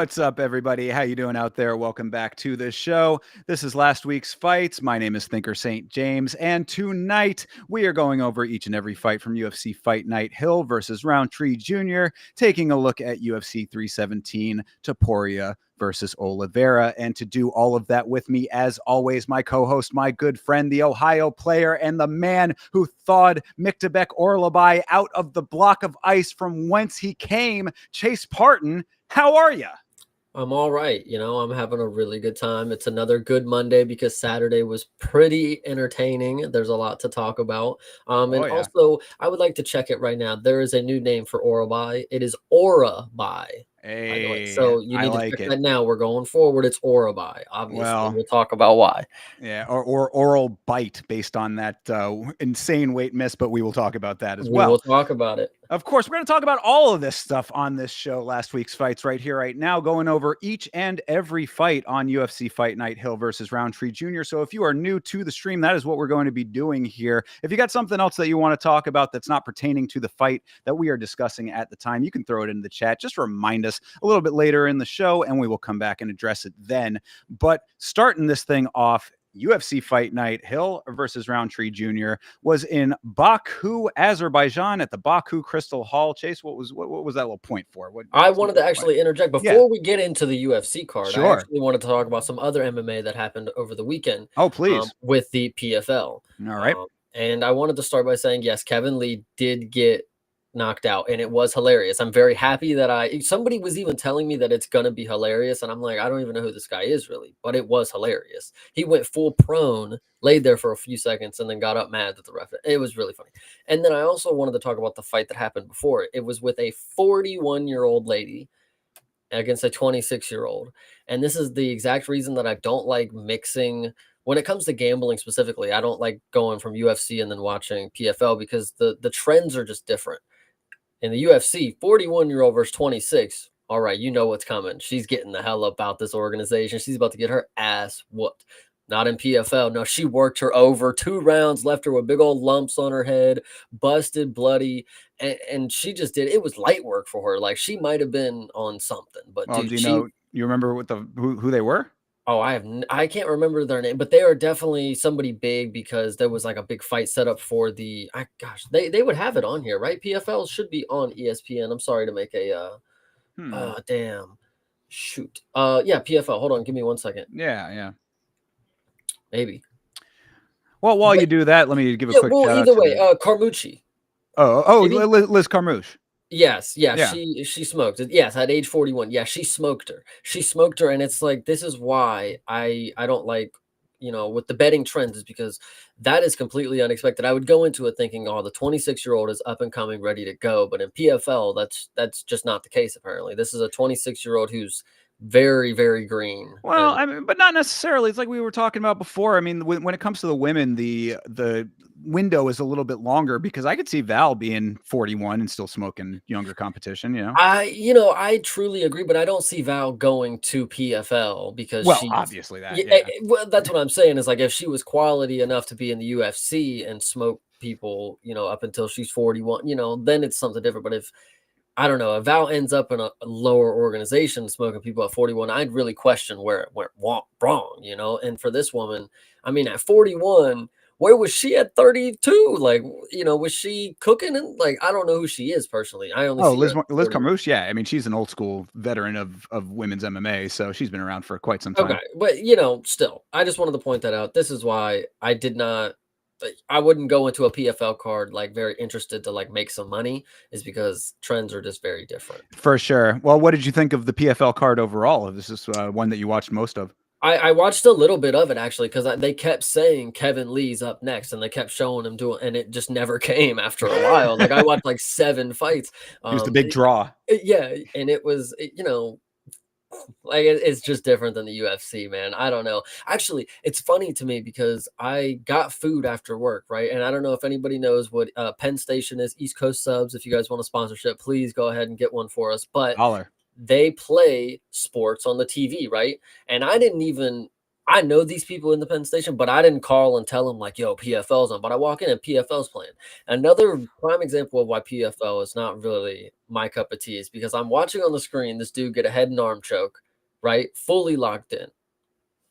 What's up, everybody? How you doing out there? Welcome back to the show. This is last week's fights. My name is Thinker St. James, and tonight we are going over each and every fight from UFC Fight Night. Hill versus Rountree Jr., taking a look at UFC 317, Topuria versus Oliveira. And to do all of that with me, as always, my co-host, my good friend, the Ohio player, and the man who thawed Miktabek Orlabai out of the block of ice from whence he came, Chase Parton. How are you? I'm all right. I'm having a really good time. It's another good Monday because Saturday was pretty entertaining. There's a lot to talk about. Also, I would like to check it right now. There is a new name for Orabai. It is Orabai. Hey, so you need to check that now. We're going forward. It's Orabai. Obviously, we'll talk about why. Yeah, or oral bite based on that insane weight miss, but we will talk about that as well. We will talk about it. Of course, we're going to talk about all of this stuff on this show, last week's fights right here, right now, going over each and every fight on UFC Fight Night, Hill versus Rountree Jr. So if you are new to the stream, that is what we're going to be doing here. If you got something else that you want to talk about that's not pertaining to the fight that we are discussing at the time, you can throw it in the chat. Just remind us a little bit later in the show, and we will come back and address it then. But starting this thing off, UFC Fight Night, Hill versus Rountree Jr. was in Baku, Azerbaijan, at the Baku Crystal Hall. Chase, what was that little point for? I wanted to actually interject before we get into the UFC card. Sure. I actually wanted to talk about some other MMA that happened over the weekend. Oh, please. With the PFL. All right. And I wanted to start by saying, yes, Kevin Lee did get knocked out, and it was hilarious. I'm very happy that somebody was even telling me that it's gonna be hilarious, and I'm like, I don't even know who this guy is really, but it was hilarious. He went full prone, laid there for a few seconds, and then got up mad at the ref. It was really funny. And then I also wanted to talk about the fight that happened before. It was with a 41-year-old lady against a 26-year-old, and this is the exact reason that I don't like mixing. When it comes to gambling specifically, I don't like going from UFC and then watching PFL because the trends are just different. In the UFC, 41-year-old versus 26. All right, you know what's coming. She's getting the hell up out this organization. She's about to get her ass whooped. Not in PFL. No, she worked her over 2 rounds, left her with big old lumps on her head, busted, bloody, and she just did. It was light work for her. Like, she might have been on something. But well, dude, you remember what who they were? Oh, I can't remember their name, but they are definitely somebody big because there was like a big fight set up for the. They would have it on here, right? PFL should be on ESPN. I'm sorry to make a. Damn, shoot. Yeah, PFL. Hold on, give me 1 second. Yeah. Maybe. Well, while you do that, let me give a quick. Well, either way, Carmouche. Liz Carmouche. Yes, she smoked it. Yes, at age 41. Yeah, she smoked her. And it's like, this is why I don't like, with the betting trends, is because that is completely unexpected. I would go into it thinking, oh, the 26-year-old is up and coming, ready to go. But in PFL, that's just not the case, apparently. This is a 26-year-old who's very, very green. Well, I mean, but not necessarily. It's like we were talking about before. I mean, when it comes to the women, the window is a little bit longer because I could see Val being 41 and still smoking younger competition. I truly agree, but I don't see Val going to PFL because obviously that. Well, that's what I'm saying is, like, if she was quality enough to be in the UFC and smoke people, up until she's 41, then it's something different. But if I don't know, if Val ends up in a lower organization smoking people at 41, I'd really question where it went wrong, And for this woman, I mean, at 41, where was she at 32? Like, was she cooking? And like, I don't know who she is personally. I only Liz Carmouche. Yeah, I mean, she's an old school veteran of women's MMA, so she's been around for quite some time. Okay, but still, I just wanted to point that out. This is why I wouldn't go into a PFL card like very interested to like make some money, is because trends are just very different. For sure. Well, what did you think of the PFL card overall? This is one that you watched most of. I watched a little bit of it actually because they kept saying Kevin Lee's up next, and they kept showing him doing, and it just never came after a while. Like, I watched like 7 fights. It was the big draw. Yeah, and it was like, it's just different than the UFC, man. I don't know. Actually, it's funny to me because I got food after work, right? And I don't know if anybody knows what Penn Station is. East Coast Subs. If you guys want a sponsorship, please go ahead and get one for us. But $1. They play sports on the TV, right? And I didn't even I know these people in the Penn Station, but I didn't call and tell them like, "Yo, PFL's on." But I walk in and PFL's playing. Another prime example of why PFL is not really my cup of tea is because I'm watching on the screen this dude get a head and arm choke, right? Fully locked in.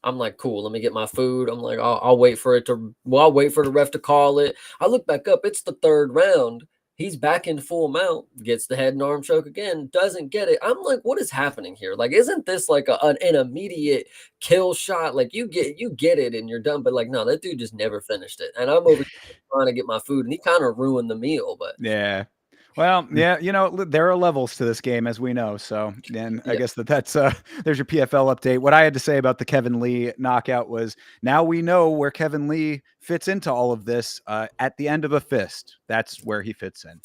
I'm like, cool, let me get my food. I'm like, I'll wait for it to, well, I'll wait for the ref to call it. I look back up, it's the third round. He's back in full mount, gets the head and arm choke again, doesn't get it. I'm like, what is happening here? Like, isn't this like an immediate kill shot? Like you get it and you're done. But like, no, that dude just never finished it. And I'm over here trying to get my food and he kind of ruined the meal. But Yeah. Well, yeah, there are levels to this game, as we know. So, and I yeah. guess that's there's your PFL update. What I had to say about the Kevin Lee knockout was now we know where Kevin Lee fits into all of this. At the end of a fist, that's where he fits in.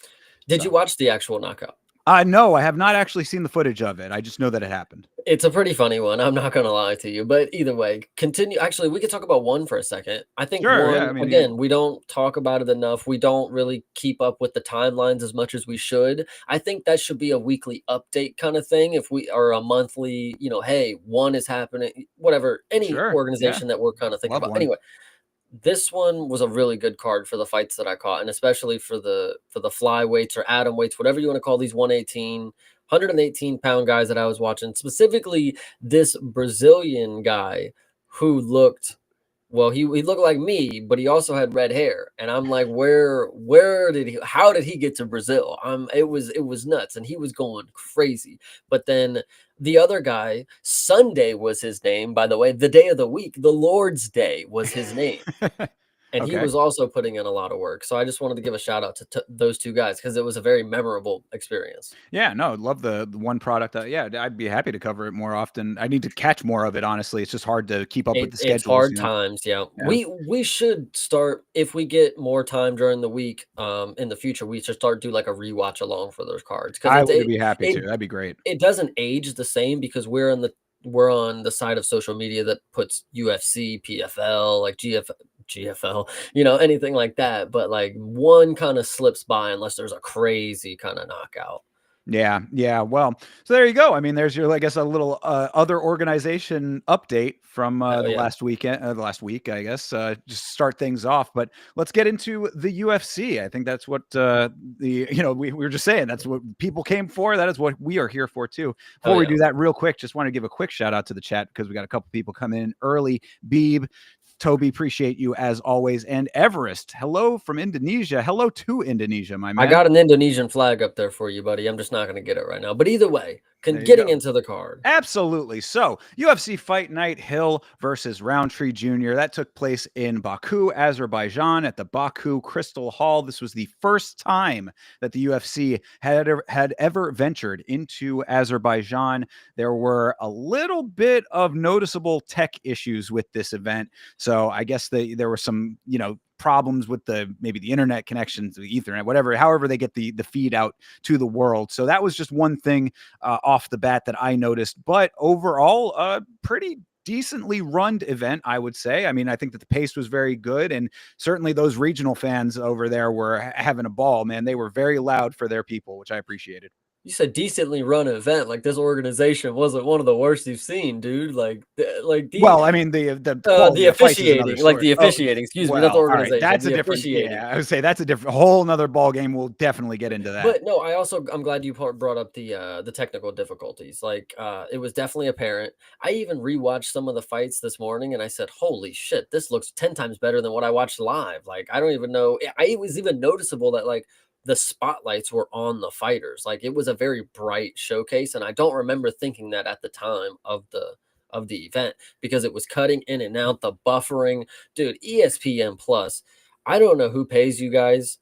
Did you watch the actual knockout? No, I have not actually seen the footage of it. I just know that it happened. It's a pretty funny one, I'm not gonna lie to you, but either way, continue. Actually, we could talk about one for a second. I think Sure. one, Yeah. I mean, again, we don't talk about it enough. We don't really keep up with the timelines as much as we should. I think that should be a weekly update kind of thing. If we are a monthly, hey, one is happening, whatever, any sure. Yeah. organization that we're kind of thinking Love about. one. Anyway, this one was a really good card for the fights that I caught, and especially for the flyweights or atom weights, whatever you want to call these 118-pound guys that I was watching, specifically this Brazilian guy who looked, well, he looked like me, but he also had red hair. And I'm like, how did he get to Brazil? It was nuts. And he was going crazy. But then the other guy, Sunday was his name, by the way, the day of the week, the Lord's Day was his name. And he Okay. was also putting in a lot of work. So I just wanted to give a shout out to those two guys because it was a very memorable experience. Yeah, no, love the one product. Yeah, I'd be happy to cover it more often. I need to catch more of it. Honestly, it's just hard to keep up with the It's schedules. hard times, yeah. Yeah. We should start, if we get more time during the week, in the future, we should start do like a rewatch along for those cards I because would be happy to. That'd be great. it doesn't age the same because we're on the side of social media that puts UFC, PFL, like GFL, anything like that. But like one kind of slips by unless there's a crazy kind of knockout. Yeah, yeah. Well, so there you go. I mean, there's your, I guess, a little other organization update from Oh the yeah. last weekend, the last week, I guess. Just start things off, but let's get into the UFC. I think that's what we were just saying. That's what people came for. That is what we are here for too. Oh Before we yeah. do that, real quick, just want to give a quick shout out to the chat because we got a couple people come in early. Beeb, Toby, appreciate you as always. And Everest, hello from Indonesia. Hello to Indonesia, my man. I got an Indonesian flag up there for you, buddy. I'm just not going to get it right now. But either way, getting into the card. Absolutely. So, UFC Fight Night, Hill versus Rountree Jr. That took place in Baku, Azerbaijan, at the Baku Crystal Hall. This was the first time that the UFC had ever ventured into Azerbaijan. There were a little bit of noticeable tech issues with this event. So, I guess there were some, problems with maybe the internet connections, the Ethernet, whatever, however they get the feed out to the world. So that was just one thing off the bat that I noticed. But overall, pretty decently run event, I would say. I mean, I think that the pace was very good, and certainly those regional fans over there were having a ball, man. They were very loud for their people, which I appreciated. You said decently run event. Like this organization wasn't one of the worst you've seen, dude. Well, I mean the quality of fights is another officiating, like story. the officiating. Excuse me, not the Well, all right, organization. that's a The different. officiating. Yeah, I would say that's a different, whole another ball game. We'll definitely get into that. But no, I'm glad you brought up the technical difficulties. Like it was definitely apparent. I even rewatched some of the fights this morning, and I said, "Holy shit, this looks 10 times better than what I watched live." Like I don't even know. It was even noticeable that like the spotlights were on the fighters. Like it was a very bright showcase, and I don't remember thinking that at the time of the event because it was cutting in and out, the buffering. Dude, ESPN Plus. I don't know who pays you guys.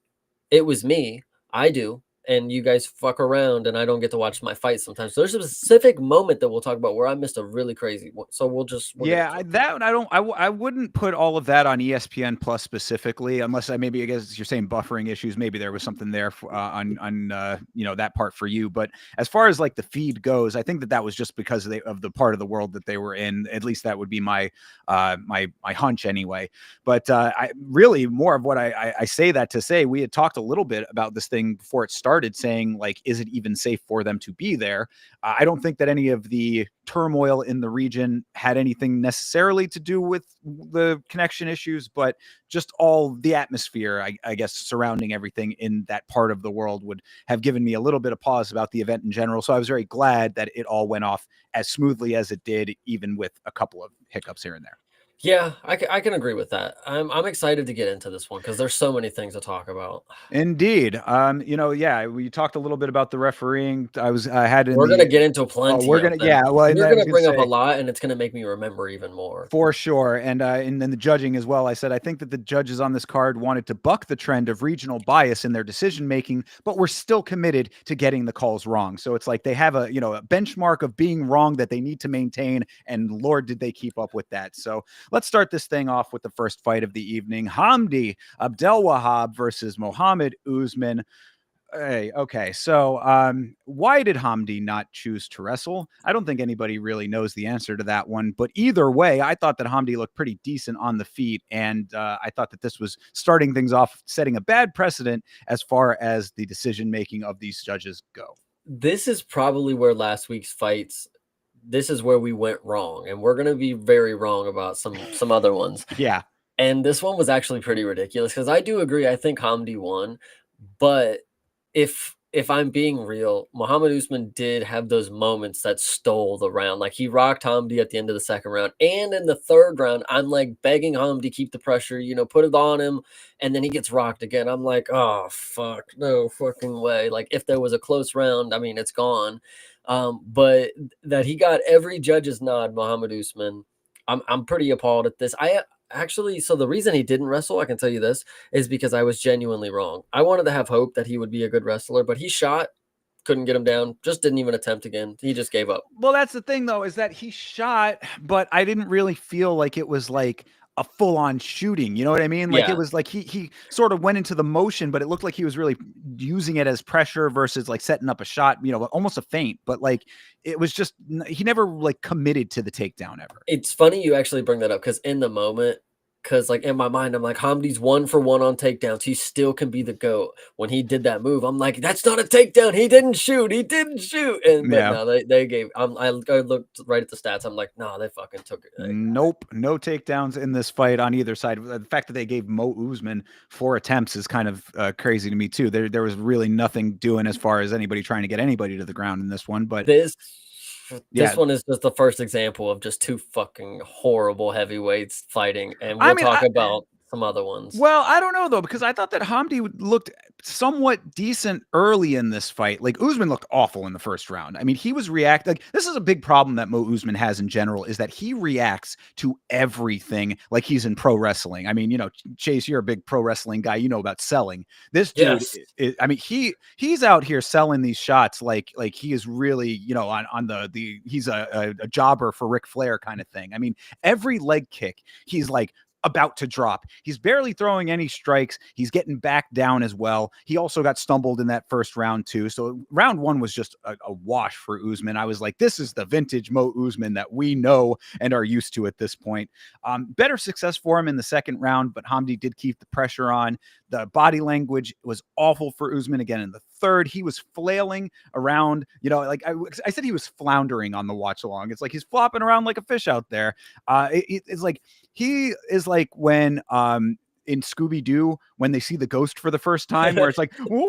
It was me. I do. And you guys fuck around and I don't get to watch my fight sometimes. So there's a specific moment that we'll talk about where I missed a really crazy one. So we'll Yeah, that I don't. I wouldn't put all of that on ESPN Plus specifically, unless I guess you're saying buffering issues. Maybe there was something there on that part for you. But as far as like the feed goes, I think that was just because of the part of the world that they were in. At least that would be my my hunch anyway. But I really more of what I say that to say we had talked a little bit about this thing before it started. started saying, like, is it even safe for them to be there? I don't think that any of the turmoil in the region had anything necessarily to do with the connection issues, but just all the atmosphere, I guess, surrounding everything in that part of the world would have given me a little bit of pause about the event in general. So I was very glad that it all went off as smoothly as it did, even with a couple of hiccups here and there. Yeah, I can agree with that. I'm excited to get into this one because there's so many things to talk about. Indeed. Yeah, we talked a little bit about the refereeing. I had in We're gonna the get into oh, plenty we're of gonna them. yeah, well, and You're I was gonna gonna bring up a say lot, and it's gonna make me remember even more. for sure. And then the judging as well. I said I think that the judges on this card wanted to buck the trend of regional bias in their decision making, but we're still committed to getting the calls wrong. So it's like they have a benchmark of being wrong that they need to maintain, and Lord, did they keep up with that. So let's start this thing off with the first fight of the evening: Hamdi Abdelwahab versus Mohammed Usman. Hey, okay. So, why did Hamdi not choose to wrestle? I don't think anybody really knows the answer to that one. But either way, I thought that Hamdi looked pretty decent on the feet, and I thought that this was starting things off, setting a bad precedent as far as the decision making of these judges go. This is probably where last week's fights. This is where we went wrong, and we're gonna be very wrong about some other ones. Yeah, And this one was actually pretty ridiculous because I do agree. I think Hamdi won, but if I'm being real, Muhammad Usman did have those moments that stole the round. Like he rocked Hamdi at the end of the second round, and in the third round, I'm like begging Hamdi to keep the pressure, put it on him, and then he gets rocked again. I'm like, oh fuck, no fucking way. Like if there was a close round, I mean, it's gone. But that he got every judge's nod, Muhammad Usman. I'm pretty appalled at this. I actually, so the reason he didn't wrestle, I can tell you this, is because I was genuinely wrong. I wanted to have hope that he would be a good wrestler, but he shot, couldn't get him down, just didn't even attempt again. He just gave up. well, that's the thing though, is that he shot, but I didn't really feel like it was like a full on shooting. You know what I mean? Like it Yeah. was like he sort of went into the motion, but it looked like he was really using it as pressure versus like setting up a shot, almost a feint. But like it was just he never like committed to the takedown ever. It's funny you actually bring that up because in the moment, because like in my mind, I'm like, Hamdi's 1 for 1 on takedowns. He still can be the GOAT. When he did that move, I'm like, that's not a takedown. He didn't shoot. He didn't shoot. And but Yeah. no, they gave. I looked right at the stats. I'm like, no, they fucking took it. They got it. Nope, no takedowns in this fight on either side. The fact that they gave Mo Usman 4 attempts is kind of crazy to me too. There was really nothing doing as far as anybody trying to get anybody to the ground in this one. But This yeah, this one is just the first example of just two fucking horrible heavyweights fighting, and I we'll mean, talk about some other ones. well, I don't know though, because I thought that Hamdi looked somewhat decent early in this fight. Like Usman looked awful in the first round. I mean, he was like this is a big problem that Mo Usman has in general, is that he reacts to everything like he's in pro wrestling. I mean, Chase, you're a big pro wrestling guy. You know about selling. This dude, Yes. I mean, he's out here selling these shots like he is really, on the he's a jobber for Ric Flair kind of thing. I mean, every leg kick, he's like about to drop. He's barely throwing any strikes. He's getting back down as well. He also got stumbled in that first round too. So round one was just a wash for Usman. I was like, this is the vintage Mo Usman that we know and are used to at this point. Better success for him in the second round, but Hamdi did keep the pressure on. The body language was awful for Usman again in the third. He was flailing around, like I said, he was floundering on the watch along. It's like he's flopping around like a fish out there. It's like he is like when in Scooby-Doo when they see the ghost for the first time, where it's like, woo,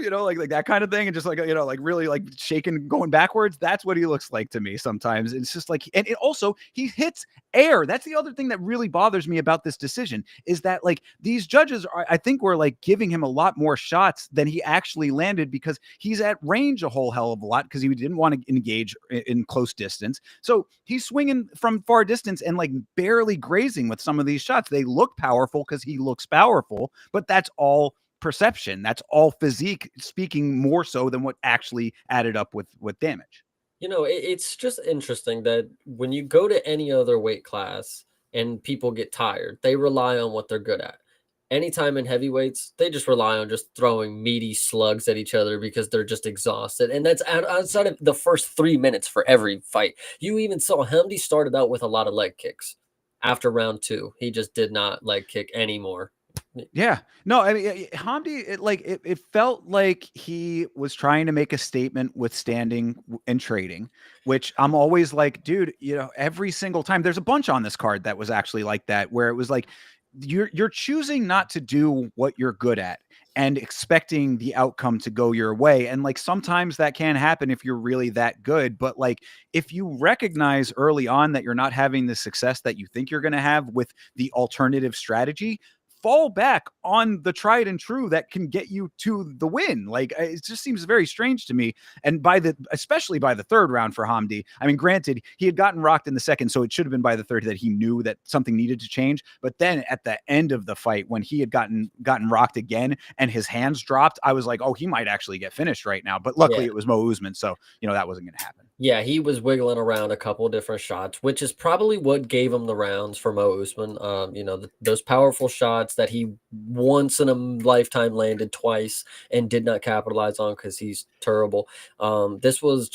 like that kind of thing, and just like like really like shaking, going backwards. That's what he looks like to me sometimes. It's just like, and it also he hits air. That's the other thing that really bothers me about this decision, is that like these judges are, I think, were like giving him a lot more shots than he actually landed, because he's at range a whole hell of a lot, because he didn't want to engage in close distance. So he's swinging from far distance and like barely grazing with some of these shots. They look powerful because he looks powerful, but that's all perception. That's all physique speaking, more so than what actually added up with damage. It's just interesting that when you go to any other weight class and people get tired, they rely on what they're good at. Anytime in heavyweights, they just rely on just throwing meaty slugs at each other because they're just exhausted. And that's outside of the first 3 minutes for every fight. You even saw Hamdi started out with a lot of leg kicks. After round two, he just did not leg kick anymore. Yeah. No, I mean, Hamdi, it felt like he was trying to make a statement with standing and trading, which I'm always like, dude, every single time there's a bunch on this card that was actually like that, where it was like, you're choosing not to do what you're good at and expecting the outcome to go your way. And like sometimes that can happen if you're really that good. But like if you recognize early on that you're not having the success that you think you're going to have with the alternative strategy, fall back on the tried and true that can get you to the win. Like it just seems very strange to me. And especially by the third round for Hamdi, I mean, granted, he had gotten rocked in the second, so it should have been by the third that he knew that something needed to change. But then at the end of the fight, when he had gotten rocked again and his hands dropped, I was like, oh, he might actually get finished right now. But luckily, Yeah. it was Mo Usman, so that wasn't going to happen. Yeah, he was wiggling around a couple different shots, which is probably what gave him the rounds for Mo Usman. Those powerful shots that he once in a lifetime landed twice and did not capitalize on because he's terrible. This was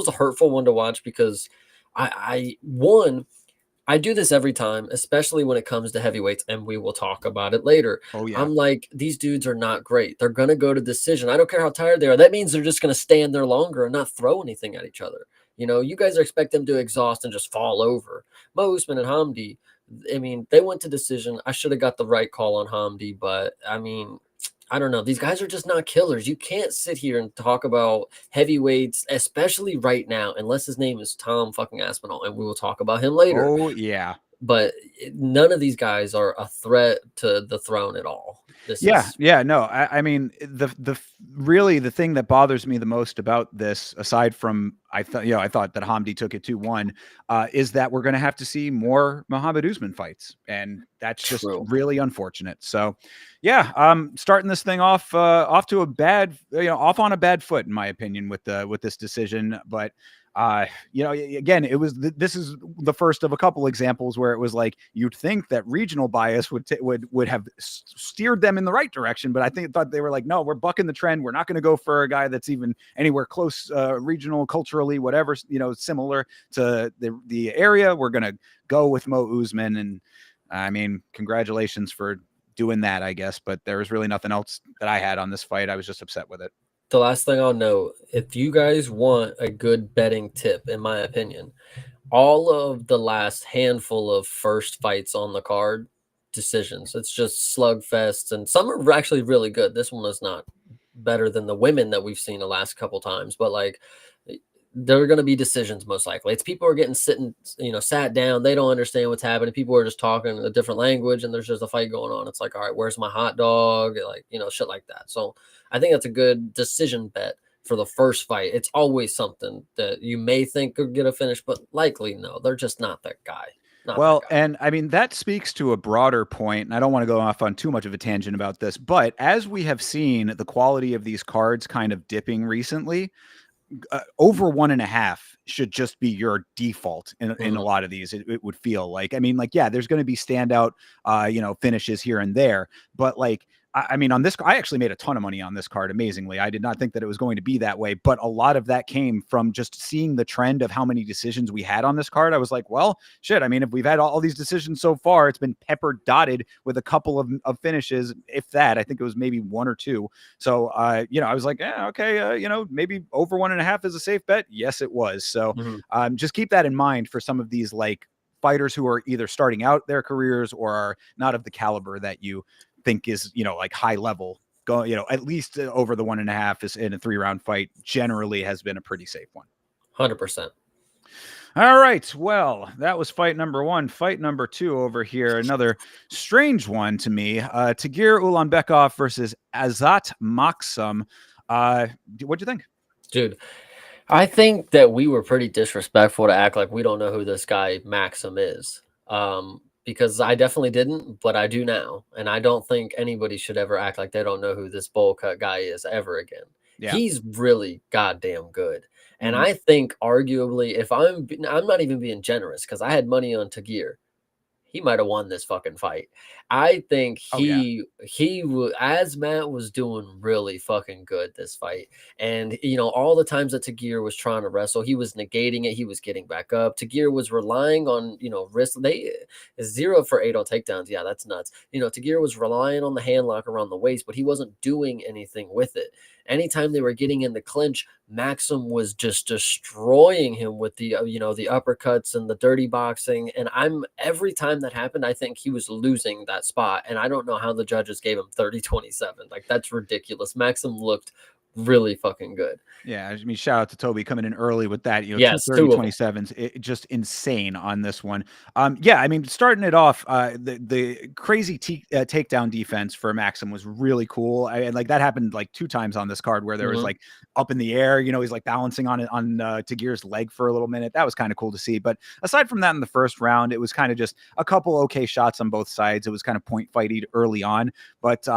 a hurtful one to watch because I do this every time, especially when it comes to heavyweights, and we will talk about it later. Oh yeah. I'm like, these dudes are not great. They're going to go to decision. I don't care how tired they are. That means they're just going to stand there longer and not throw anything at each other. You guys expect them to exhaust and just fall over. Mo Usman and Hamdi, I mean, they went to decision. I should have got the right call on Hamdi, but I mean, I don't know. These guys are just not killers. You can't sit here and talk about heavyweights, especially right now, unless his name is Tom fucking Aspinall, and we will talk about him later. Oh yeah. But none of these guys are a threat to the throne at all. No. I mean, really the thing that bothers me the most about this, aside from I thought that Hamdi took it 2-1, is that we're going to have to see more Muhammad Usman fights, and that's just really unfortunate. So, yeah, starting this thing off to a bad, off on a bad foot, in my opinion, with this decision, but. Again, this is the first of a couple examples where it was like you'd think that regional bias would have steered them in the right direction, but I thought they were like, no, we're bucking the trend. We're not going to go for a guy that's even anywhere close, regional, culturally, whatever, similar to the area. We're going to go with Mo Usman, and I mean, congratulations for doing that, I guess. But there was really nothing else that I had on this fight. I was just upset with it. The last thing I'll note, if you guys want a good betting tip, in my opinion, all of the last handful of first fights on the card, decisions. It's just slugfests, and some are actually really good. This one is not better than the women that we've seen the last couple times, but like there are going to be decisions most likely. It's people are getting sat down. They don't understand what's happening. People are just talking a different language, and there's just a fight going on. It's like, all right, where's my hot dog? Like, shit like that. So I think that's a good decision bet for the first fight. It's always something that you may think could get a finish, but likely no. They're just not that guy. And I mean, that speaks to a broader point, and I don't want to go off on too much of a tangent about this, but as we have seen the quality of these cards kind of dipping recently, over 1.5 should just be your default in a lot of these. It would feel like, I mean, like, yeah, there's going to be standout, finishes here and there, but like, I mean, on this, I actually made a ton of money on this card. Amazingly, I did not think that it was going to be that way, but a lot of that came from just seeing the trend of how many decisions we had on this card. I was like, well, shit. I mean, if we've had all these decisions so far, it's been pepper dotted with a couple of finishes, if that. I think it was maybe 1 or 2. So, I was like, okay, maybe over 1.5 is a safe bet. Yes, it was. So, just keep that in mind for some of these like fighters who are either starting out their careers or are not of the caliber that you think is, like high level. Go, at least over the 1.5 is in a 3-round fight generally has been a pretty safe one. 100%. All right. Well, that was fight number 1. Fight number 2 over here. Another strange one to me. Tagir Ulanbekov versus Azat Maksum. What'd you think? Dude, I think that we were pretty disrespectful to act like we don't know who this guy Maxim is. Because I definitely didn't, but I do now. And I don't think anybody should ever act like they don't know who this bowl cut guy is ever again. Yeah. He's really goddamn good. And I think arguably, if I'm not even being generous because I had money on Tagir, he might have won this fucking fight. I think Oh yeah. as Matt was doing really fucking good this fight, and all the times that Tagir was trying to wrestle, he was negating it. He was getting back up. Tagir was relying on wrist. They 0 for 8 on takedowns. Yeah, that's nuts. Tagir was relying on the hand lock around the waist, but he wasn't doing anything with it. Anytime they were getting in the clinch, Maxim was just destroying him with the the uppercuts and the dirty boxing. And every time that happened, I think he was losing that spot. And I don't know how the judges gave him 30-27. Like, that's ridiculous. Maxim looked really fucking good. Yeah, I mean, shout out to Toby coming in early with that. Two Yes, thirty two of twenty them. sevens, just insane on this one. Yeah, I mean, starting it off, the crazy takedown defense for Maxim was really cool. And like that happened like 2 times on this card where there was Mhm. like up in the air. He's like balancing on Tagir's leg for a little minute. That was kind of cool to see. But aside from that, in the first round, it was kind of just a couple okay shots on both sides. It was kind of point fighty early on, but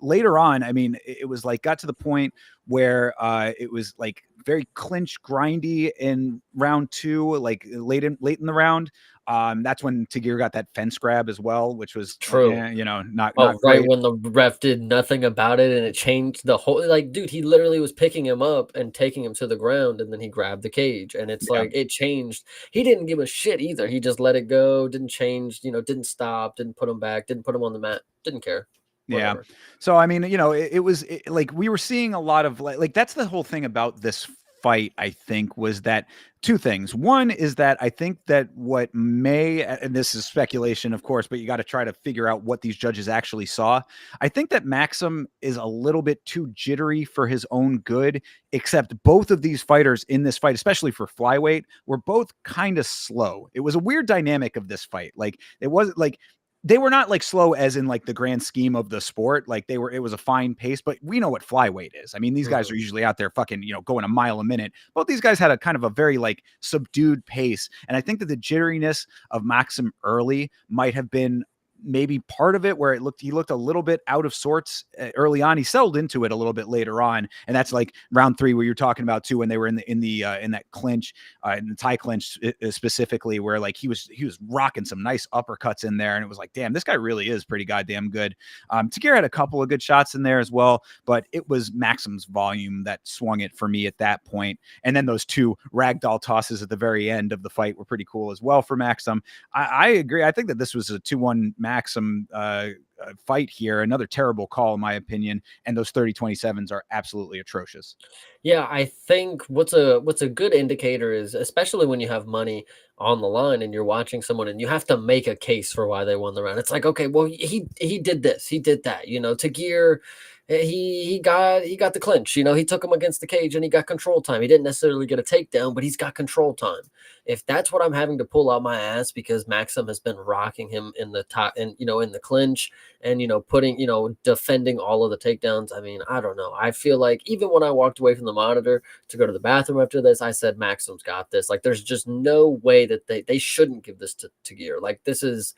later on, I mean, it was like got to the point where it was like very clinch grindy in round 2, like late in the round. That's when Tagir got that fence grab as well, which was True. not Oh, right great. when the ref did nothing about it and it changed the whole, like, dude, he literally was picking him up and taking him to the ground, and then he grabbed the cage, and it's Yeah. like it changed. He didn't give a shit either. He just let it go, didn't change, didn't stop, didn't put him back, didn't put him on the mat, didn't care. Yeah. Whatever. So I mean, it was like we were seeing a lot of like that's the whole thing about this fight, I think, was that 2 things. One is that I think that what may, and this is speculation, of course, but you got to try to figure out what these judges actually saw. I think that Maxim is a little bit too jittery for his own good, except both of these fighters in this fight, especially for flyweight, were both kind of slow. It was a weird dynamic of this fight. Like it wasn't like they were not like slow as in like the grand scheme of the sport. Like it was a fine pace, but we know what flyweight is. I mean, these guys Mhm. are usually out there fucking, going a mile a minute. Both these guys had a kind of a very like subdued pace. And I think that the jitteriness of Maxim early might have been maybe part of it where he looked a little bit out of sorts early on. He settled into it a little bit later on. And that's like round 3 where you're talking about too, when they were in that clinch, in the tie clinch specifically, where like he was rocking some nice uppercuts in there, and it was like, damn, this guy really is pretty goddamn good. Tagir had a couple of good shots in there as well, but it was Maxim's volume that swung it for me at that point. And then those 2 ragdoll tosses at the very end of the fight were pretty cool as well for Maxim. I agree. I think that this was a 2-1 Maxim fight here. Another terrible call, in my opinion. And those 30-27s are absolutely atrocious. Yeah, I think what's a good indicator is, especially when you have money on the line and you're watching someone and you have to make a case for why they won the round. It's like, okay, well, he did this, he did that. Tagir, he got the clinch. He took him against the cage and he got control time. He didn't necessarily get a takedown, but he's got control time. If that's what I'm having to pull out my ass because Maxim has been rocking him in the top and in the clinch and putting defending all of the takedowns. I mean, I don't know. I feel like even when I walked away from the monitor to go to the bathroom after this, I said Maxim's got this. Like, there's just no way that they shouldn't give this to Gear. Like, this is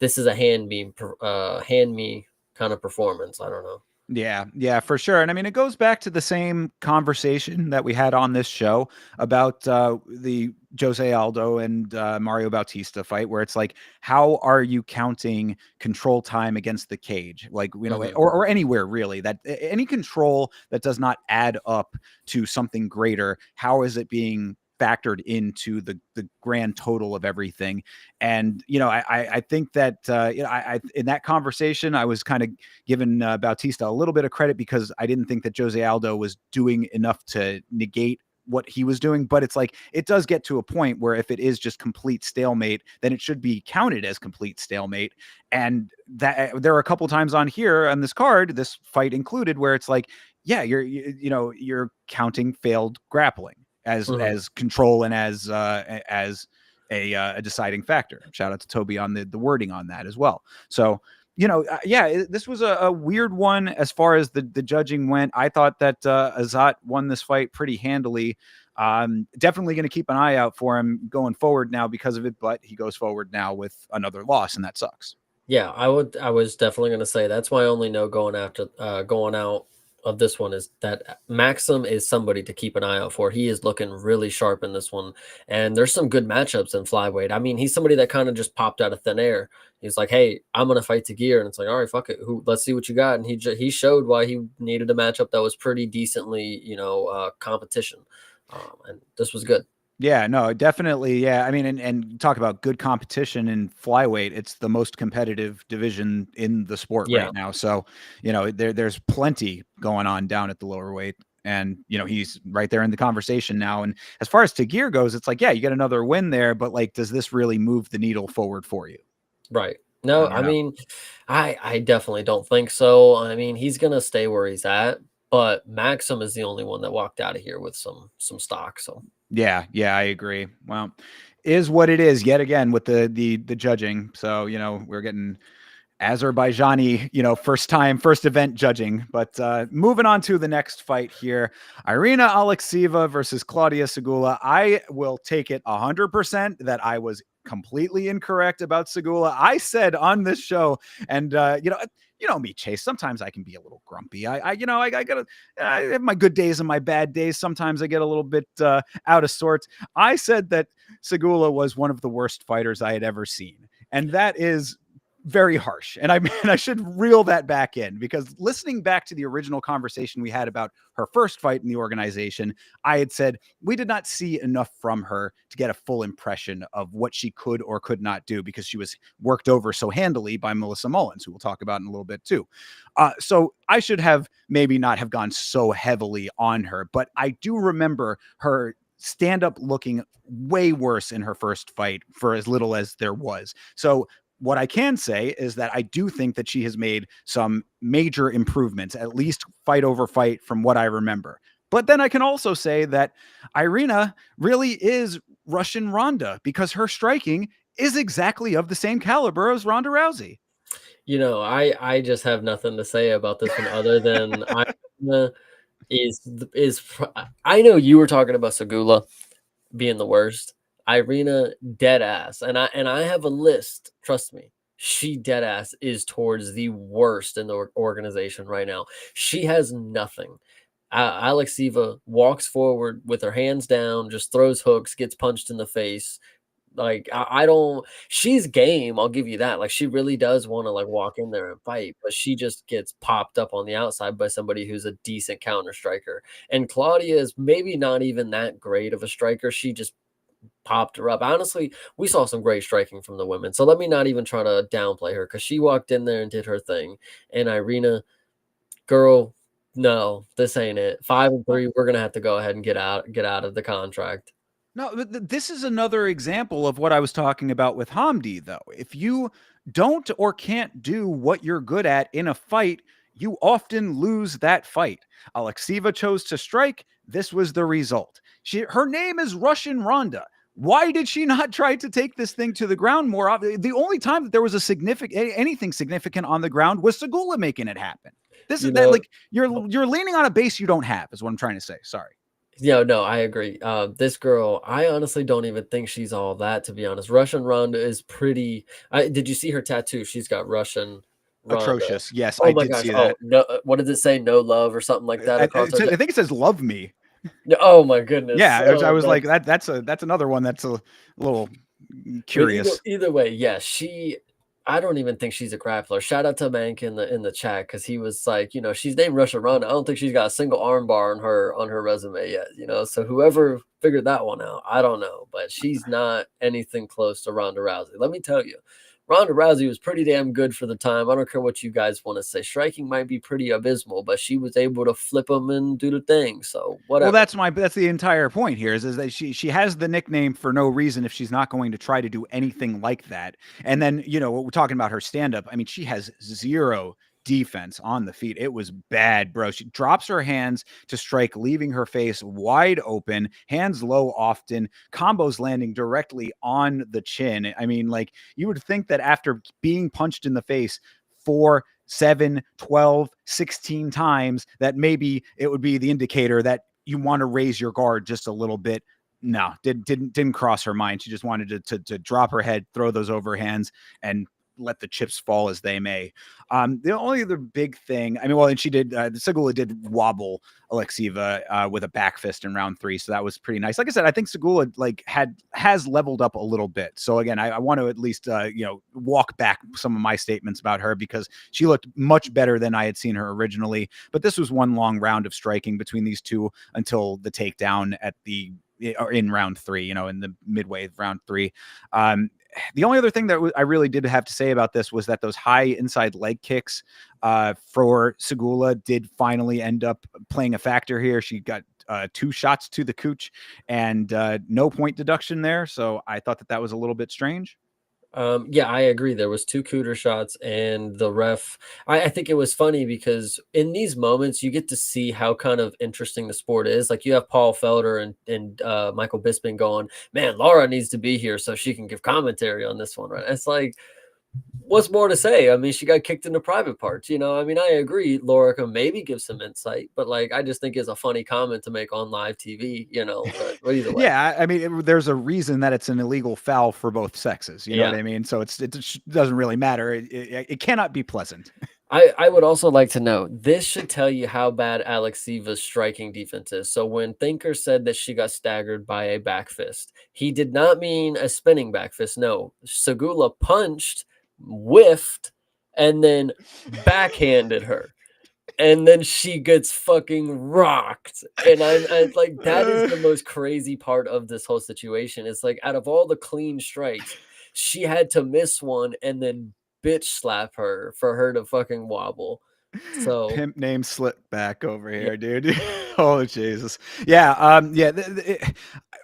a hand me kind of performance. I don't know. Yeah, for sure. And I mean, it goes back to the same conversation that we had on this show about the Jose Aldo and Mario Bautista fight, where it's like, how are you counting control time against the cage? Like, Mhm. or anywhere really, that any control that does not add up to something greater, how is it being factored into the grand total of everything? And I think that I in that conversation I was kind of giving Bautista a little bit of credit because I didn't think that Jose Aldo was doing enough to negate what he was doing. But it's like, it does get to a point where if it is just complete stalemate, then it should be counted as complete stalemate. And that there are a couple times on here on this card, this fight included, where it's like, yeah, you're counting failed grappling Mhm. as control and as a deciding factor. Shout out to Toby on the wording on that as well. So yeah, this was a weird one as far as the judging went. I thought that Azat won this fight pretty handily. Definitely going to keep an eye out for him going forward now because of it, but he goes forward now with another loss, and that sucks. Yeah, I was definitely gonna say that's my only no going out of this one is that Maxim is somebody to keep an eye out for. He is looking really sharp in this one, and there's some good matchups in flyweight. I mean, he's somebody that kind of just popped out of thin air. He's like, "Hey, I'm gonna fight Tagir," and it's like, "All right, fuck it, let's see what you got." And he showed why he needed a matchup that was pretty decently, competition, and this was good. Yeah, no, definitely. Yeah. I mean, and talk about good competition in flyweight. It's the most competitive division in the sport Yeah, right now. So, there's plenty going on down at the lower weight. And, he's right there in the conversation now. And as far as Tagir goes, it's like, yeah, you get another win there, but like, does this really move the needle forward for you? right. No, I mean, I definitely don't think so. I mean, he's gonna stay where he's at, but Maxim is the only one that walked out of here with some stock. So Yeah, yeah, I agree. Well, is what it is yet again with the judging. So, we're getting Azerbaijani, first event judging. But moving on to the next fight here, Irina Alekseeva versus Claudia Segula. I will take it 100% that I was completely incorrect about Segula. I said on this show, and me, Chase. Sometimes I can be a little grumpy. I have my good days and my bad days. Sometimes I get a little bit out of sorts. I said that Segula was one of the worst fighters I had ever seen, and that is very harsh. And I should reel that back in, because listening back to the original conversation we had about her first fight in the organization, I had said we did not see enough from her to get a full impression of what she could or could not do, because she was worked over so handily by Melissa Mullins, who we'll talk about in a little bit too. So I should have maybe not have gone so heavily on her, but I do remember her stand up looking way worse in her first fight for as little as there was. So what I can say is that I do think that she has made some major improvements, at least fight over fight from what I remember. But then I can also say that Irina really is Russian Ronda, because her striking is exactly of the same caliber as Ronda Rousey. I just have nothing to say about this one other than I I know you were talking about Segula being the worst. Irina dead ass, and I have a list. Trust me, she dead ass is towards the worst in the organization right now. She has nothing. Alexiva walks forward with her hands down, just throws hooks, gets punched in the face. Like I don't. She's game. I'll give you that. Like she really does want to like walk in there and fight, but she just gets popped up on the outside by somebody who's a decent counter striker. And Claudia is maybe not even that great of a striker. She just popped her up. Honestly, we saw some great striking from the women. So let me not even try to downplay her because she walked in there and did her thing. And Irina, girl, no, this ain't it. 5-3, we're gonna have to go ahead and get out of the contract. No, this is another example of what I was talking about with Hamdi, though. If you don't or can't do what you're good at in a fight, you often lose that fight. Alexiva chose to strike. This was the result. Her name is Russian Ronda. Why did she not try to take this thing to the ground more? The only time that there was anything significant on the ground was Segula making it happen. This You is that, know, like, you're leaning on a base you don't have, is what I'm trying to say. Sorry. yeah, no, I agree. This girl, I honestly don't even think she's all that, to be honest. Russian Ronda is pretty. Did you see her tattoo? She's got Russian Ronda. Atrocious. Yes, Oh I my did gosh. see Oh that. no, what does it say? No love or something like that across her. I think it says "love me." Oh my goodness. Yeah, I Oh, was like, that's another one that's a little but either curious. either way, yeah, I don't even think she's a grappler. Shout out to Mank in the chat because he was like, she's named Russia Ronda. I don't think she's got a single armbar on her resume yet. So whoever figured that one out, I don't know, but she's not anything close to Ronda Rousey. Let me tell you, Ronda Rousey was pretty damn good for the time. I don't care what you guys want to say. Striking might be pretty abysmal, but she was able to flip them and do the thing. So Well, whatever. that's the entire point here is that she has the nickname for no reason if she's not going to try to do anything like that. And then, what we're talking about her stand up. I mean, she has zero defense on the feet. It was bad, bro. She drops her hands to strike, leaving her face wide open, hands low often, combos landing directly on the chin. I mean, like, you would think that after being punched in the face 4, 7, 12, 16 times, that maybe it would be the indicator that you want to raise your guard just a little bit. No, didn't cross her mind. She just wanted to drop her head, throw those overhands, and let the chips fall as they may. The only other big thing, I mean, well, and she did, Segula did wobble Alexieva with a back fist in round 3, so that was pretty nice. Like I said, I think Segula has leveled up a little bit. So again, I want to at least walk back some of my statements about her, because she looked much better than I had seen her originally. But this was one long round of striking between these two until the takedown or in round 3, in the midway of round 3. The only other thing that I really did have to say about this was that those high inside leg kicks for Segula did finally end up playing a factor here. She got 2 shots to the cooch and no point deduction there. So I thought that was a little bit strange. Yeah, I agree. There was 2 cooter shots, and the ref. I think it was funny because in these moments you get to see how kind of interesting the sport is. Like, you have Paul Felder and Michael Bisping going, "Man, Laura needs to be here so she can give commentary on this one." Right? It's like, what's more to say? I mean, she got kicked into private parts. I mean, I agree. Laura can maybe give some insight, but like, I just think it's a funny comment to make on live TV. But either way, Yeah, I mean, there's a reason that it's an illegal foul for both sexes. You know what I mean? So it doesn't really matter. It cannot be pleasant. I would also like to know, this should tell you how bad Alexieva's striking defense is. So when Thinker said that she got staggered by a back fist, he did not mean a spinning back fist. No, Segula punched, whiffed, and then backhanded her. And then she gets fucking rocked. And I like, that is the most crazy part of this whole situation. It's like, out of all the clean strikes, she had to miss one and then bitch slap her for her to fucking wobble. So Pimp name slip back over yeah, here, dude. Oh Jesus. Yeah. Yeah.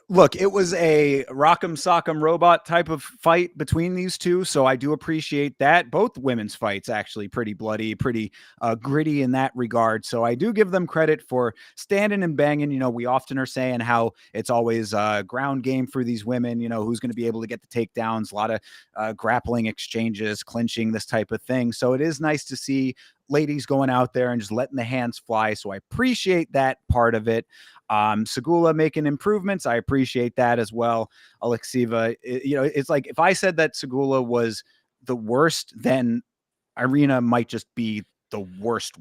Look, it was a rock'em sock'em robot type of fight between these two, so I do appreciate that. Both women's fights actually pretty bloody, pretty gritty in that regard. So I do give them credit for standing and banging. We often are saying how it's always ground game for these women. Who's going to be able to get the takedowns, a lot of grappling exchanges, clinching, this type of thing. So it is nice to see ladies going out there and just letting the hands fly. So I appreciate that part of it. Segula making improvements, I appreciate that as well. Alexieva, it's like, if I said that Segula was the worst, then Irina might just be the worst.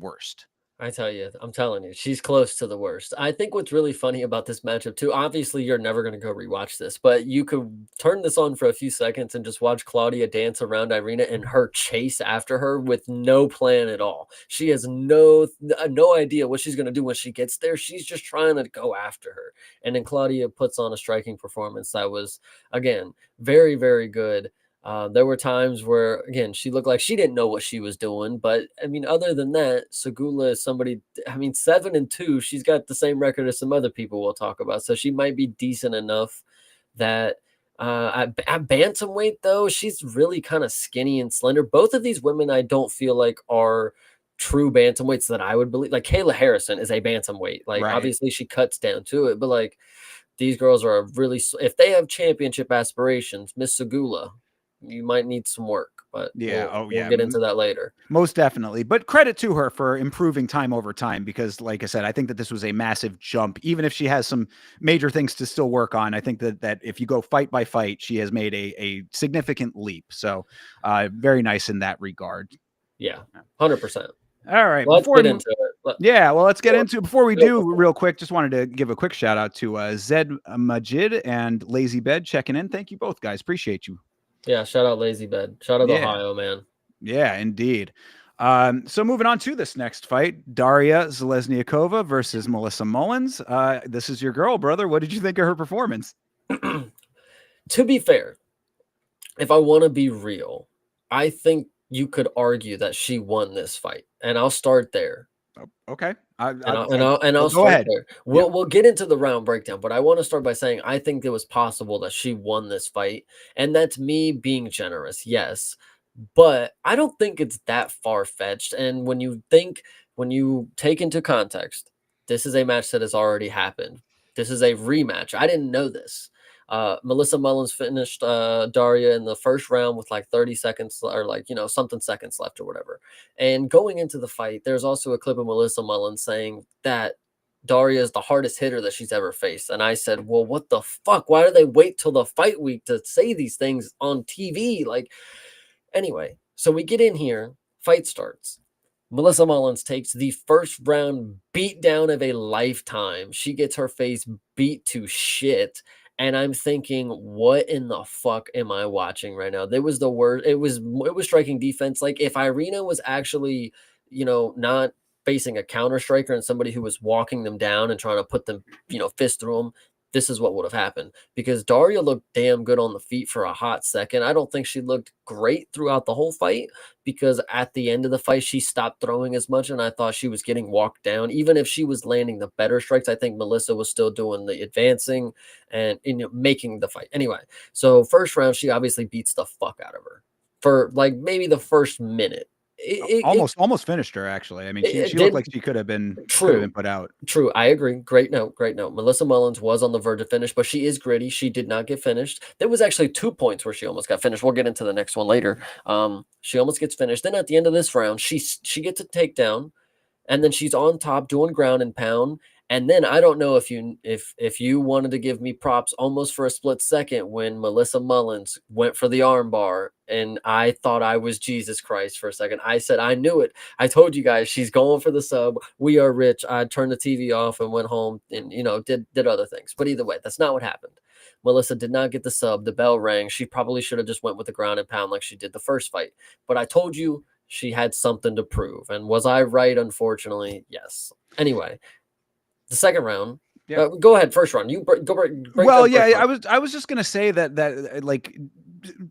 I tell you, I'm telling you, she's close to the worst. I think what's really funny about this matchup too, obviously you're never going to go rewatch this, but you could turn this on for a few seconds and just watch Claudia dance around Irina and her chase after her with no plan at all. She has no idea what she's going to do when she gets there. She's just trying to go after her. And then Claudia puts on a striking performance that was, again, very, very good. There were times where, again, she looked like she didn't know what she was doing. But I mean, other than that, Segula is somebody, I mean, 7-2, she's got the same record as some other people we'll talk about. So she might be decent enough that at bantamweight, though, she's really kind of skinny and slender. Both of these women, I don't feel like are true bantamweights that I would believe. Like, Kayla Harrison is a bantamweight. Like, Right. obviously she cuts down to it, but like, these girls are really, if they have championship aspirations, Miss Segula, you might need some work, but Yeah. we'll get into that later. Most definitely. But credit to her for improving time over time, because like I said, I think that this was a massive jump. Even if she has some major things to still work on, I think that if you go fight by fight, she has made a significant leap. So very nice in that regard. Yeah, 100%. All right. Let's get into it. Let's get into it. Before we do, real quick, just wanted to give a quick shout out to Zed Majid and Lazy Bed checking in. Thank you both, guys. Appreciate you. Yeah, shout out Lazy Bed. Shout out Ohio, man. Yeah, indeed. So moving on to this next fight, Daria Zelezniakova versus Melissa Mullins. This is your girl, brother. What did you think of her performance? To be fair, if I want to be real, I think you could argue that she won this fight, and I'll start there. Okay. I'll start ahead. there. We'll get into the round breakdown, but I want to start by saying I think it was possible that she won this fight, and that's me being generous, yes, but I don't think it's that far fetched. And when you take into context, this is a match that has already happened. This is a rematch. I didn't know this. Melissa Mullins finished Daria in the first round with like 30 seconds or something seconds left or whatever. And going into the fight, there's also a clip of Melissa Mullins saying that Daria is the hardest hitter that she's ever faced. And I said, well, what the fuck? Why do they wait till the fight week to say these things on TV? Like, anyway, So we get in here, fight starts. Melissa Mullins takes the first round beat down of a lifetime. She gets her face beat to shit. And I'm thinking, what in the fuck am I watching right now? There was the word, it was striking defense. Like if Irina was actually, not facing a counter striker and somebody who was walking them down and trying to put them, fist through them, this is what would have happened, because Daria looked damn good on the feet for a hot second. I don't think she looked great throughout the whole fight, because at the end of the fight, she stopped throwing as much, and I thought she was getting walked down. Even if she was landing the better strikes, I think Melissa was still doing the advancing and making the fight. Anyway, so first round, she obviously beats the fuck out of her for like maybe the first minute. Almost finished her, actually. I mean, It she looked did. like she could have been True. put out. True, I agree. Great note, great note. Melissa Mullins was on the verge of finish, but she is gritty. She did not get finished. There was actually 2 points where she almost got finished. We'll get into the next one later. She almost gets finished. Then at the end of this round, she gets a takedown, and then she's on top doing ground and pound. And then I don't know if you wanted to give me props almost for a split second when Melissa Mullins went for the arm bar, and I thought I was Jesus Christ for a second. I said I knew it. I told you guys she's going for the sub. We are rich. I turned the TV off and went home and did other things. But either way, that's not what happened. Melissa did not get the sub. The bell rang. She probably should have just went with the ground and pound like she did the first fight. But I told you she had something to prove. And was I right? Unfortunately, yes. Anyway, the second round. Yeah. Go ahead. First round. You break Well, down yeah, first round. I was just gonna say that like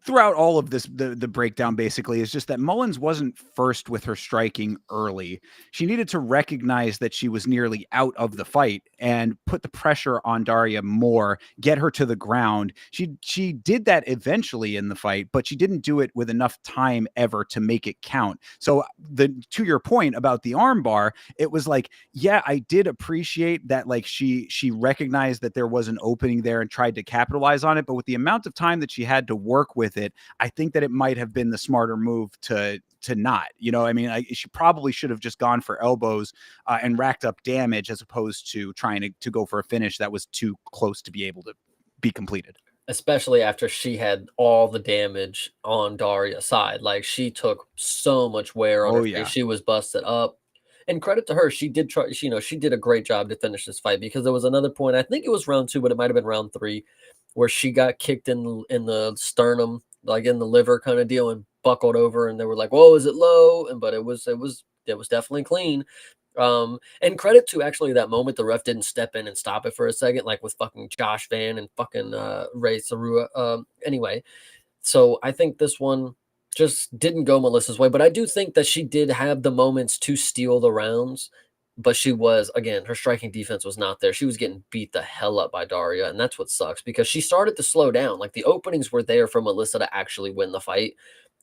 throughout all of this, the breakdown basically is just that Mullins wasn't first with her striking early. She needed to recognize that she was nearly out of the fight and put the pressure on Daria more, get her to the ground. She did that eventually in the fight, but she didn't do it with enough time ever to make it count. So to your point about the armbar, it was like, yeah, I did appreciate that, like she recognized that there was an opening there and tried to capitalize on it, but with the amount of time that she had to work with it, I think that it might have been the smarter move to not, I mean, she probably should have just gone for elbows and racked up damage as opposed to trying to go for a finish that was too close to be able to be completed. Especially after she had all the damage on Daria's side. Like she took so much wear on her face. Yeah. She was busted up. And credit to her, she did try, she did a great job to finish this fight, because there was another point, I think it was round 2, but it might have been round 3, where she got kicked in the sternum, like in the liver kind of deal, and buckled over, and they were like, "Whoa, is it low?" But it was definitely clean. And credit to actually that moment, the ref didn't step in and stop it for a second, like with fucking Josh Van and fucking Ray Sarua. Anyway, so I think this one just didn't go Melissa's way, but I do think that she did have the moments to steal the rounds. But she was, again, her striking defense was not there. She was getting beat the hell up by Daria, and that's what sucks, because she started to slow down. Like the openings were there for Melissa to actually win the fight.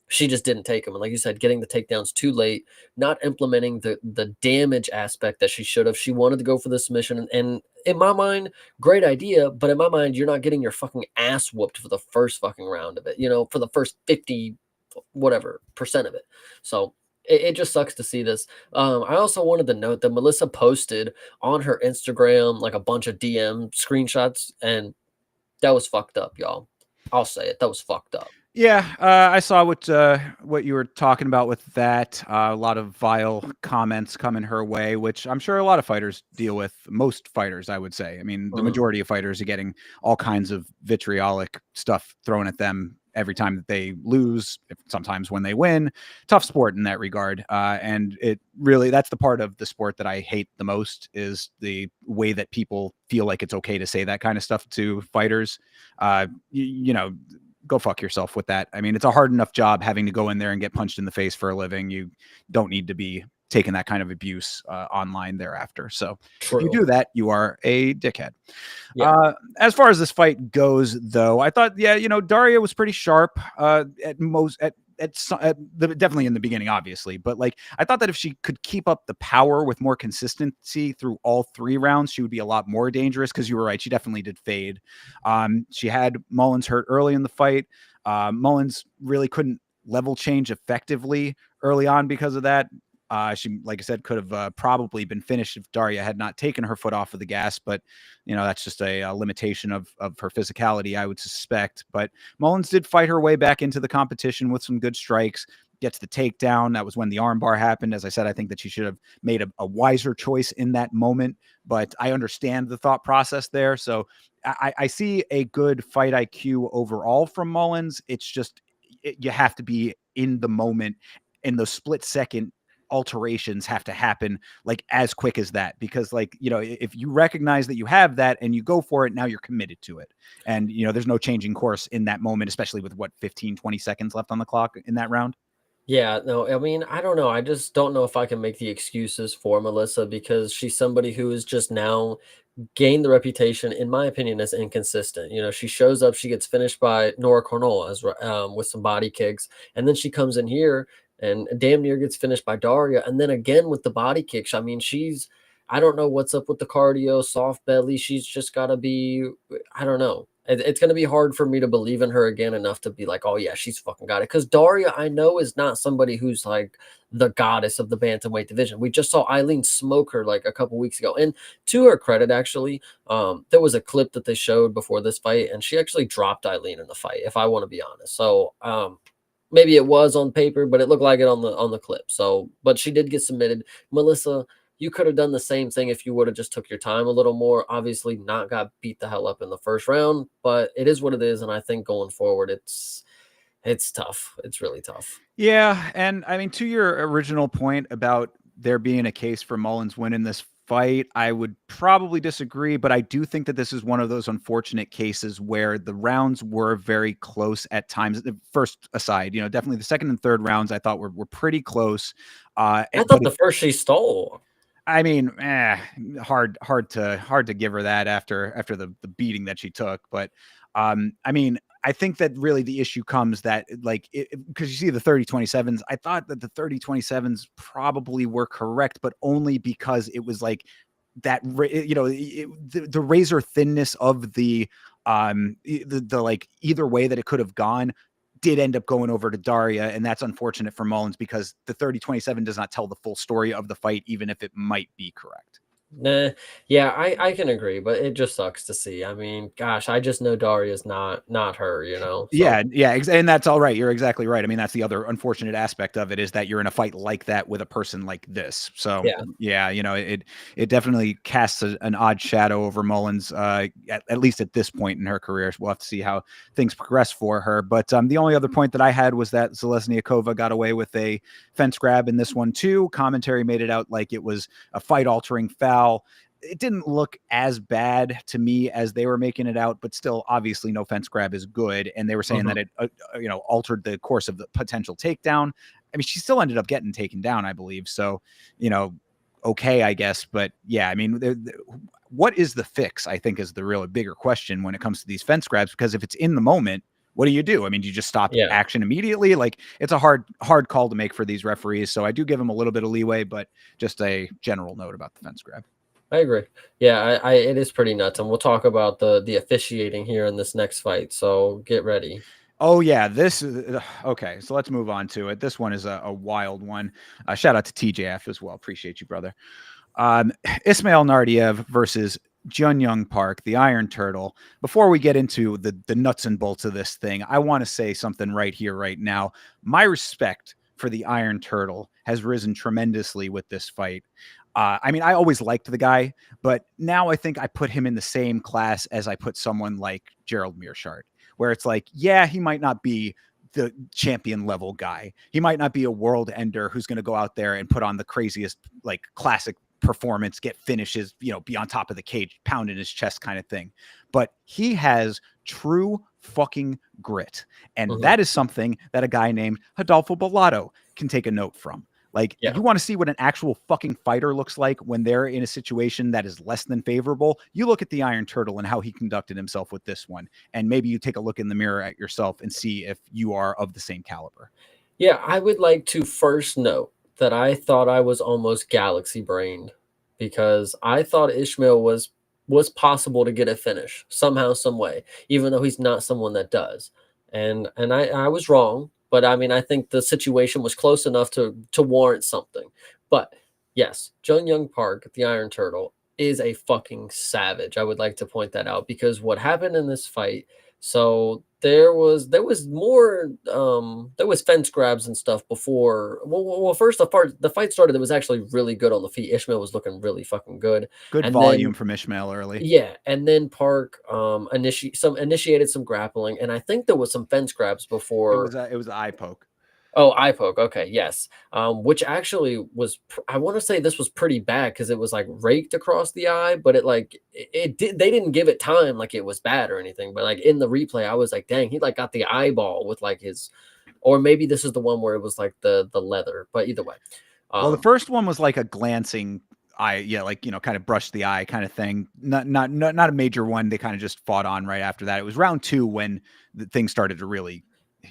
She just didn't take them. And like you said, getting the takedowns too late, not implementing the damage aspect that she should have. She wanted to go for the submission. And in my mind, great idea. But in my mind, you're not getting your fucking ass whooped for the first fucking round of it, for the first 50 whatever percent of it. So it just sucks to see this. I also wanted to note that Melissa posted on her Instagram like a bunch of DM screenshots, and that was fucked up, y'all. I'll say it. That was fucked up. Yeah, I saw what you were talking about with that. A lot of vile comments coming her way, which I'm sure a lot of fighters deal with. Most fighters, I would say. I mean, the majority of fighters are getting all kinds of vitriolic stuff thrown at them every time that they lose, sometimes when they win. Tough sport in that regard. And it really, that's the part of the sport that I hate the most, is the way that people feel like it's okay to say that kind of stuff to fighters. Go fuck yourself with that. I mean, it's a hard enough job having to go in there and get punched in the face for a living. You don't need to be taking that kind of abuse online thereafter. So if you do that, you are a dickhead. Yeah. As far as this fight goes, though, I thought, Daria was pretty sharp definitely in the beginning, obviously, but like I thought that if she could keep up the power with more consistency through all 3 rounds, she would be a lot more dangerous, because you were right, she definitely did fade. She had Mullins hurt early in the fight. Mullins really couldn't level change effectively early on because of that. She, like I said, could have probably been finished if Daria had not taken her foot off of the gas, but that's just a limitation of her physicality, I would suspect. But Mullins did fight her way back into the competition with some good strikes. gets the takedown. That was when the armbar happened. As I said, I think that she should have made a wiser choice in that moment, but I understand the thought process there. So I see a good fight IQ overall from Mullins. It's just you have to be in the moment, and those split second alterations have to happen like as quick as that, because like, you know, if you recognize that you have that and you go for it, now you're committed to it. And, you know, there's no changing course in that moment, especially with what, 15-20 seconds left on the clock in that round. Yeah, no, I mean, I don't know. I just don't know if I can make the excuses for Melissa because she's somebody who is just now gained the reputation, in my opinion, as inconsistent. You know, she shows up, she gets finished by Nora Cornola with some body kicks, and then she comes in here and damn near gets finished by Daria, and then again with the body kicks. I mean, I don't know what's up with the cardio, soft belly. She's just got to be, I don't know. It's going to be hard for me to believe in her again enough to be like, oh yeah, she's fucking got it. Because Daria, I know, is not somebody who's like the goddess of the bantamweight division. We just saw Eileen smoke her like a couple weeks ago, and to her credit, actually, there was a clip that they showed before this fight, and she actually dropped Eileen in the fight, if I want to be honest. So maybe it was on paper, but it looked like it on the clip. So, but she did get submitted. Melissa, you could have done the same thing if you would have just took your time a little more. Obviously, not got beat the hell up in the first round, but it is what it is, and I think going forward, it's tough. It's really tough. Yeah, and I mean, to your original point about there being a case for Mullins winning this fight, I would probably disagree, but I do think that this is one of those unfortunate cases where the rounds were very close at times. First aside, you know, definitely the second and third rounds I thought were pretty close. I But thought the first she stole. I mean, hard to give her that after the beating that she took. But I mean, I think that really the issue comes that like, because you see the 30-27s, I thought that the 30-27s probably were correct, but only because it was like that, you know, the razor thinness of the like either way that it could have gone did end up going over to Daria, and that's unfortunate for Mullins because the 30-27 does not tell the full story of the fight, even if it might be correct. Nah, yeah, I can agree, but it just sucks to see. I mean, gosh, I just know Daria's not her, you know. So Yeah, yeah, and that's all right. You're exactly right. I mean, that's the other unfortunate aspect of it is that you're in a fight like that with a person like this. So yeah, yeah, you know, it definitely casts an odd shadow over Mullins, at least at this point in her career. We'll have to see how things progress for her. But the only other point that I had was that Zelezniakova got away with a fence grab in this one too. Commentary made it out like it was a fight-altering foul. It didn't look as bad to me as they were making it out, but still, obviously, no fence grab is good. And they were saying that it, you know, altered the course of the potential takedown. I mean, she still ended up getting taken down, I believe. So, you know, okay, I guess. But yeah, I mean, what is the fix? I think is the real bigger question when it comes to these fence grabs, because if it's in the moment, what do you do? I mean, do you just stop yeah. action immediately? Like, it's a hard call to make for these referees. So I do give them a little bit of leeway, but just a general note about the fence grab. I agree. Yeah, I it is pretty nuts, and we'll talk about the officiating here in this next fight. So get ready. Oh yeah, this is okay. So let's move on to it. This one is a wild one. Shout out to TJF as well. Appreciate you, brother. Ismail Nardiev versus Jun Young Park, the Iron Turtle. Before we get into the nuts and bolts of this thing, I want to say something right here, right now. My respect for the Iron Turtle has risen tremendously with this fight. I mean, I always liked the guy, but now I think I put him in the same class as I put someone like Gerald Mearshart, where it's like, yeah, he might not be the champion level guy. He might not be a world ender who's going to go out there and put on the craziest, like, classic performance, get finishes, you know, be on top of the cage, pounding his chest kind of thing. But he has true fucking grit. And Mhm. that is something that a guy named Adolfo Bellato can take a note from. Like, Yeah. you want to see what an actual fucking fighter looks like when they're in a situation that is less than favorable. You look at the Iron Turtle and how he conducted himself with this one. And maybe you take a look in the mirror at yourself and see if you are of the same caliber. Yeah, I would like to first note that I thought I was almost galaxy brained because I thought Ishmael was possible to get a finish somehow, some way, even though he's not someone that does. And I was wrong, but I mean I think the situation was close enough to warrant something. But yes, Jung Young Park, the Iron Turtle, is a fucking savage. I would like to point that out because what happened in this fight So there was more there was fence grabs and stuff before. Well, first the fight started. It was actually really good on the feet. Ishmael was looking really fucking good, Good and volume then from Ishmael early. yeah, and then Park initiated some grappling, and I think there was some fence grabs before. It was an eye poke. Oh, eye poke. Okay, yes. Which actually was I want to say this was pretty bad because it was like raked across the eye, but it did they didn't give it time like it was bad or anything. But like in the replay, I was like, dang, he like got the eyeball with like his, or maybe this is the one where it was like the leather. But either way, Well, the um, first one was like a glancing eye, yeah, like kind of brushed the eye kind of thing. Not a major one. They kind of just fought on right after that. It was round 2 when the thing started to really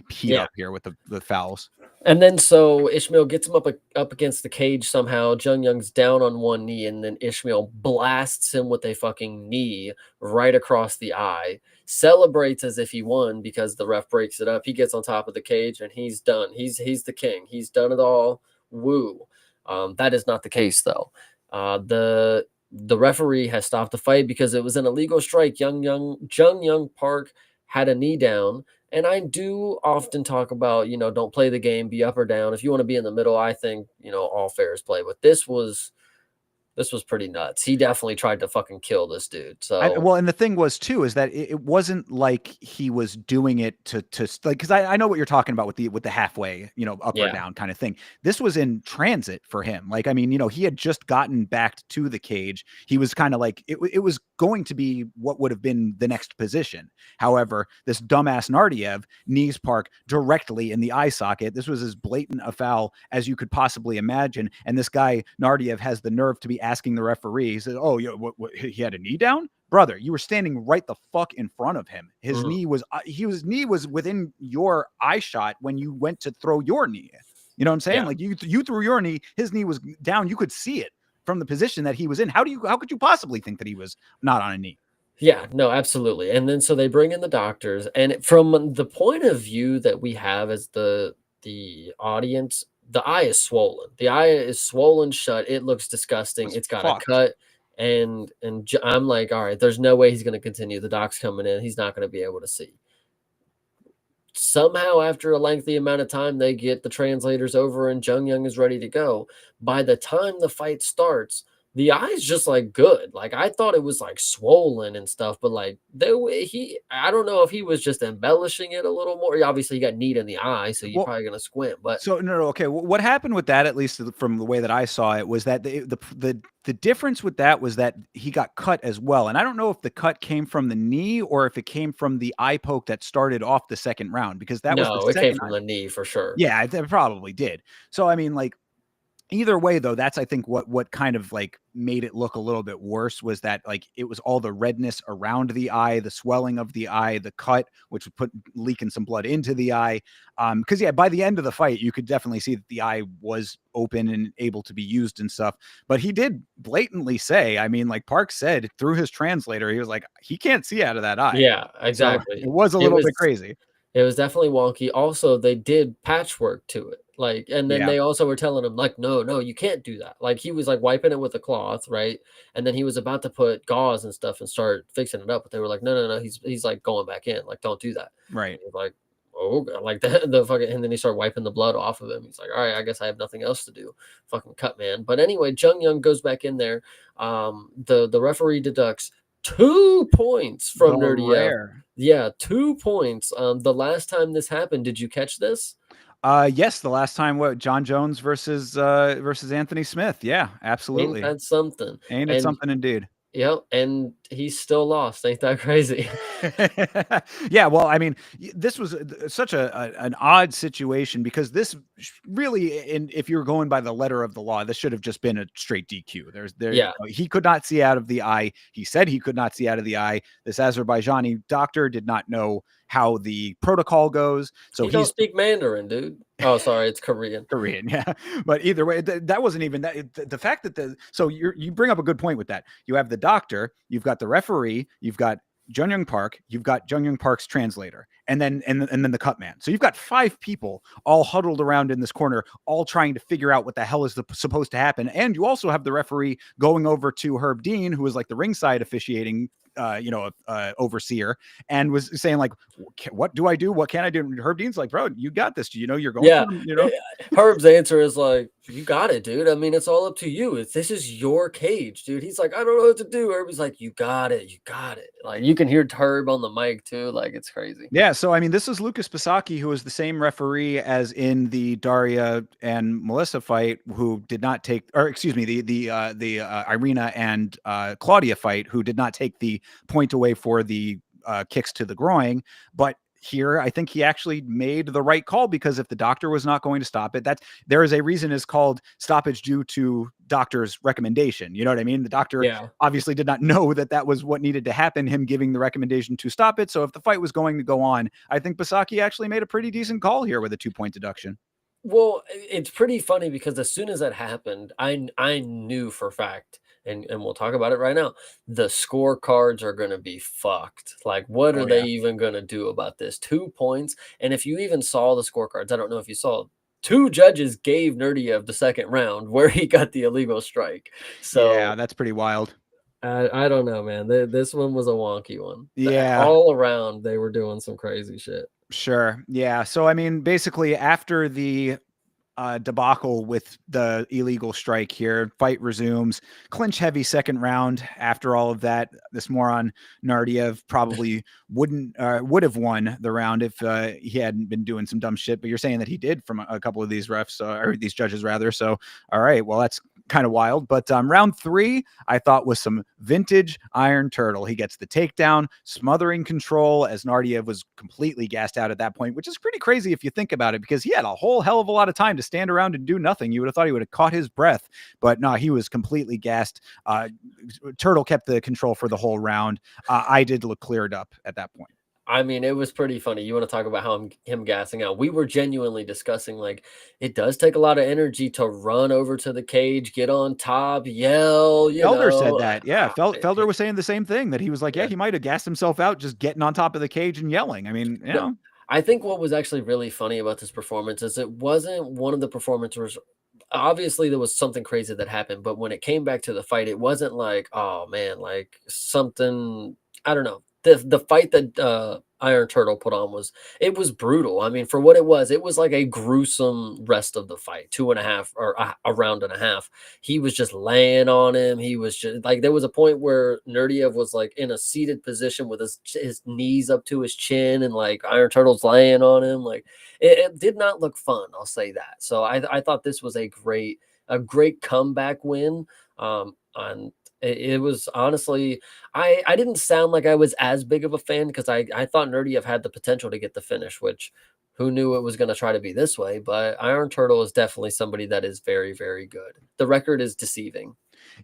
heat yeah. up here with the fouls. And then so Ishmael gets him up against the cage somehow. Jung Young's down on one knee, and then Ishmael blasts him with a fucking knee right across the eye. Celebrates as if he won because the ref breaks it up. He gets on top of the cage and he's done. He's the king. He's done it all. Woo. That is not the case though. The referee has stopped the fight because it was an illegal strike. Jung Young Park had a knee down, and I do often talk about, don't play the game, be up or down. If you want to be in the middle, I think, all fair is play. But this was pretty nuts. He definitely tried to fucking kill this dude. So Well, and the thing was too is that it wasn't like he was doing it to like, because I know what you're talking about with the halfway, up or yeah, down kind of thing. This was in transit for him. Like, I mean, he had just gotten back to the cage. He was kind of like it was going to be what would have been the next position. However, this dumbass Nardiev knees Park directly in the eye socket. This was as blatant a foul as you could possibly imagine. And this guy Nardiev has the nerve to be asking the referee. He says, "Oh, yeah, what he had a knee down, brother. You were standing right the fuck in front of him. His mhm, knee was within your eye shot when you went to throw your knee. You know what I'm saying? yeah. Like you threw your knee, his knee was down. You could see it from the position that he was in. How could you possibly think that he was not on a knee? Yeah, no, absolutely. And then so they bring in the doctors, and from the point of view that we have as the audience, the eye is swollen. The eye is swollen shut. It looks disgusting. Was It's got a fucked. cut, and I'm like, all right, there's no way he's going to continue. The doc's coming in. He's not going to be able to see. Somehow, after a lengthy amount of time, they get the translators over, and Jung Young is ready to go. By the time the fight starts, the eye's just like good. Like I thought it was like swollen and stuff, but like I don't know if he was just embellishing it a little more. Obviously, he got need in the eye, so you're Well, probably gonna squint. But so no, okay. What happened with that, at least from the way that I saw it, was that the difference with that was that he got cut as well, and I don't know if the cut came from the knee or if it came from the eye poke that started off the second round, because that was the no, it came second. from the knee for sure. Yeah, it probably did. So I mean, like, either way though, that's I think what kind of like made it look a little bit worse was that like it was all the redness around the eye, the swelling of the eye, the cut, which would put leaking some blood into the eye. Because yeah, by the end of the fight, you could definitely see that the eye was open and able to be used and stuff. But he did blatantly say, I mean, like Park said through his translator, he was like, he can't see out of that eye. Yeah, So it exactly. was a It little was bit crazy. It was definitely wonky. Also, they did patchwork to it. Like, and then Yeah. they also were telling him, like, no, no, you can't do that. Like, he was like wiping it with a cloth, right? And then he was about to put gauze and stuff and start fixing it up. But they were like, no, no, no, he's like going back in. Like, don't do that. Right. And he's like, oh, God, like the fucking, and then he started wiping the blood off of him. He's like, all right, I guess I have nothing else to do. Fucking cut, man. But anyway, Jung Young goes back in there. The referee deducts 2 points The from Nerdiev. rare. Yeah, 2 points. The last time this happened, did you catch this? Yes, the last time what John Jones versus Anthony Smith. Yeah, Ain't absolutely. that something? Ain't it And something indeed? yep, and he still lost. Ain't that crazy? Yeah, well, I mean, this was such an odd situation because this really, if you're going by the letter of the law, this should have just been a straight DQ. Yeah, He could not see out of the eye. He said he could not see out of the eye. This Azerbaijani doctor did not know how the protocol goes, so he don't he's speak Mandarin, dude. Oh, sorry, it's Korean. Korean, yeah. But either way, that wasn't even that. The fact that so you bring up a good point with that. You have the doctor, you've got the referee, you've got Jung Young Park, you've got Jung Young Park's translator, and then the cut man. So you've got 5 people all huddled around in this corner, all trying to figure out what the hell is supposed to happen. And you also have the referee going over to Herb Dean, who is like the ringside officiating overseer, and was saying like, what do I do? What can I do? And Herb Dean's like, bro, you got this. You know, you're going Yeah. for him, you know? Herb's answer is like, you got it, dude. I mean, it's all up to you. This is your cage, dude. He's like, I don't know what to do. Herb's like, you got it. You got it. Like, you can hear Herb on the mic too. Like, it's crazy. Yeah, so I mean, this is Lucas Pisacki, who was the same referee as in the Daria and Melissa fight, who did not take, or excuse me, the Irina and Claudia fight, who did not take the point away for the kicks to the groin. But here, I think he actually made the right call, because if the doctor was not going to stop it, there is a reason is called stoppage due to doctor's recommendation. You know what I mean? The doctor Yeah. obviously did not know that was what needed to happen, him giving the recommendation to stop it. So if the fight was going to go on, I think Pisacki actually made a pretty decent call here with a 2-point deduction. Well, it's pretty funny because as soon as that happened, I knew for a fact, and we'll talk about it right now, the scorecards are going to be fucked. Like, what are they even going to do about this? 2 points. And if you even saw the scorecards, I don't know if you saw, 2 judges gave Nerdiev the second round where he got the illegal strike. So yeah, that's pretty wild. I don't know, man. This one was a wonky one. Yeah. All around, they were doing some crazy shit. Sure. Yeah. So, I mean, basically, after the debacle with the illegal strike here, fight resumes, clinch heavy second round. After all of that, this moron Nardiev probably would have won the round if he hadn't been doing some dumb shit. But you're saying that he did from a couple of these refs, or these judges rather. So, all right, well, that's kind of wild. But round 3, I thought, was some vintage Iron Turtle. He gets the takedown, smothering control, as Nardiev was completely gassed out at that point, which is pretty crazy if you think about it, because he had a whole hell of a lot of time to stand around and do nothing. You would have thought he would have caught his breath, but no, he was completely gassed. Turtle kept the control for the whole round. I did look cleared up at that point. I mean, it was pretty funny. You want to talk about how him gassing out? We were genuinely discussing, like, it does take a lot of energy to run over to the cage, get on top, yell. Felder said that. Yeah, Felder was saying the same thing, that he was like, Yeah. he might have gassed himself out just getting on top of the cage and yelling. I mean, you know. I think what was actually really funny about this performance is it wasn't one of the performances. Obviously, there was something crazy that happened, but when it came back to the fight, it wasn't like, oh man, like something, I don't know. The fight that Iron Turtle put on was brutal. I mean, for what it was like a gruesome rest of the fight, 2.5 or a round and a half. He was just laying on him. He was just like, there was a point where Nerdiev was like in a seated position with his knees up to his chin, and like Iron Turtle's laying on him. Like, it did not look fun. I'll say that. So I thought this was a great comeback win. On it was honestly, I didn't sound like I was as big of a fan, because I thought Nerdiev had the potential to get the finish, which who knew it was going to try to be this way. But Iron Turtle is definitely somebody that is very, very good. The record is deceiving.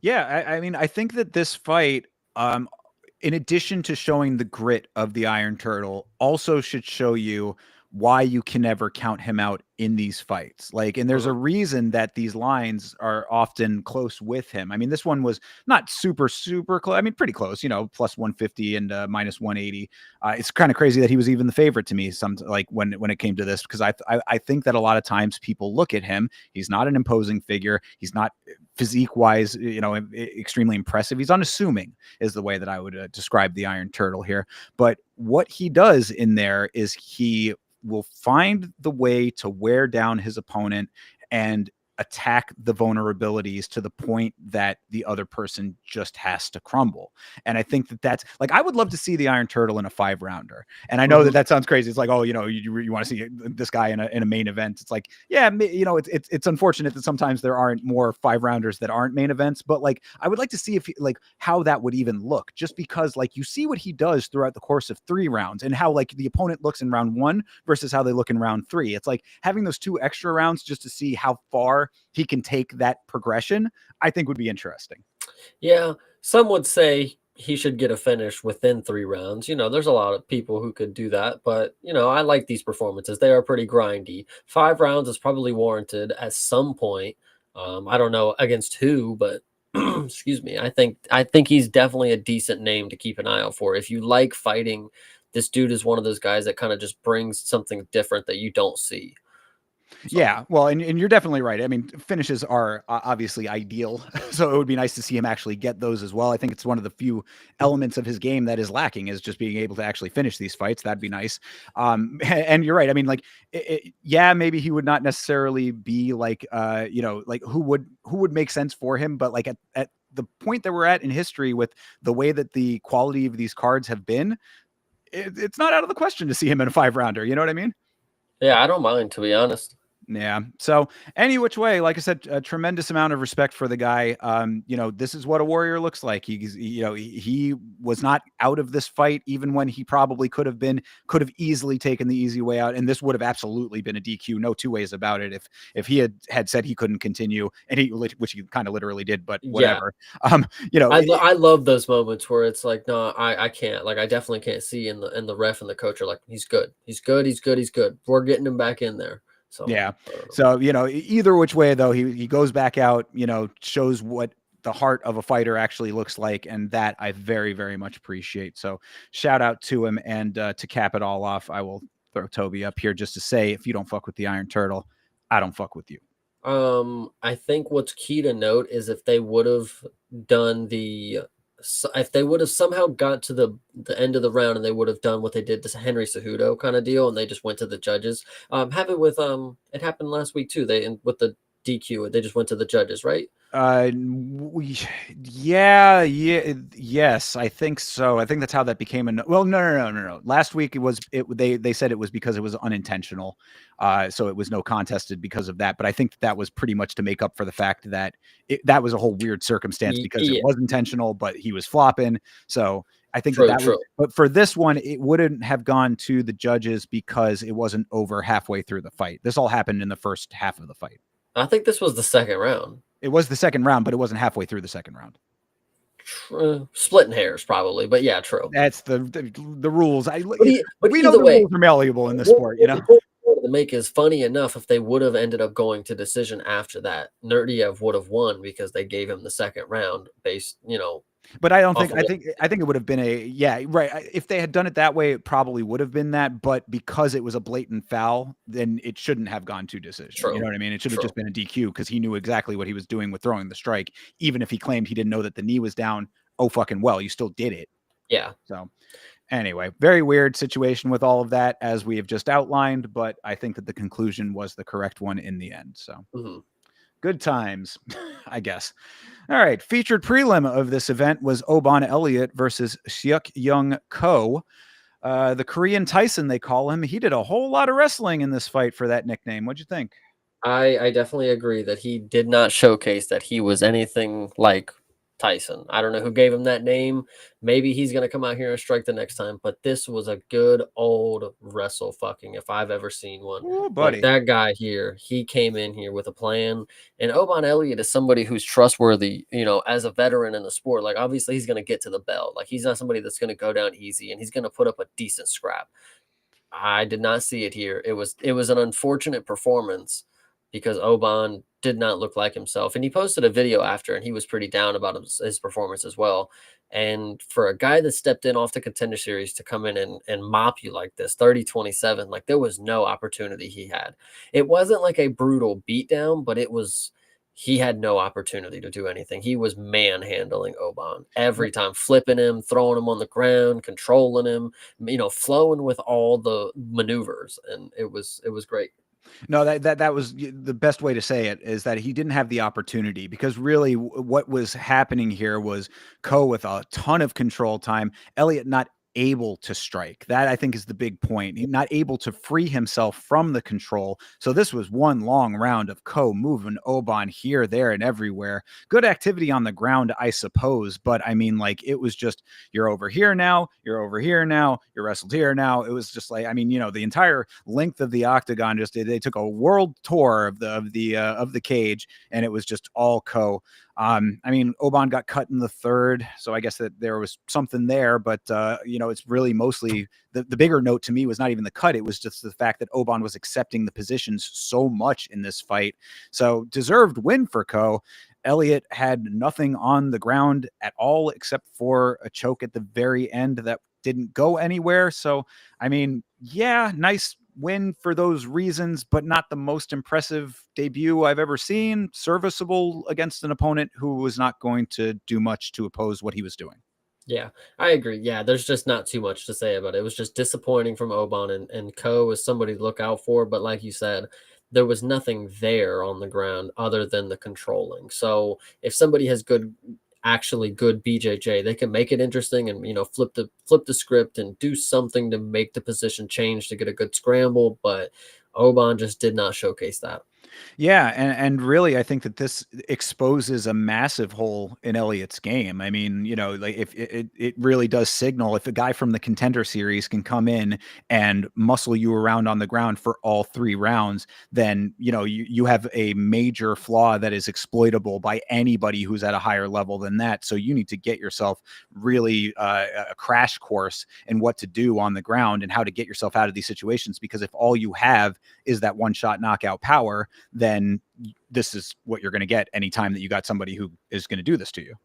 Yeah, I mean, I think that this fight, in addition to showing the grit of the Iron Turtle, also should show you why you can never count him out in these fights. Like, and there's a reason that these lines are often close with him. I mean, this one was not super close. I mean, pretty close, plus 150 and minus 180. It's kind of crazy that he was even the favorite to me, like when it came to this, because I think that a lot of times people look at him, he's not an imposing figure. He's not physique wise, extremely impressive. He's unassuming is the way that I would describe the Iron Turtle here. But what he does in there is he will find the way to wear down his opponent and attack the vulnerabilities to the point that the other person just has to crumble. And I think that's like, I would love to see the Iron Turtle in a 5-rounder. And I know that sounds crazy. It's like, oh, you want to see this guy in a main event. It's like, yeah, it's unfortunate that sometimes there aren't more 5-rounders that aren't main events, but like, I would like to see how that would even look, just because like you see what he does throughout the course of 3 rounds and how like the opponent looks in round 1 versus how they look in round 3. It's like having those 2 extra rounds just to see how far he can take that progression, I think would be interesting. Yeah, some would say he should get a finish within 3 rounds. There's a lot of people who could do that, but I like these performances. They are pretty grindy. 5 rounds is probably warranted at some point. I don't know against who, but excuse me. I think he's definitely a decent name to keep an eye out for. If you like fighting this dude is one of those guys that kind of just brings something different that you don't see. So Yeah, well, and you're definitely right. I mean, finishes are obviously ideal, so it would be nice to see him actually get those as well. I think it's one of the few elements of his game that is lacking is just being able to actually finish these fights. That'd be nice. And you're right. I mean, like, yeah, maybe he would not necessarily be like, like who would make sense for him, but like at the point that we're at in history with the way that the quality of these cards have been, it's not out of the question to see him in a 5 rounder. You know what I mean? yeah, I don't mind, to be honest. Yeah. So any which way, like I said, a tremendous amount of respect for the guy. This is what a warrior looks like. He was not out of this fight, even when he probably could have easily taken the easy way out. And this would have absolutely been a DQ. No two ways about it. If he had said he couldn't continue and which he kind of literally did, but Yeah. whatever. I love those moments where it's like, no, I can't. Like, I definitely can't see, and the ref and the coach are like, he's good, he's good, he's good, he's good. We're getting him back in there. So Yeah. I don't know. So, either which way though, he goes back out, shows what the heart of a fighter actually looks like. And that I very, very much appreciate. So shout out to him. And to cap it all off, I will throw Toby up here just to say, if you don't fuck with the Iron Turtle, I don't fuck with you. I think what's key to note is if they would have done if they would have somehow got to the end of the round and they would have done what they did to Henry Cejudo kind of deal, and they just went to the judges. Have it with it happened last week too. With the DQ, they just went to the judges, right? Yeah, yes, I think so. I think that's how that became well, no. Last week they said it was because it was unintentional. So it was no contested because of that. But I think that was pretty much to make up for the fact that that was a whole weird circumstance because it Yeah, was intentional, but he was flopping. So I think true, that was, true. but for this one, it wouldn't have gone to the judges because it wasn't over halfway through the fight. This all happened in the first half of the fight. I think this was the second round. It was the second round, but it wasn't halfway through the second round. Splitting hairs, probably, but yeah, true. That's the rules. But We know either the way, rules are malleable in this what sport, the point I wanted to make is funny enough. If they would have ended up going to decision after that, Nerdiev would have won because they gave him the second round based, But I don't off think of I what. think I think it would have been right. If they had done it that way, it probably would have been that. But because it was a blatant foul, then it shouldn't have gone to decision. You True, know what I mean? It should have true. just been a DQ because he knew exactly what he was doing with throwing the strike. Even if he claimed he didn't know that the knee was down, oh fucking well, you still did it. Yeah. So anyway, very weird situation with all of that, as we have just outlined. But I think that the conclusion was the correct one in the end. So. Hmm. Good times, I guess. All right. Featured prelim of this event was Oban Elliott versus Seok Young Ko. The Korean Tyson, they call him. He did a whole lot of wrestling in this fight for that nickname. What'd you think? I definitely agree that he did not showcase that he was anything like Tyson. I don't know who gave him that name. Maybe he's gonna come out here and strike the next time, but this was a good old wrestle fucking if I've ever seen one. Oh, Like buddy. that guy here, he came in here with a plan. And Oban Elliott is somebody who's trustworthy, as a veteran in the sport. Like obviously he's gonna get to the belt. Like he's not somebody that's gonna go down easy and he's gonna put up a decent scrap. I did not see it here. It was an unfortunate performance because Oban did not look like himself. And he posted a video after and he was pretty down about his performance as well. And for a guy that stepped in off the contender series to come in and mop you like this, 30-27, like there was no opportunity he had. It wasn't like a brutal beatdown, but he had no opportunity to do anything. He was manhandling Oban every time, flipping him, throwing him on the ground, controlling him, flowing with all the maneuvers, and it was great. No, that was the best way to say it, is that he didn't have the opportunity, because really what was happening here was Ko with a ton of control time, Elliott not able to strike. That I think is the big point. He's not able to free himself from the control. So this was one long round of Ko moving Oban here, there, and everywhere. Good activity on the ground, I suppose, but I mean, like, it was just, you're over here now, you're over here now, you're wrestled here now. It was just like, I mean, the entire length of the octagon, just they took a world tour of the cage, and it was just all Ko. I mean, Oban got cut in the third, so I guess that there was something there, but it's really mostly the bigger note to me was not even the cut. It was just the fact that Oban was accepting the positions so much in this fight. So deserved win for Ko. Elliott had nothing on the ground at all except for a choke at the very end that didn't go anywhere. So, I mean, yeah, nice win for those reasons, but not the most impressive debut I've ever seen. Serviceable against an opponent who was not going to do much to oppose what he was doing. Yeah, I agree. Yeah, there's just not too much to say about it. It was just disappointing from Oban, and Ko is somebody to look out for. But like you said, there was nothing there on the ground other than the controlling. So if somebody has actually good BJJ, they can make it interesting and flip the script and do something to make the position change to get a good scramble. But Oban just did not showcase that. Yeah, and really, I think that this exposes a massive hole in Elliott's game. I mean, like if it really does signal if a guy from the Contender Series can come in and muscle you around on the ground for all 3 rounds, then you have a major flaw that is exploitable by anybody who's at a higher level than that. So you need to get yourself really a crash course in what to do on the ground and how to get yourself out of these situations. Because if all you have is that one-shot knockout power, then this is what you're going to get anytime that you got somebody who is going to do this to you.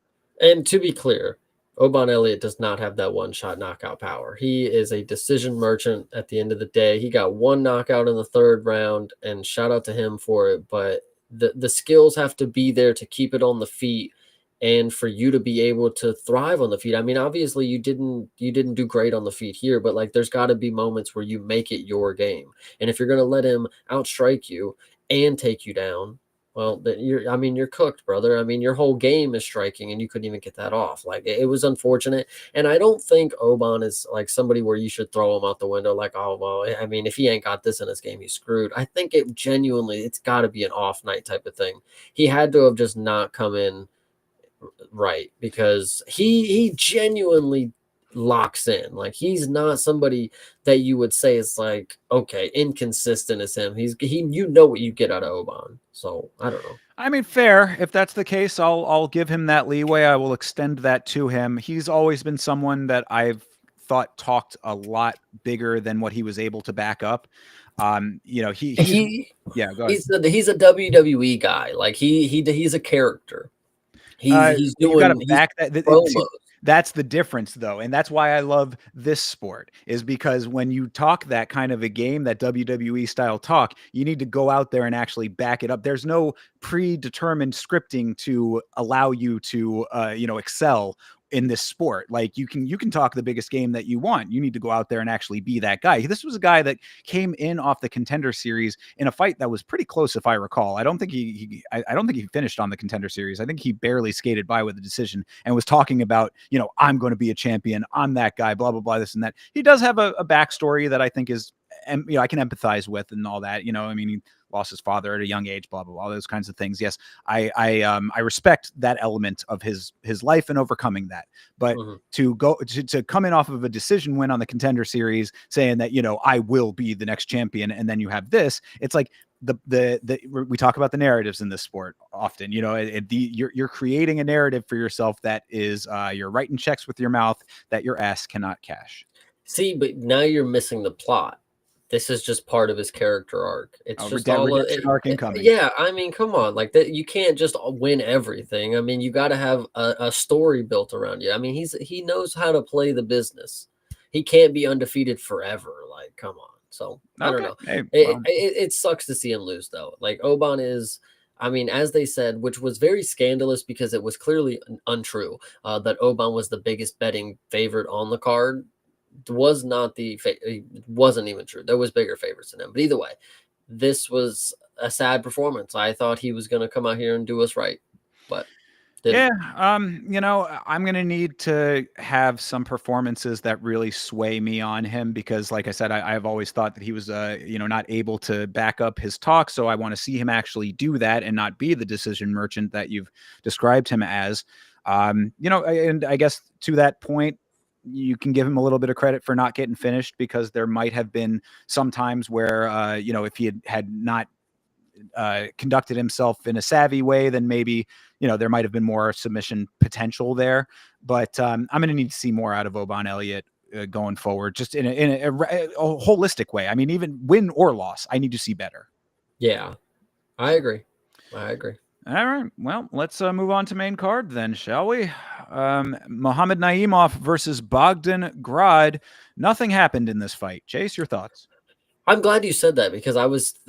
And to be clear, Oban Elliott does not have that one-shot knockout power. He is a decision merchant at the end of the day. He got 1 knockout in the 3rd round, and shout out to him for it. But the skills have to be there to keep it on the feet and for you to be able to thrive on the feet. I mean, obviously you didn't do great on the feet here, but like there's got to be moments where you make it your game. And if you're going to let him outstrike you and take you down, well, you're cooked, brother. I mean, your whole game is striking and you couldn't even get that off. Like it was unfortunate. And I don't think Oban is like somebody where you should throw him out the window. Like, oh, well, I mean, if he ain't got this in his game, he's screwed. I think it's got to be an off night type of thing. He had to have just not come in right, because he genuinely locks in. Like he's not somebody that you would say is like, okay, inconsistent as him. You know what you get out of Oban. So I don't know. I mean, fair. If that's the case, I'll give him that leeway. I will extend that to him. He's always been someone that I've thought talked a lot bigger than what he was able to back up. He's yeah. Go ahead. He's a WWE guy. Like he's a character. He's You got to doing back that. promos. That's the difference, though, and that's why I love this sport, is because when you talk that kind of a game, that WWE style talk, you need to go out there and actually back it up. There's no predetermined scripting to allow you to excel in this sport. Like you can talk the biggest game that you want. You need to go out there and actually be that guy. This was a guy that came in off the Contender Series in a fight that was pretty close, if I recall. I don't think I don't think he finished on the Contender Series. I think he barely skated by with a decision and was talking about, I'm going to be a champion. I'm that guy, blah, blah, blah, this and that. He does have a backstory that I think is, I can empathize with and all that. I mean, he lost his father at a young age, blah, blah, blah, those kinds of things. Yes, I respect that element of his life and overcoming that. But to come in off of a decision win on the Contender Series saying that, I will be the next champion, and then you have this, it's like we talk about the narratives in this sport often. You're creating a narrative for yourself that is you're writing checks with your mouth that your ass cannot cash. See, but now you're missing the plot. This is just part of his character arc. It's just redemption arc incoming. Yeah, I mean, come on, like that. You can't just win everything. I mean, you got to have a story built around you. I mean, he knows how to play the business. He can't be undefeated forever. Like, come on. So I don't know. Hey, it sucks to see him lose, though. Like Oban is. I mean, as they said, which was very scandalous because it was clearly untrue, that Oban was the biggest betting favorite on the card. Was not it wasn't even true. There was bigger favorites than him. But either way, this was a sad performance. I thought he was going to come out here and do us right, but didn't. Yeah, I'm going to need to have some performances that really sway me on him, because like I said, I've always thought that he was not able to back up his talk. So I want to see him actually do that and not be the decision merchant that you've described him as. And I guess to that point, you can give him a little bit of credit for not getting finished, because there might have been some times where, if he had not conducted himself in a savvy way, then maybe, there might have been more submission potential there. But I'm going to need to see more out of Oban Elliott going forward, just in a holistic way. I mean, even win or loss, I need to see better. Yeah, I agree. All right. Well, let's move on to main card then, shall we? Mohamed Naimov versus Bogdan Grad. Nothing happened in this fight. Chase, your thoughts? I'm glad you said that because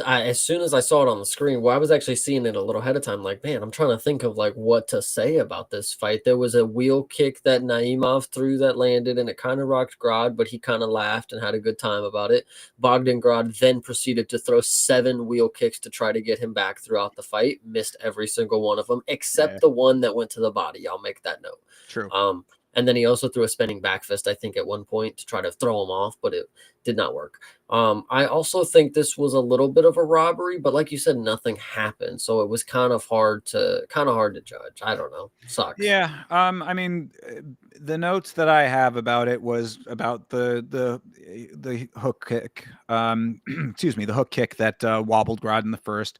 as soon as I saw it on the screen, well, I was actually seeing it a little ahead of time. Like, man, I'm trying to think of like what to say about this fight. There was a wheel kick that Naimov threw that landed, and it kind of rocked Grod, but he kind of laughed and had a good time about it. Bogdan Grod then proceeded to throw 7 wheel kicks to try to get him back throughout the fight. Missed every single one of them except the one that went to the body. I'll make that note. True. And then he also threw a spinning back fist, I think, at one point to try to throw him off, but it did not work. I also think this was a little bit of a robbery, but like you said, nothing happened, so it was kind of hard to judge. I don't know. Sucks. Yeah. I mean, the notes that I have about it was about the hook kick. Excuse me, the hook kick that wobbled Grod in the first.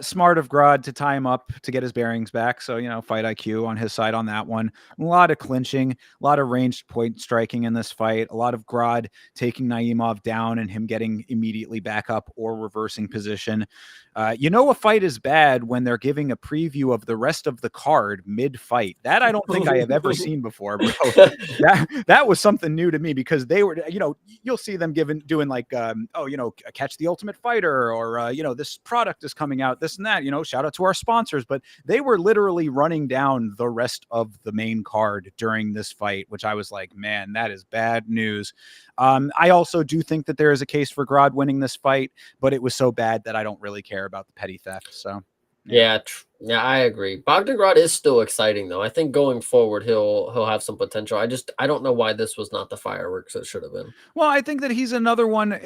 Smart of Grod to tie him up to get his bearings back. So, fight IQ on his side on that one. A lot of clinching, a lot of ranged point striking in this fight. A lot of Grod taking Naimov down and him getting immediately back up or reversing position. A fight is bad when they're giving a preview of the rest of the card mid-fight. That I don't think I have ever seen before, bro. That was something new to me because they were, you'll see them doing like, catch the Ultimate Fighter or, this product is coming out, this and that, shout out to our sponsors. But they were literally running down the rest of the main card during this fight, which I was like, man, that is bad news. I also do think that there is a case for Grod winning this fight, but it was so bad that I don't really care about the petty theft. So, yeah, I agree. Bogdan Grod is still exciting though. I think going forward he'll have some potential. I don't know why this was not the fireworks it should have been. Well, I think that he's another one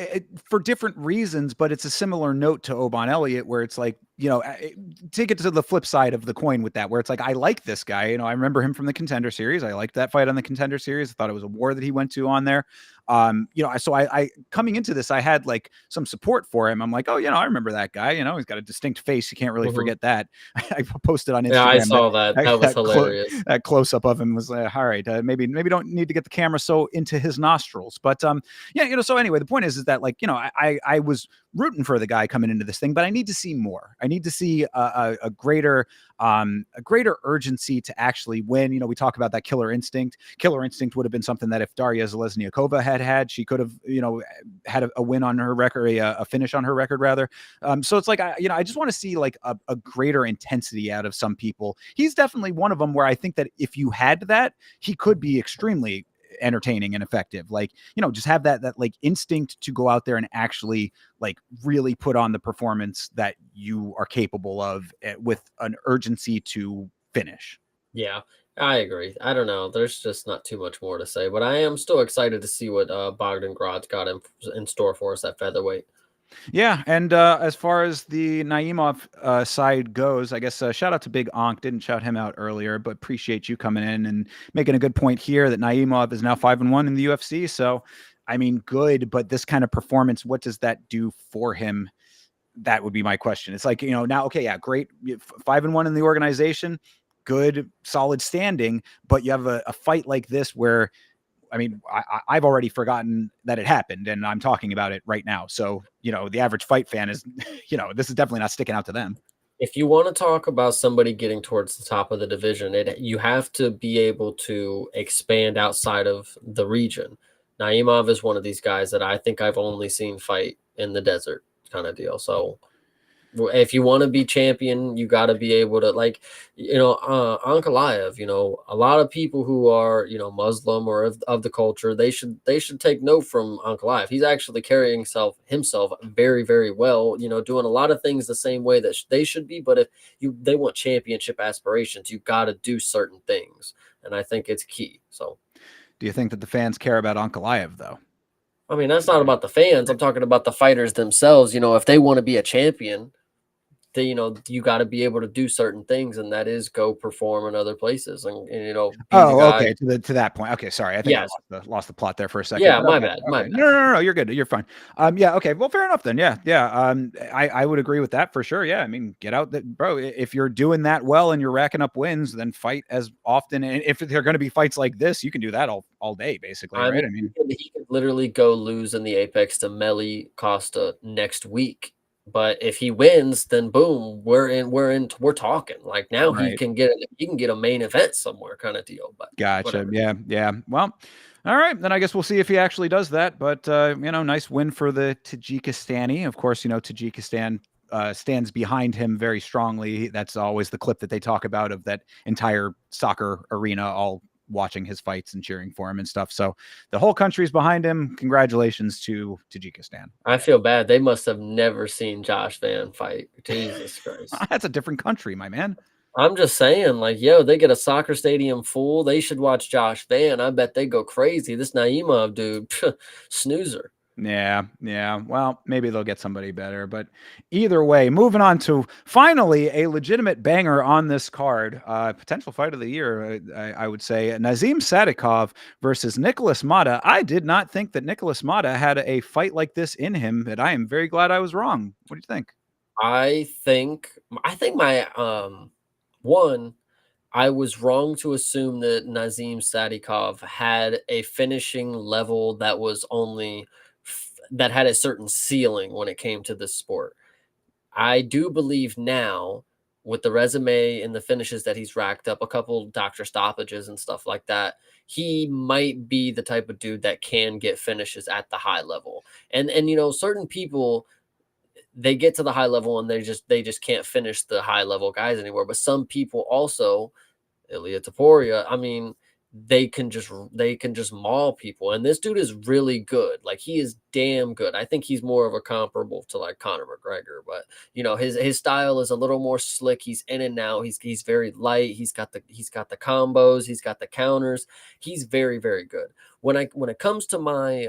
for different reasons, but it's a similar note to Oban Elliott, where it's like, take it to the flip side of the coin with that, where it's like, I like this guy. I remember him from the Contender Series. I liked that fight on the Contender Series. I thought it was a war that he went to on there. So I coming into this, I had like some support for him. I'm like, oh, I remember that guy. He's got a distinct face. You can't really forget that. I posted on Instagram. Yeah, I saw that. That was hilarious. That close up of him was all right. Maybe don't need to get the camera so into his nostrils, but So anyway, the point is that like I was rooting for the guy coming into this thing, but I need to see more. I need to see a greater urgency to actually win. We talk about that killer instinct. Killer instinct would have been something that if Daria Zelezniakova had, she could have, had a win on her record, a finish on her record rather. So it's like, I just want to see like a greater intensity out of some people. He's definitely one of them where I think that if you had that, he could be extremely entertaining and effective. Like, just have that like instinct to go out there and actually like really put on the performance that you are capable of with an urgency to finish. Yeah, I agree. I don't know. There's just not too much more to say, but I am still excited to see what Bogdan Grod's got in store for us at featherweight. Yeah, and as far as the Naimov side goes, I guess shout out to Big Onk. Didn't shout him out earlier, but appreciate you coming in and making a good point here that Naimov is now 5-1 in the UFC. So, I mean, good, but this kind of performance, what does that do for him? That would be my question. It's like, now, okay, yeah, great, 5-1 in the organization, good, solid standing, but you have a fight like this where, I mean, I've already forgotten that it happened and I'm talking about it right now. So, the average fight fan is, this is definitely not sticking out to them. If you want to talk about somebody getting towards the top of the division, you have to be able to expand outside of the region. Naimov is one of these guys that I think I've only seen fight in the desert kind of deal. So if you want to be champion, you got to be able to Ankalaev, a lot of people who are, Muslim or of the culture, they should take note from Ankalaev. He's actually carrying himself very, very well, doing a lot of things the same way that they should be. But if they want championship aspirations, you got to do certain things. And I think it's key. So do you think that the fans care about Ankalaev though? I mean, that's not about the fans. I'm talking about the fighters themselves. If they want to be a champion, you got to be able to do certain things, and that is go perform in other places, and okay, to that point. Okay, sorry, I think I lost the plot there for a second. Yeah, my okay, bad. My bad. No, you're good. You're fine. Yeah, okay. Well, fair enough then. Yeah. I would agree with that for sure. Yeah, I mean, get out, bro. If you're doing that well and you're racking up wins, then fight as often. And if there are going to be fights like this, you can do that all day, basically, right? I mean, he could literally go lose in the Apex to Meli Costa next week But if he wins, then boom, we're talking. Like now Right. he can get a main event somewhere kind of deal. But Gotcha. whatever. Yeah. Yeah. Well, all right. Then I guess we'll see if he actually does that. But, nice win for the Tajikistani. Of course, Tajikistan stands behind him very strongly. That's always the clip that they talk about of that entire soccer arena all watching his fights and cheering for him and stuff. So the whole country's behind him. Congratulations to Tajikistan. I feel bad. They must have never seen Josh Van fight. Jesus Christ. That's a different country, my man. I'm just saying, like, yo, they get a soccer stadium full. They should watch Josh Van. I bet they go crazy. This Naimov dude, snoozer. Yeah, yeah. Well, maybe they'll get somebody better. But either way, moving on to finally a legitimate banger on this card, potential fight of the year, I would say. Nazim Sadikov versus Nicholas Mata. I did not think that Nicholas Mata had a fight like this in him, but I am very glad I was wrong. What do you think? I think my one, I was wrong to assume that Nazim Sadikov had a finishing level that was only that had a certain ceiling when it came to this sport. I do believe now, with the resume and the finishes that he's racked up, a couple doctor stoppages and stuff like that, he might be the type of dude that can get finishes at the high level. And certain people, they get to the high level and they just can't finish the high level guys anymore. But some people also, Ilya Topuria, I mean, they can just maul people. And this dude is really good. Like he is damn good. I think he's more of a comparable to like Conor McGregor, but his style is a little more slick. He's in and out. He's very light. He's got the combos. He's got the counters. He's very very good. When it comes to my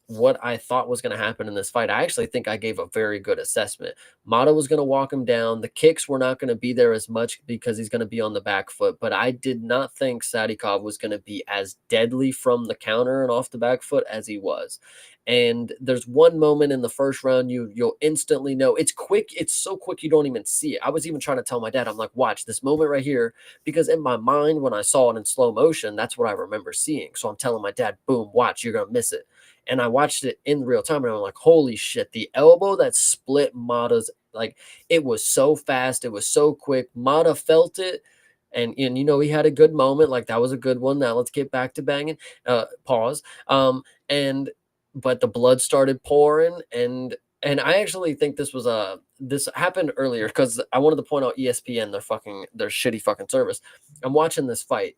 what I thought was going to happen in this fight, I actually think I gave a very good assessment. Mata was going to walk him down. The kicks were not going to be there as much because he's going to be on the back foot, but I did not think Sadikov was going to be as deadly from the counter and off the back foot as he was. And there's one moment in the first round you'll instantly know it's quick. It's so quick you don't even see it. I was even trying to tell my dad, I'm like, watch this moment right here, because in my mind when I saw it in slow motion, that's what I remember seeing. So I'm telling my dad, boom, watch, you're gonna miss it. And I watched it in real time and I'm like, holy shit, the elbow that split Mata's, like, it was so fast, it was so quick. Mata felt it. And he had a good moment. Like that was a good one. Now let's get back to banging. Pause. And but the blood started pouring, and I actually think this happened earlier because I wanted to point out ESPN, their shitty fucking service. I'm watching this fight.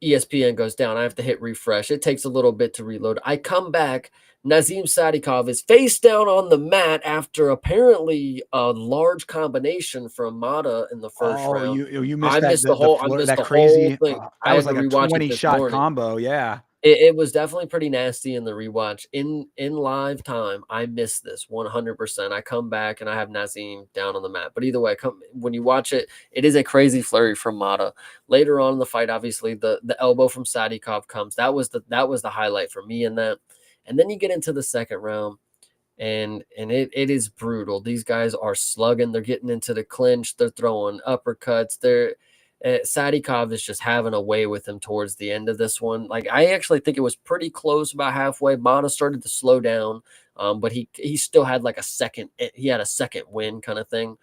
ESPN goes down. I have to hit refresh. It takes a little bit to reload. I come back. Nazim Sadikov is face down on the mat after apparently a large combination from Mata in the first Oh, round. you I missed missed the the whole. I floor, missed that the whole crazy. thing. That I was had to like a rewatch it 20 this shot morning. combo. Yeah. It was definitely pretty nasty in the rewatch. In live time, I missed this 100%. I come back and I have Nazim down on the mat. But either way, when you watch it, it is a crazy flurry from Mata. Later on in the fight, obviously the elbow from Sadikov comes. That was the highlight for me in that. And then you get into the second round, and it is brutal. These guys are slugging. They're getting into the clinch. They're throwing uppercuts. Sadikov is just having a way with him towards the end of this one. Like I actually think it was pretty close about halfway. Mata started to slow down, but he still had like a second. He had a second win kind of thing.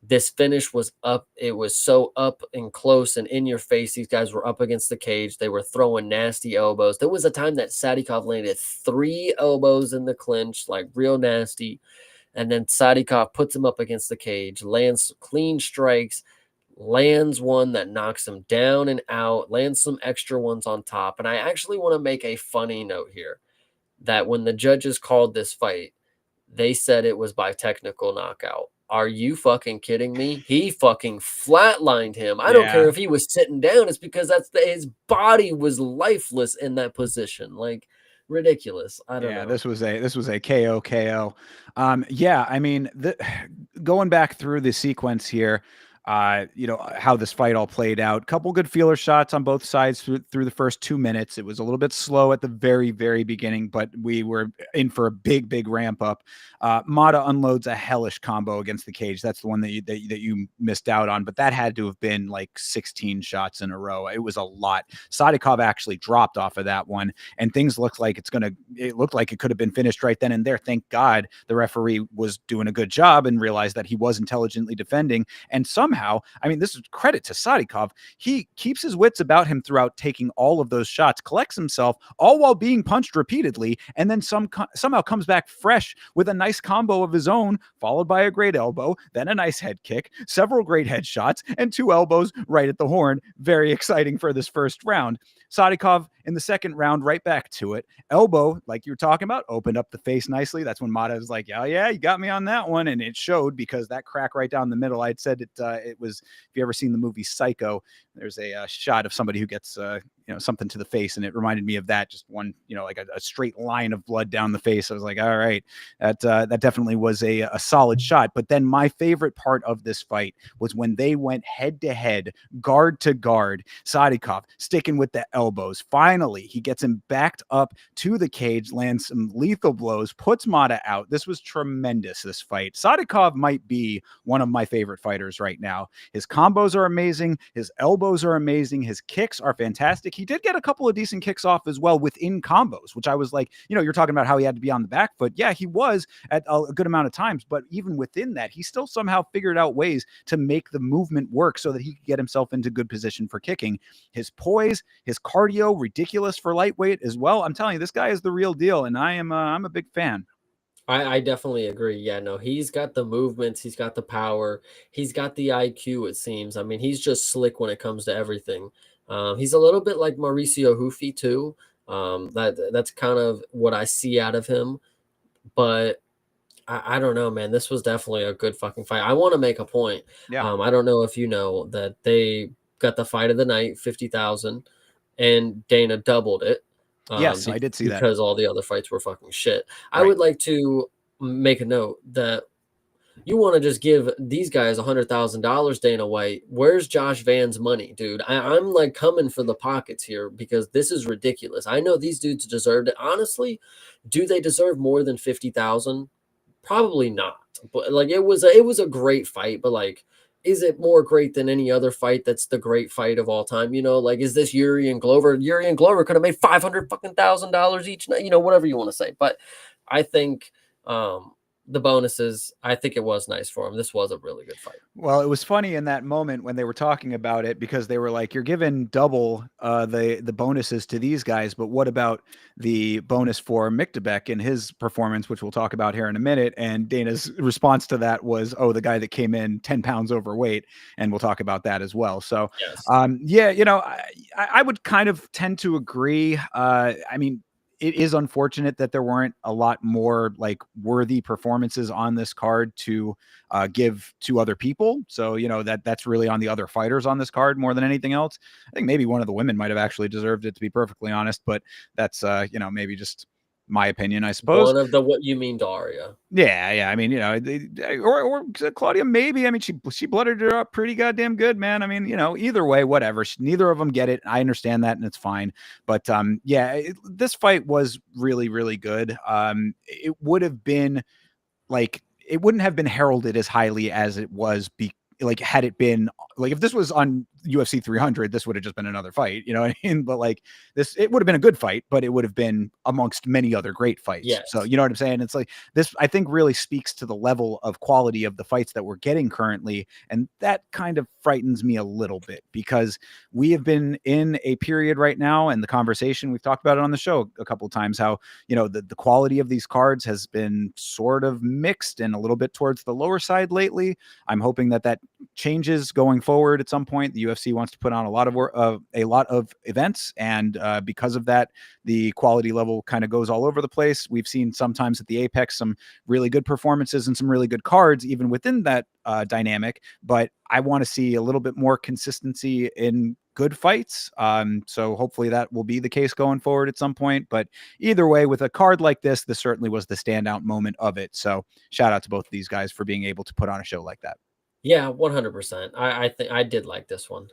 This finish was up. It was so up and close and in your face. These guys were up against the cage. They were throwing nasty elbows. There was a time that Sadikov landed 3 elbows in the clinch, like real nasty. And then Sadikov puts him up against the cage, lands clean strikes, lands one that knocks him down and out, lands some extra ones on top. And I actually want to make a funny note here that when the judges called this fight, they said it was by technical knockout. Are you fucking kidding me? He fucking flatlined him. I don't care Yeah. if he was sitting down. It's because his body was lifeless in that position. Like ridiculous. I don't Yeah, know. this was a KO. Yeah, I mean, going back through the sequence here, how this fight all played out. Couple good feeler shots on both sides through the first 2 minutes. It was a little bit slow at the very, very beginning, but we were in for a big, big ramp up. Mata unloads a hellish combo against the cage. That's the one that you missed out on, but that had to have been like 16 shots in a row. It was a lot. Sadikov actually dropped off of that one, and things looked like it looked like it could have been finished right then and there. Thank God the referee was doing a good job and realized that he was intelligently defending. And somehow, I mean, this is credit to Sadikov. He keeps his wits about him throughout taking all of those shots, collects himself, all while being punched repeatedly, and then somehow comes back fresh with a nice combo of his own, followed by a great elbow, then a nice head kick, several great headshots, and 2 elbows right at the horn. Very exciting for this first round. Sadikov in the second round, right back to it. Elbow, like you were talking about, opened up the face nicely. That's when Mata was like, yeah, you got me on that one. And it showed, because that crack right down the middle, I'd said it was, if you ever seen the movie Psycho, there's a shot of somebody who gets something to the face, and it reminded me of that. Just one, like a straight line of blood down the face. I was like, all right, that definitely was a solid shot. But then my favorite part of this fight was when they went head to head, guard to guard. Sadikov sticking with the elbows. Finally, he gets him backed up to the cage, lands some lethal blows, puts Mata out. This was tremendous, this fight. Sadikov might be one of my favorite fighters right now. His combos are amazing. His elbows are amazing. His kicks are fantastic. He did get a couple of decent kicks off as well within combos, which I was like, you're talking about how he had to be on the back foot. Yeah, he was at a good amount of times, but even within that, he still somehow figured out ways to make the movement work so that he could get himself into good position for kicking. His poise, his cardio, ridiculous for lightweight as well. I'm telling you, this guy is the real deal, and I'm a big fan. I definitely agree. Yeah, no, he's got the movements, he's got the power, he's got the IQ, it seems. I mean, he's just slick when it comes to everything. He's a little bit like Mauricio Hufi too. That's kind of what I see out of him. But I don't know, man. This was definitely a good fucking fight. I want to make a point. Yeah. I don't know if you know that they got the fight of the night, 50,000, and Dana doubled it. Yes, I did see that. Because all the other fights were fucking shit. I Right. would like to make a note that you want to just give these guys $100,000, Dana White. Where's Josh Van's money, dude? I'm like coming for the pockets here because this is ridiculous. I know these dudes deserved it. Honestly, do they deserve more than 50,000? Probably not. But like it was a great fight, but like, is it more great than any other fight that's the great fight of all time? Like, is this Yuri and Glover? Yuri and Glover could have made $500,000 each night, whatever you want to say. But I think the bonuses, I think it was nice for him. This was a really good fight. Well, it was funny in that moment when they were talking about it, because they were like, you're giving double the bonuses to these guys, but what about the bonus for Miktabek and his performance, which we'll talk about here in a minute? And Dana's response to that was, oh, the guy that came in 10 pounds overweight, and we'll talk about that as well. So, Yes. yeah, I would kind of tend to agree. I mean, it is unfortunate that there weren't a lot more like worthy performances on this card to give to other people. So, that's really on the other fighters on this card more than anything else. I think maybe one of the women might have actually deserved it, to be perfectly honest, but that's, maybe just my opinion, I suppose. One of the, what you mean, Daria? Yeah. I mean, or Claudia, maybe. I mean, she blooded her up pretty goddamn good, man. I mean, either way, whatever. Neither of them get it. I understand that, and it's fine. But yeah, this fight was really, really good. It would have been like, it wouldn't have been heralded as highly as it was, like, had it been like, if this was on UFC 300, this would have just been another fight, you know what I mean? But like this, it would have been a good fight, but it would have been amongst many other great fights. Yes. So, you know what I'm saying? It's like this, I think, really speaks to the level of quality of the fights that we're getting currently. And that kind of frightens me a little bit, because we have been in a period right now, and the conversation, we've talked about it on the show a couple of times, how, the quality of these cards has been sort of mixed and a little bit towards the lower side lately. I'm hoping that changes going forward at some point. The UFC wants to put on a lot of events, and because of that, the quality level kind of goes all over the place. We've seen sometimes at the Apex some really good performances and some really good cards even within that dynamic, but I want to see a little bit more consistency in good fights. So hopefully that will be the case going forward at some point. But either way, with a card like this certainly was the standout moment of it. So shout out to both of these guys for being able to put on a show like that. Yeah, 100%. I think I did like this one.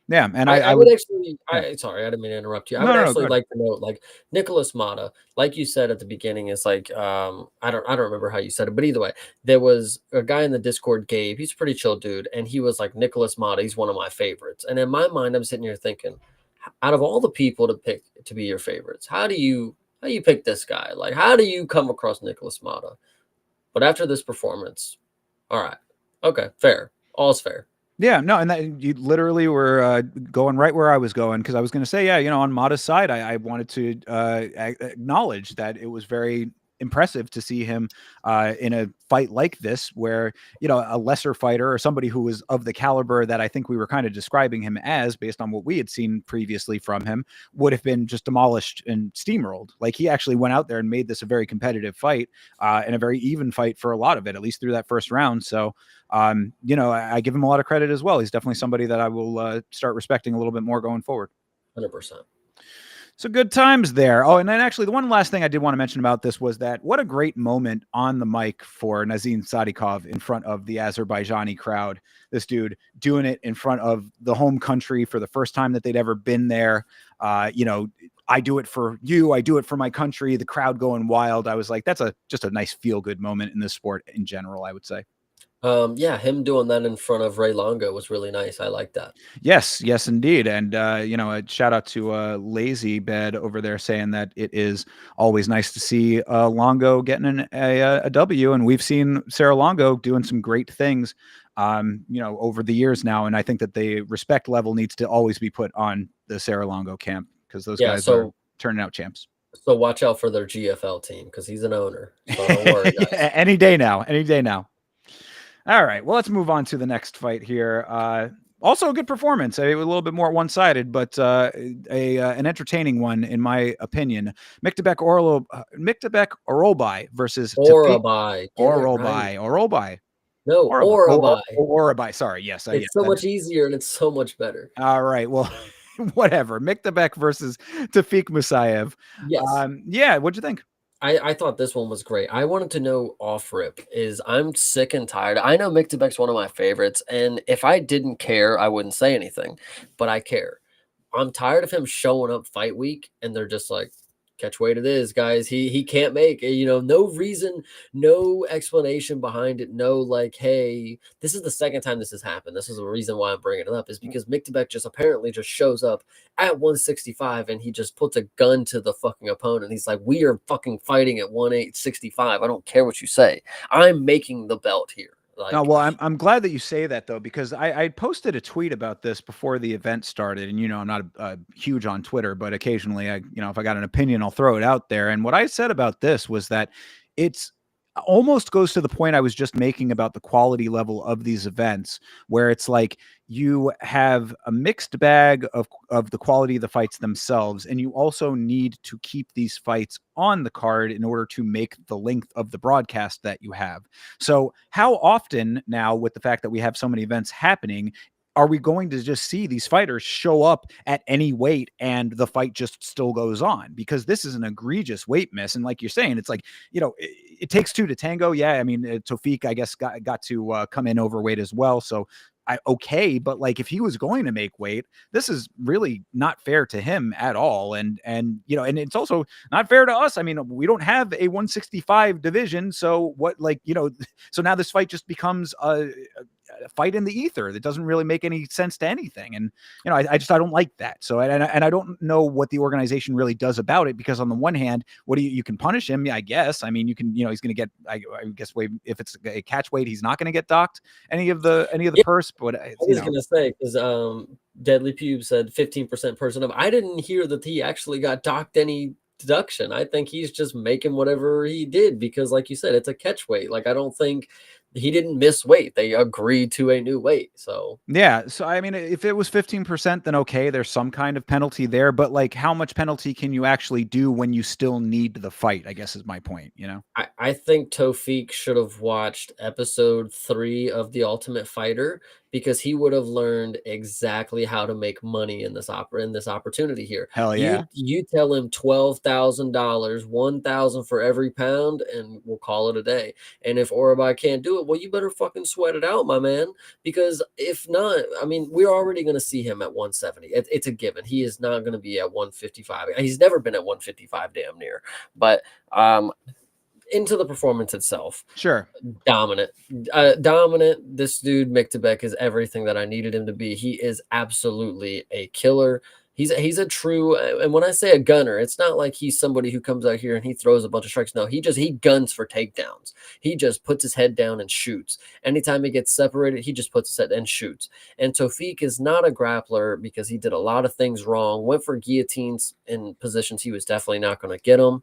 Yeah, and I I would would. actually Yeah. sorry, I didn't mean to interrupt you. I No, would no, no, actually good. like to note, like, Nicholas Mata, like you said at the beginning, is like, I don't remember how you said it, but either way, there was a guy in the Discord, Gabe, he's a pretty chill dude, and he was like, Nicholas Mata, he's one of my favorites. And in my mind, I'm sitting here thinking, out of all the people to pick to be your favorites, how do you pick this guy? Like, how do you come across Nicholas Mata? But after this performance, all right, okay, fair, all's fair. Yeah, no, and that you literally were going right where I was going because I was going to say, yeah, on Mata's side, I wanted to acknowledge that it was very impressive to see him in a fight like this, where a lesser fighter or somebody who was of the caliber that I think we were kind of describing him as, based on what we had seen previously from him, would have been just demolished and steamrolled. Like he actually went out there and made this a very competitive fight and a very even fight for a lot of it, at least through that first round. So I give him a lot of credit as well. He's definitely somebody that I will start respecting a little bit more going forward. 100%. So good times there. Oh, and then actually, the one last thing I did want to mention about this was that what a great moment on the mic for Nazim Sadikov in front of the Azerbaijani crowd. This dude doing it in front of the home country for the first time that they'd ever been there. I do it for you. I do it for my country. The crowd going wild. I was like, that's just a nice feel good moment in this sport in general, I would say. Yeah, him doing that in front of Ray Longo was really nice. I like that. Yes, yes, indeed. And, a shout out to Lazy Bed over there saying that it is always nice to see Longo getting a W. And we've seen Sarah Longo doing some great things, over the years now. And I think that the respect level needs to always be put on the Sarah Longo camp because those Yeah, guys are turning out champs. so watch out for their GFL team because he's an owner. So don't worry, guys. Yeah, any day now. Any day now. All right. Well, let's move on to the next fight here. Also, a good performance. A little bit more one-sided, but an entertaining one, in my opinion. Miktabek Orobai versus Tafi Orabai, get it right. Orobai. No, Orabai. Orabai. Sorry. Yes. Yes. It's so That much is. easier and it's so much better. All right. Well, whatever. Miktabek versus Tafik Musayev. Yes. Yeah. What'd you think? I thought this one was great. I wanted to know off rip is I'm sick and tired. I know Mictabek's one of my favorites, and if I didn't care, I wouldn't say anything, but I care. I'm tired of him showing up fight week and they're just like, catch weight it is, guys. He can't make it, no reason, no explanation behind it. No, like, hey, this is the second time this has happened. This is the reason why I'm bringing it up, is because Miktabek just apparently just shows up at 165 and he just puts a gun to the fucking opponent. He's like, we are fucking fighting at 165. I don't care what you say. I'm making the belt here. No, Like, well, I'm glad that you say that though, because I posted a tweet about this before the event started, and I'm not huge on Twitter, but occasionally if I got an opinion, I'll throw it out there. And what I said about this was that it's almost goes to the point I was just making about the quality level of these events, where it's like you have a mixed bag of the quality of the fights themselves, and you also need to keep these fights on the card in order to make the length of the broadcast that you have. So how often now, with the fact that we have so many events happening, are we going to just see these fighters show up at any weight and the fight just still goes on? Because this is an egregious weight miss. And like you're saying, it's like, it takes two to tango. Yeah. I mean, Tofik, I guess, got to come in overweight as well. So okay, but like if he was going to make weight, this is really not fair to him at all. And and it's also not fair to us. I mean, we don't have a 165 division, so what, like, so now this fight just becomes a fight in the ether that doesn't really make any sense to anything. And I don't like that. So and I don't know what the organization really does about it, because on the one hand, what do you can punish him? Yeah, I guess. I mean, you can, he's going to get, I guess, if it's a catch weight, he's not going to get docked any of the yeah, purse. But I was gonna say, because Deadly Pube said 15% person of. I didn't hear that he actually got docked any deduction. I think he's just making whatever he did because, like you said, it's a catch weight. Like, I don't think he didn't miss weight. They agreed to a new weight. So yeah, so I mean, if it was 15%, then okay, there's some kind of penalty there. But like, how much penalty can you actually do when you still need the fight? I guess is my point. I think Tofik should have watched episode 3 of The Ultimate Fighter, because he would have learned exactly how to make money in this opportunity here. Hell yeah. You tell him $12,000, 1,000 for every pound, and we'll call it a day. And if Orabai can't do it, well, you better fucking sweat it out, my man. Because if not, I mean, we're already going to see him at 170. It's a given. He is not going to be at 155. He's never been at 155, damn near. But into the performance itself, Sure. dominant. This dude Miktabek is everything that I needed him to be. He is absolutely a killer. He's a true, and when I say a gunner, it's not like he's somebody who comes out here and he throws a bunch of strikes. No, he guns for takedowns. He just puts his head down and shoots. Anytime he gets separated, he just puts his head and shoots. And Tofik is not a grappler because he did a lot of things wrong. Went for guillotines in positions he was definitely not going to get them.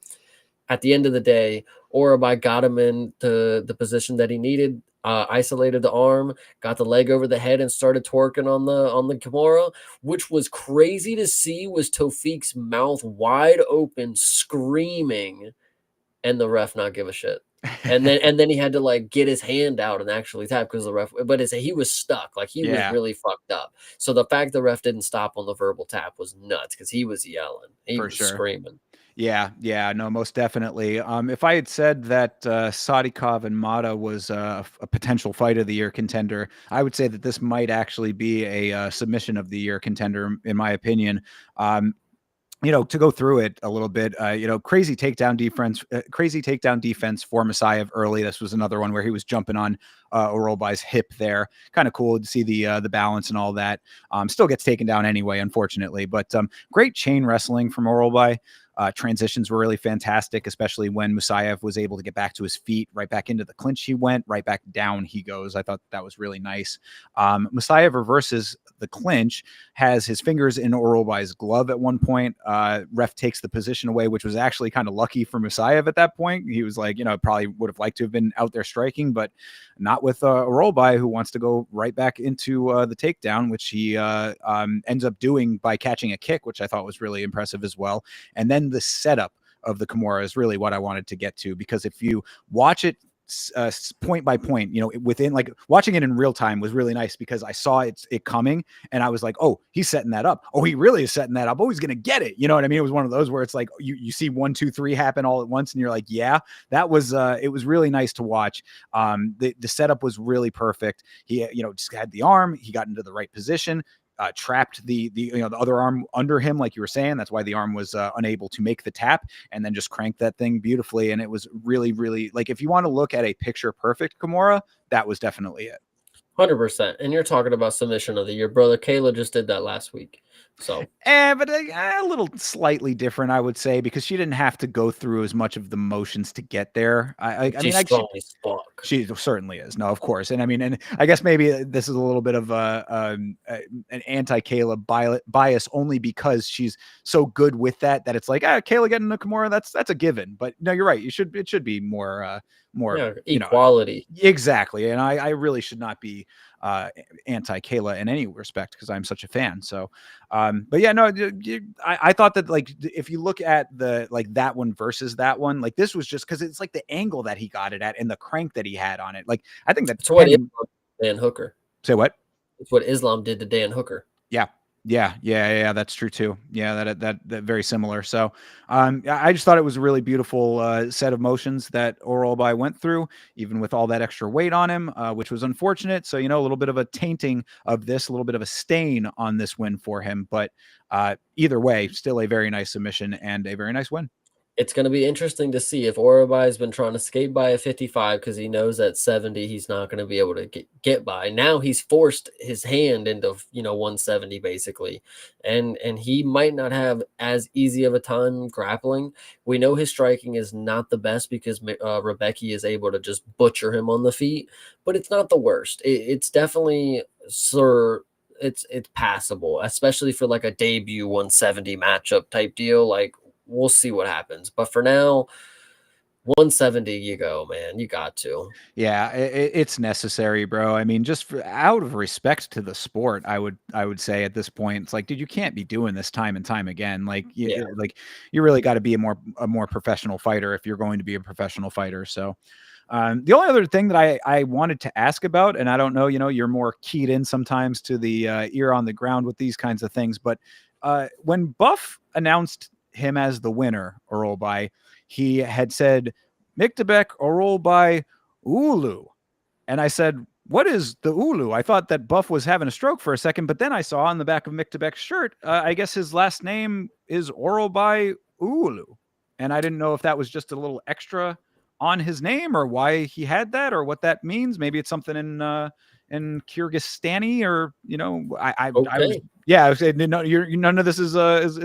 At the end of the day, Orabai got him in the position that he needed, isolated the arm, got the leg over the head, and started twerking on the Kimura, which was crazy to see. Was Tofik's mouth wide open, screaming, and the ref not give a shit. And then he had to like get his hand out and actually tap because the ref, but he was stuck, like he was really fucked up. So the fact the ref didn't stop on the verbal tap was nuts because he was yelling, he was screaming. Yeah, no, most definitely. If I had said that Sadikov and Mata was a potential fight of the year contender, I would say that this might actually be a submission of the year contender, in my opinion. To go through it a little bit, crazy takedown defense for Musayev early. This was another one where he was jumping on Orolbai's hip there. Kind of cool to see the balance and all that. Still gets taken down anyway, unfortunately, but great chain wrestling from Orolbai. Transitions were really fantastic, especially when Musayev was able to get back to his feet, right back into the clinch he went, right back down he goes. I thought that was really nice. Musayev reverses the clinch, has his fingers in Orolbai's glove at one point. Ref takes the position away, which was actually kind of lucky for Musayev at that point. He was like, probably would have liked to have been out there striking, but not with Orolbai, who wants to go right back into the takedown, which he ends up doing by catching a kick, which I thought was really impressive as well. And then the setup of the Kimura is really what I wanted to get to, because if you watch it point by point, within, like, watching it in real time was really nice because I saw it coming and I was like, oh, he's setting that up. Oh, he really is setting that up. Oh, he's going to get it. You know what I mean? It was one of those where it's like you see 1, 2, 3 happen all at once and you're like, yeah, that was, it was really nice to watch. The setup was really perfect. He, just had the arm, he got into the right position. Trapped the other arm under him, like you were saying. That's why the arm was unable to make the tap, and then just cranked that thing beautifully. And it was really, really, like, if you want to look at a picture perfect Kimura, that was definitely it. 100%. And you're talking about submission of the year, brother. Kayla just did that last week. So, but a little slightly different, I would say, because she didn't have to go through as much of the motions to get there. I mean, strong as fuck. She certainly is. No, of course. And I mean, and I guess maybe this is a little bit of an anti-Kayla bias, only because she's so good with that it's like, Kayla getting a Kimura, that's a given. But no, you're right. It should be more equality. Exactly. And I really should not be anti-Kayla in any respect because I'm such a fan. So, but yeah, no, I thought that, like, if you look at that one versus that one, like, this was just because it's like the angle that he got it at and the crank that he had on it. Like, I think that's what Dan Hooker. Say what? It's what Islam did to Dan Hooker. Yeah, that's true too. Yeah, that very similar. So, I just thought it was a really beautiful set of motions that Orolbai went through, even with all that extra weight on him, which was unfortunate. So, a little bit of a tainting of this, a little bit of a stain on this win for him. But either way, still a very nice submission and a very nice win. It's going to be interesting to see if Orabai has been trying to skate by at 55 because he knows at 70 he's not going to be able to get by. Now he's forced his hand into 170 basically, and he might not have as easy of a time grappling. We know his striking is not the best because Rebecca is able to just butcher him on the feet, but it's not the worst. It's definitely it's passable, especially for like a debut 170 matchup type deal. Like, we'll see what happens. But for now, 170, you go, man. You got to. Yeah, it's necessary, bro. I mean, just out of respect to the sport, I would say at this point, it's like, dude, you can't be doing this time and time again. Like, you really got to be a more professional fighter if you're going to be a professional fighter. So, The only other thing that I wanted to ask about, and I don't know, you're more keyed in sometimes to the ear on the ground with these kinds of things, but when Buff announced him as the winner, Orolbai, he had said Mictabek Orolbai Ulu. And I said, what is the Ulu? I thought that Buff was having a stroke for a second, but then I saw on the back of Mictabek's shirt, I guess his last name is Orolbai Ulu. And I didn't know if that was just a little extra on his name or why he had that or what that means. Maybe it's something in Kyrgyzstani or, I was, Okay. yeah, I was saying, no, none of this is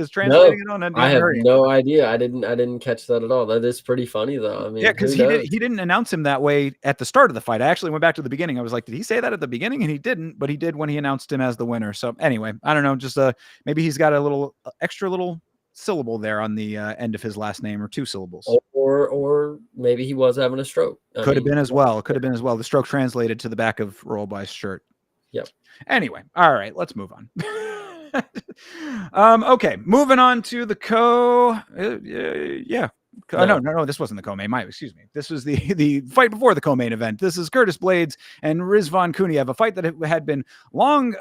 translating. No, I I haven't have heard anything. no idea. I didn't catch that at all. That is pretty funny though. I Yeah, mean, because who knows? he didn't announce him that way at the start of the fight. I actually went back to the beginning. I was like, did he say that at the beginning? And he didn't, but he did when he announced him as the winner. So anyway, I don't know. Just maybe he's got a little extra little syllable there on the end of his last name, or 2 syllables. Or maybe he was having a stroke. Could have been as well. Could have been as well. The stroke translated to the back of Rollby's shirt. Yep. Anyway, all right, let's move on. Okay, moving on to the yeah. No, this wasn't the co-main. Excuse me. This was the fight before the co-main event. This is Curtis Blades and Rizvan Kuniev, a fight that had been long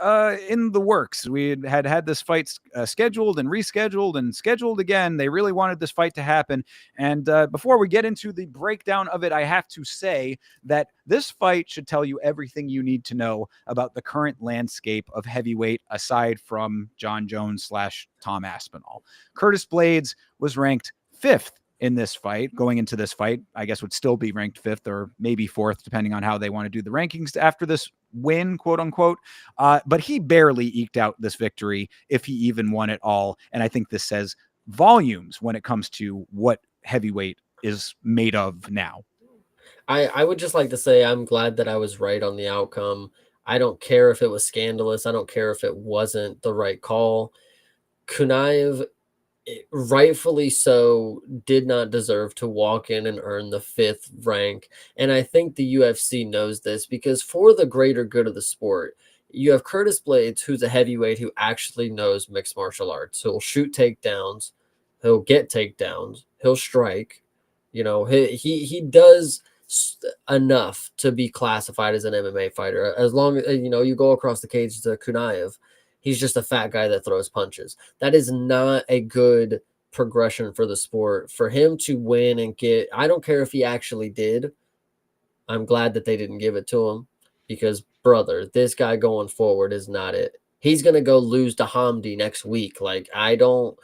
in the works. We had this fight scheduled and rescheduled and scheduled again. They really wanted this fight to happen. And before we get into the breakdown of it, I have to say that this fight should tell you everything you need to know about the current landscape of heavyweight, aside from John Jones / Tom Aspinall. Curtis Blades was ranked 5th in this fight. Going into this fight, I guess would still be ranked 5th or maybe 4th, depending on how they want to do the rankings after this win, quote unquote. But he barely eked out this victory, if he even won at all. And I think this says volumes when it comes to what heavyweight is made of now. I would just like to say I'm glad that I was right on the outcome. I don't care if it was scandalous. I don't care if it wasn't the right call. Kuniev, rightfully so, did not deserve to walk in and earn the 5th rank. And I think the UFC knows this, because for the greater good of the sport, you have Curtis Blades, who's a heavyweight who actually knows mixed martial arts. He'll shoot takedowns, he'll get takedowns, he'll strike. He does enough to be classified as an MMA fighter. As long as you go across the cage to Kuniev, he's just a fat guy that throws punches. That is not a good progression for the sport. For him to win and get, I don't care if he actually did. I'm glad that they didn't give it to him, because brother, this guy going forward is not it. He's gonna go lose to Hamdi next week. Like I don't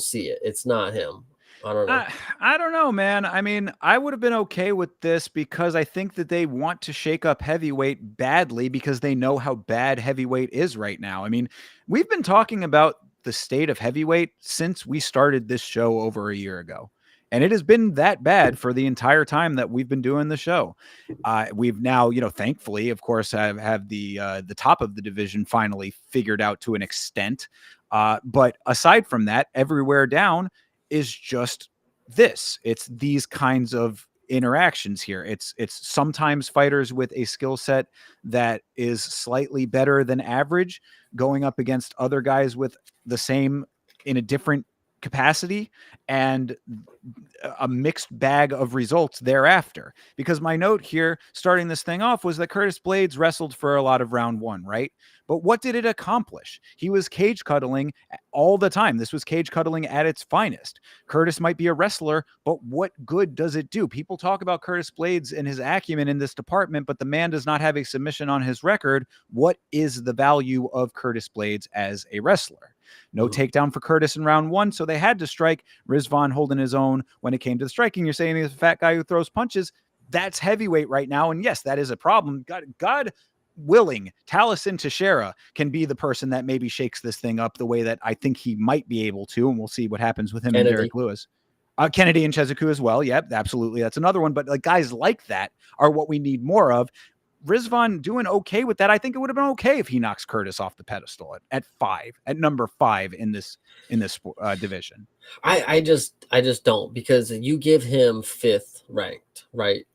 see it. It's not him. I don't know. I don't know, man. I mean, I would have been okay with this because I think that they want to shake up heavyweight badly because they know how bad heavyweight is right now. I mean, we've been talking about the state of heavyweight since we started this show over a year ago. And it has been that bad for the entire time that we've been doing the show. We've now, thankfully, of course, have the top of the division finally figured out to an extent. But aside from that, everywhere down is just this. It's these kinds of interactions here. It's sometimes fighters with a skill set that is slightly better than average going up against other guys with the same in a different capacity, and a mixed bag of results thereafter. Because my note here starting this thing off was that Curtis Blades wrestled for a lot of round 1, right? But what did it accomplish? He was cage cuddling all the time. This was cage cuddling at its finest. Curtis might be a wrestler, but what good does it do? People talk about Curtis Blades and his acumen in this department, but the man does not have a submission on his record. What is the value of Curtis Blades as a wrestler? No takedown for Curtis in round 1, so they had to strike. Rizvan holding his own when it came to the striking. You're saying he's a fat guy who throws punches. That's heavyweight right now, and yes, that is a problem. God willing, Taliesin Teixeira can be the person that maybe shakes this thing up the way that I think he might be able to, and we'll see what happens with him Kennedy. and Derek Lewis. Kennedy and Chezuku as well. Yep, absolutely. That's another one. But guys like that are what we need more of. Rizvan doing okay with that. I think it would have been okay if he knocks Curtis off the pedestal at number 5 in this division. I just don't, because you give him 5th ranked, right?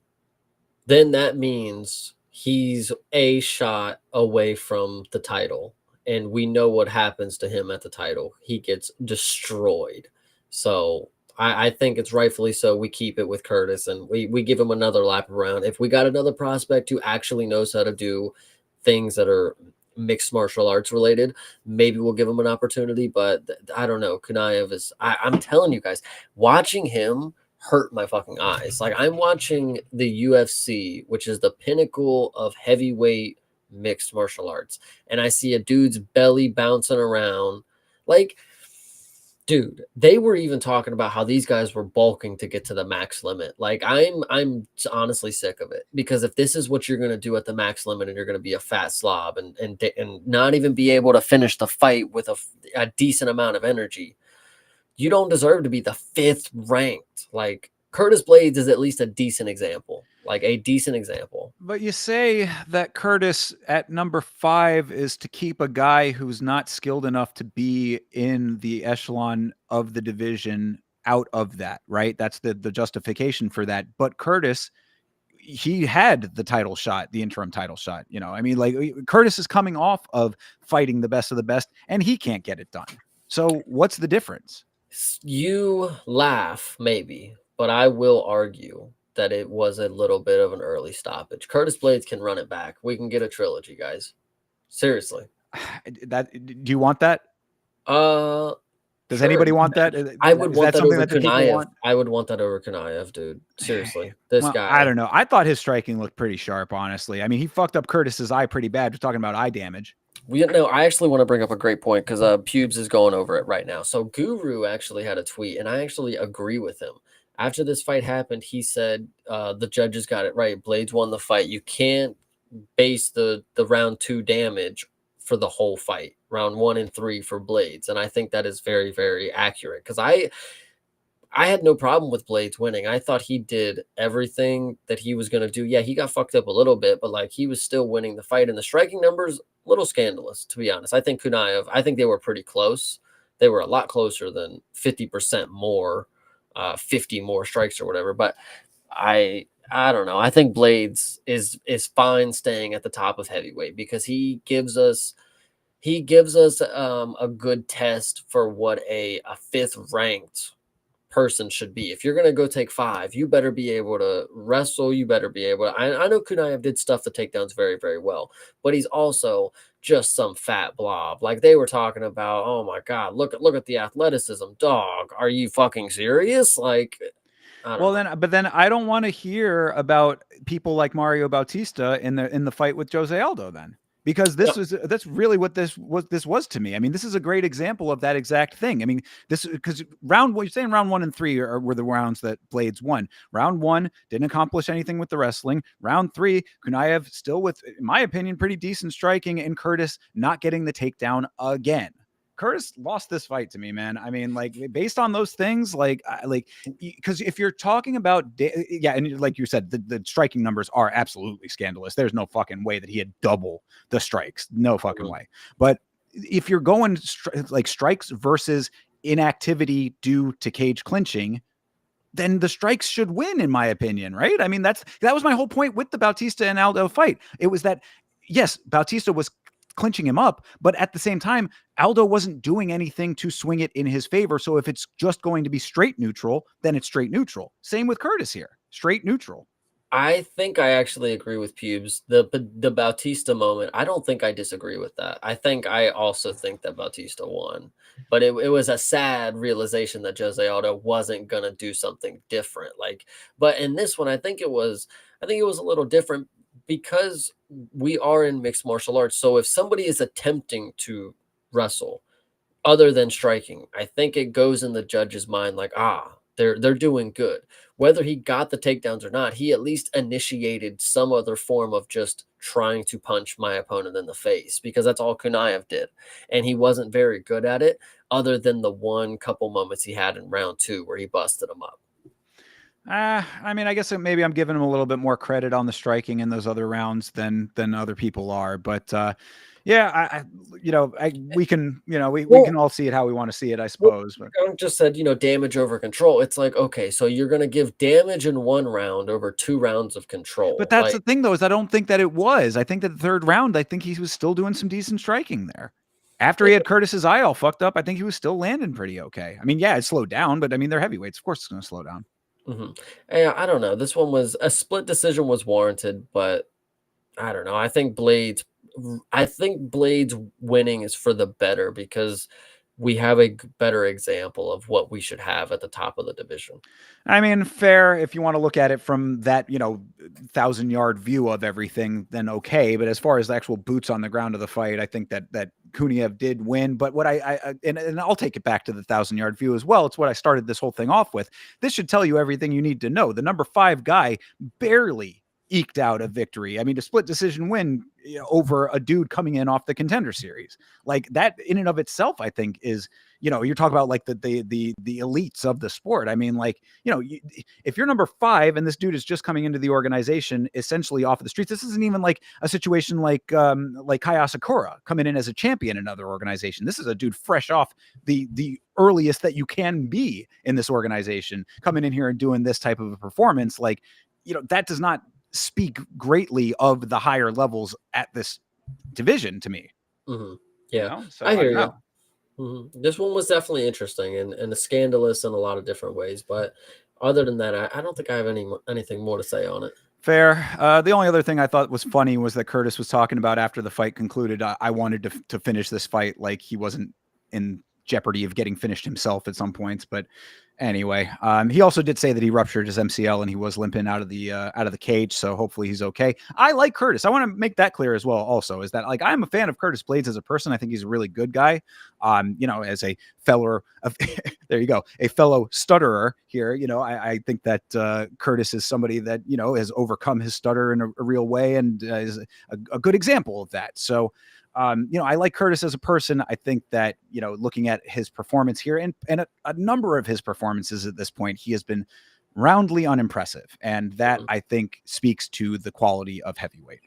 Then that means he's a shot away from the title, and we know what happens to him at the title. He gets destroyed. So I think it's rightfully so. We keep it with Curtis and we give him another lap around. If we got another prospect who actually knows how to do things that are mixed martial arts related, maybe we'll give him an opportunity. But I don't know. Kunaev is, I'm telling you guys, watching him hurt my fucking eyes. Like I'm watching the UFC, which is the pinnacle of heavyweight mixed martial arts, and I see a dude's belly bouncing around. Like, dude, they were even talking about how these guys were bulking to get to the max limit. Like I'm honestly sick of it, because if this is what you're going to do at the max limit and you're going to be a fat slob and not even be able to finish the fight with a decent amount of energy, you don't deserve to be the 5th ranked. Like Curtis Blades is at least a decent example. Like a decent example. But you say that Curtis at number 5 is to keep a guy who's not skilled enough to be in the echelon of the division out of that, right? That's the justification for that. But Curtis, he had the title shot, the interim title shot. You know, I mean, like Curtis is coming off of fighting the best of the best, and he can't get it done. So what's the difference? You laugh, maybe, but I will argue that it was a little bit of an early stoppage. Curtis Blades can run it back. We can get a trilogy, guys. Seriously. That, do you want that? Uh, Does sure. anybody want that? I would Is want that that something over that the people Kunaev. want? I would want that over Kunaev, dude. Seriously. This Well, guy. I don't know. I thought his striking looked pretty sharp, honestly. I mean, he fucked up Curtis's eye pretty bad. We're talking about eye damage. I actually want to bring up a great point, because Pubes is going over it right now. So Guru actually had a tweet, and I actually agree with him. After this fight happened, he said the judges got it right. Blades won the fight. You can't base the round 2 damage for the whole fight. Round 1 and 3 for Blades, and I think that is very, very accurate, because I had no problem with Blades winning. I thought he did everything that he was going to do. Yeah, he got fucked up a little bit, but like he was still winning the fight. And the striking numbers, a little scandalous, to be honest. I think Kunaev, I think they were pretty close. They were a lot closer than 50% more, 50 more strikes or whatever. But I don't know. I think Blades is fine staying at the top of heavyweight, because he gives us a good test for what a 5th ranked person should be. If you're going to go take 5, you better be able to wrestle. You better be able to. I know Kunaev did stuff the takedowns very, very well, but he's also just some fat blob. Like they were talking about, oh my God, look at the athleticism. Dog, are you fucking serious? Like, I don't know. But then I don't want to hear about people like Mario Bautista in the fight with Jose Aldo then. Because that's really what this was to me. I mean, this is a great example of that exact thing. I mean, this because you're saying round 1 and 3 were the rounds that Blades won. Round 1 didn't accomplish anything with the wrestling. Round 3, Kunaev still with, in my opinion, pretty decent striking, and Curtis not getting the takedown again. Curtis lost this fight to me, man. I mean, like based on those things, because if you're talking about, and like you said, the striking numbers are absolutely scandalous. There's no fucking way that he had double the strikes. No fucking way. But if you're going like strikes versus inactivity due to cage clinching, then the strikes should win, in my opinion, right? I mean, that was my whole point with the Bautista and Aldo fight. It was that, yes, Bautista was clinching him up, but at the same time, Aldo wasn't doing anything to swing it in his favor. So if it's just going to be straight neutral, then it's straight neutral. Same with Curtis here, straight neutral. I think I actually agree with Pubes. The Bautista moment, I don't think I disagree with that. I also think that Bautista won. But it was a sad realization that Jose Aldo wasn't gonna do something different. But in this one, I think it was a little different, because we are in mixed martial arts. So if somebody is attempting to wrestle other than striking, I think it goes in the judge's mind like, they're doing good. Whether he got the takedowns or not, he at least initiated some other form of just trying to punch my opponent in the face, because that's all Kunaev did. And he wasn't very good at it, other than the one couple moments he had in round 2 where he busted him up. I mean, I guess maybe I'm giving him a little bit more credit on the striking in those other rounds than other people are. But yeah, we can, we can all see it how we want to see it, I suppose. But I just said, damage over control. It's like, okay, so you're going to give damage in 1 round over 2 rounds of control. But that's the thing, though, is I don't think that it was. I think that the 3rd round, I think he was still doing some decent striking there. After he had Curtis's eye all fucked up, I think he was still landing pretty okay. I mean, yeah, it slowed down, but I mean, they're heavyweights. Of course it's going to slow down. Yeah, I don't know. This one was a split decision was warranted, but I don't know. I think Blades winning is for the better because we have a better example of what we should have at the top of the division. I mean, fair if you want to look at it from that, 1,000-yard view of everything, then okay. But as far as the actual boots on the ground of the fight, I think that Kuniev did win. But what and I'll take it back to the 1,000-yard view as well. It's what I started this whole thing off with. This should tell you everything you need to know. The number 5 guy barely eked out a victory. I mean, a split decision win over a dude coming in off the Contender Series, like that in and of itself, I think is, you're talking about like the elites of the sport. I mean, like, if you're number 5 and this dude is just coming into the organization essentially off of the streets, this isn't even like a situation like Kaya Sakura coming in as a champion in another organization. This is a dude fresh off the earliest that you can be in this organization, coming in here and doing this type of a performance. Like, that does not speak greatly of the higher levels at this division to me. Yeah, So I hear you. This one was definitely interesting and scandalous in a lot of different ways. But other than that, I don't think I have anything more to say on it. Fair. The only other thing I thought was funny was that Curtis was talking about after the fight concluded, I wanted to finish this fight like he wasn't in jeopardy of getting finished himself at some points. But anyway, he also did say that he ruptured his MCL and he was limping out of the cage. So hopefully he's okay. I like Curtis. I want to make that clear as well. Also, is that like I'm a fan of Curtis Blades as a person. I think he's a really good guy. As a fellow, there you go, a fellow stutterer here. I think that Curtis is somebody that has overcome his stutter in a real way and is a good example of that. So. I like Curtis as a person. I think that, looking at his performance here and a number of his performances at this point, he has been roundly unimpressive. And that I think speaks to the quality of heavyweight.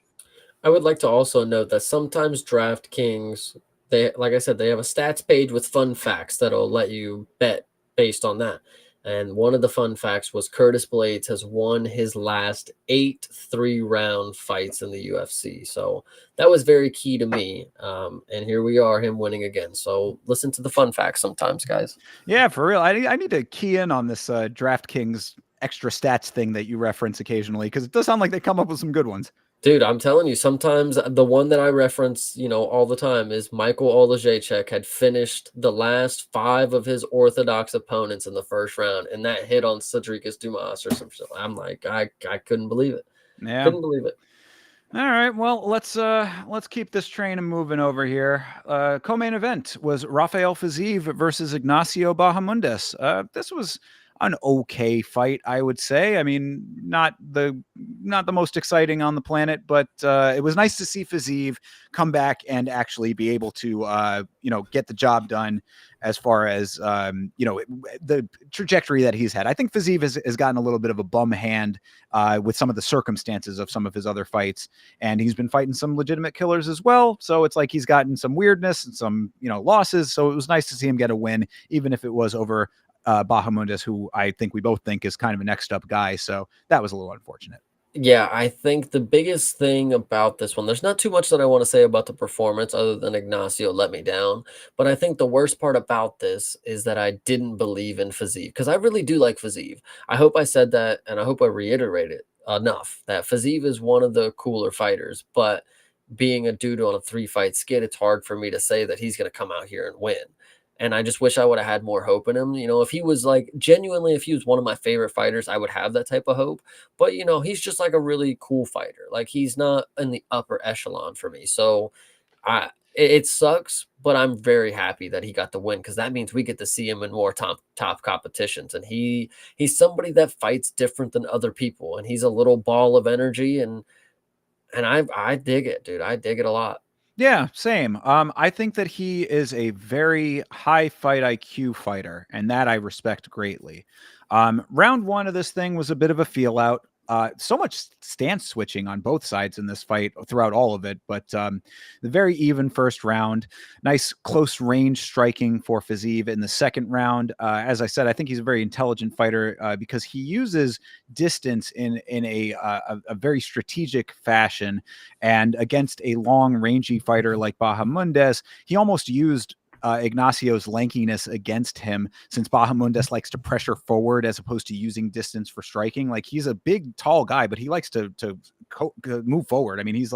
I would like to also note that sometimes DraftKings, like I said, they have a stats page with fun facts that'll let you bet based on that. And one of the fun facts was Curtis Blades has won his last 8 3-round fights in the UFC. So that was very key to me. And here we are, him winning again. So listen to the fun facts sometimes, guys. Yeah, for real. I need to key in on this DraftKings extra stats thing that you reference occasionally, because it does sound like they come up with some good ones. Dude, I'm telling you, sometimes the one that I reference, all the time is Michael Olajaychuk had finished the last 5 of his orthodox opponents in the first round, and that hit on Cedricus Dumas or some shit. I'm like, I couldn't believe it. Yeah. Couldn't believe it. All right, well, let's keep this train moving over here. Co-main event was Rafael Fiziev versus Ignacio Bahamondes. This was an okay fight, I would say. I mean, not the most exciting on the planet, but it was nice to see Fiziev come back and actually be able to get the job done as far as the trajectory that he's had. I think Fiziev has gotten a little bit of a bum hand with some of the circumstances of some of his other fights, and he's been fighting some legitimate killers as well. So it's like he's gotten some weirdness and some losses. So it was nice to see him get a win, even if it was over Bahamondes, who I think we both think is kind of a next up guy. So that was a little unfortunate. Yeah, I think the biggest thing about this one, there's not too much that I want to say about the performance other than Ignacio let me down. But I think the worst part about this is that I didn't believe in Fiziev, because I really do like Fiziev. I hope I said that, and I hope I reiterated enough that Fiziev is one of the cooler fighters. But being a dude on a 3-fight skid, it's hard for me to say that he's going to come out here and win. And I just wish I would have had more hope in him. If he was like genuinely, if he was one of my favorite fighters, I would have that type of hope. But, he's just like a really cool fighter. Like he's not in the upper echelon for me. So it sucks, but I'm very happy that he got the win, because that means we get to see him in more top competitions. And he's somebody that fights different than other people. And he's a little ball of energy. And I dig it, dude. I dig it a lot. Yeah, same. I think that he is a very high fight IQ fighter, and that I respect greatly. Round 1 of this thing was a bit of a feel out. So much stance switching on both sides in this fight throughout all of it. But the very even first round, nice close range striking for Fiziev in the second round. As I said, I think he's a very intelligent fighter because he uses distance in a very strategic fashion. And against a long, rangy fighter like Bahamundes, he almost used Ignacio's lankiness against him, since Bahamundes likes to pressure forward as opposed to using distance for striking. Like, he's a big, tall guy, but he likes to move forward. I mean, he's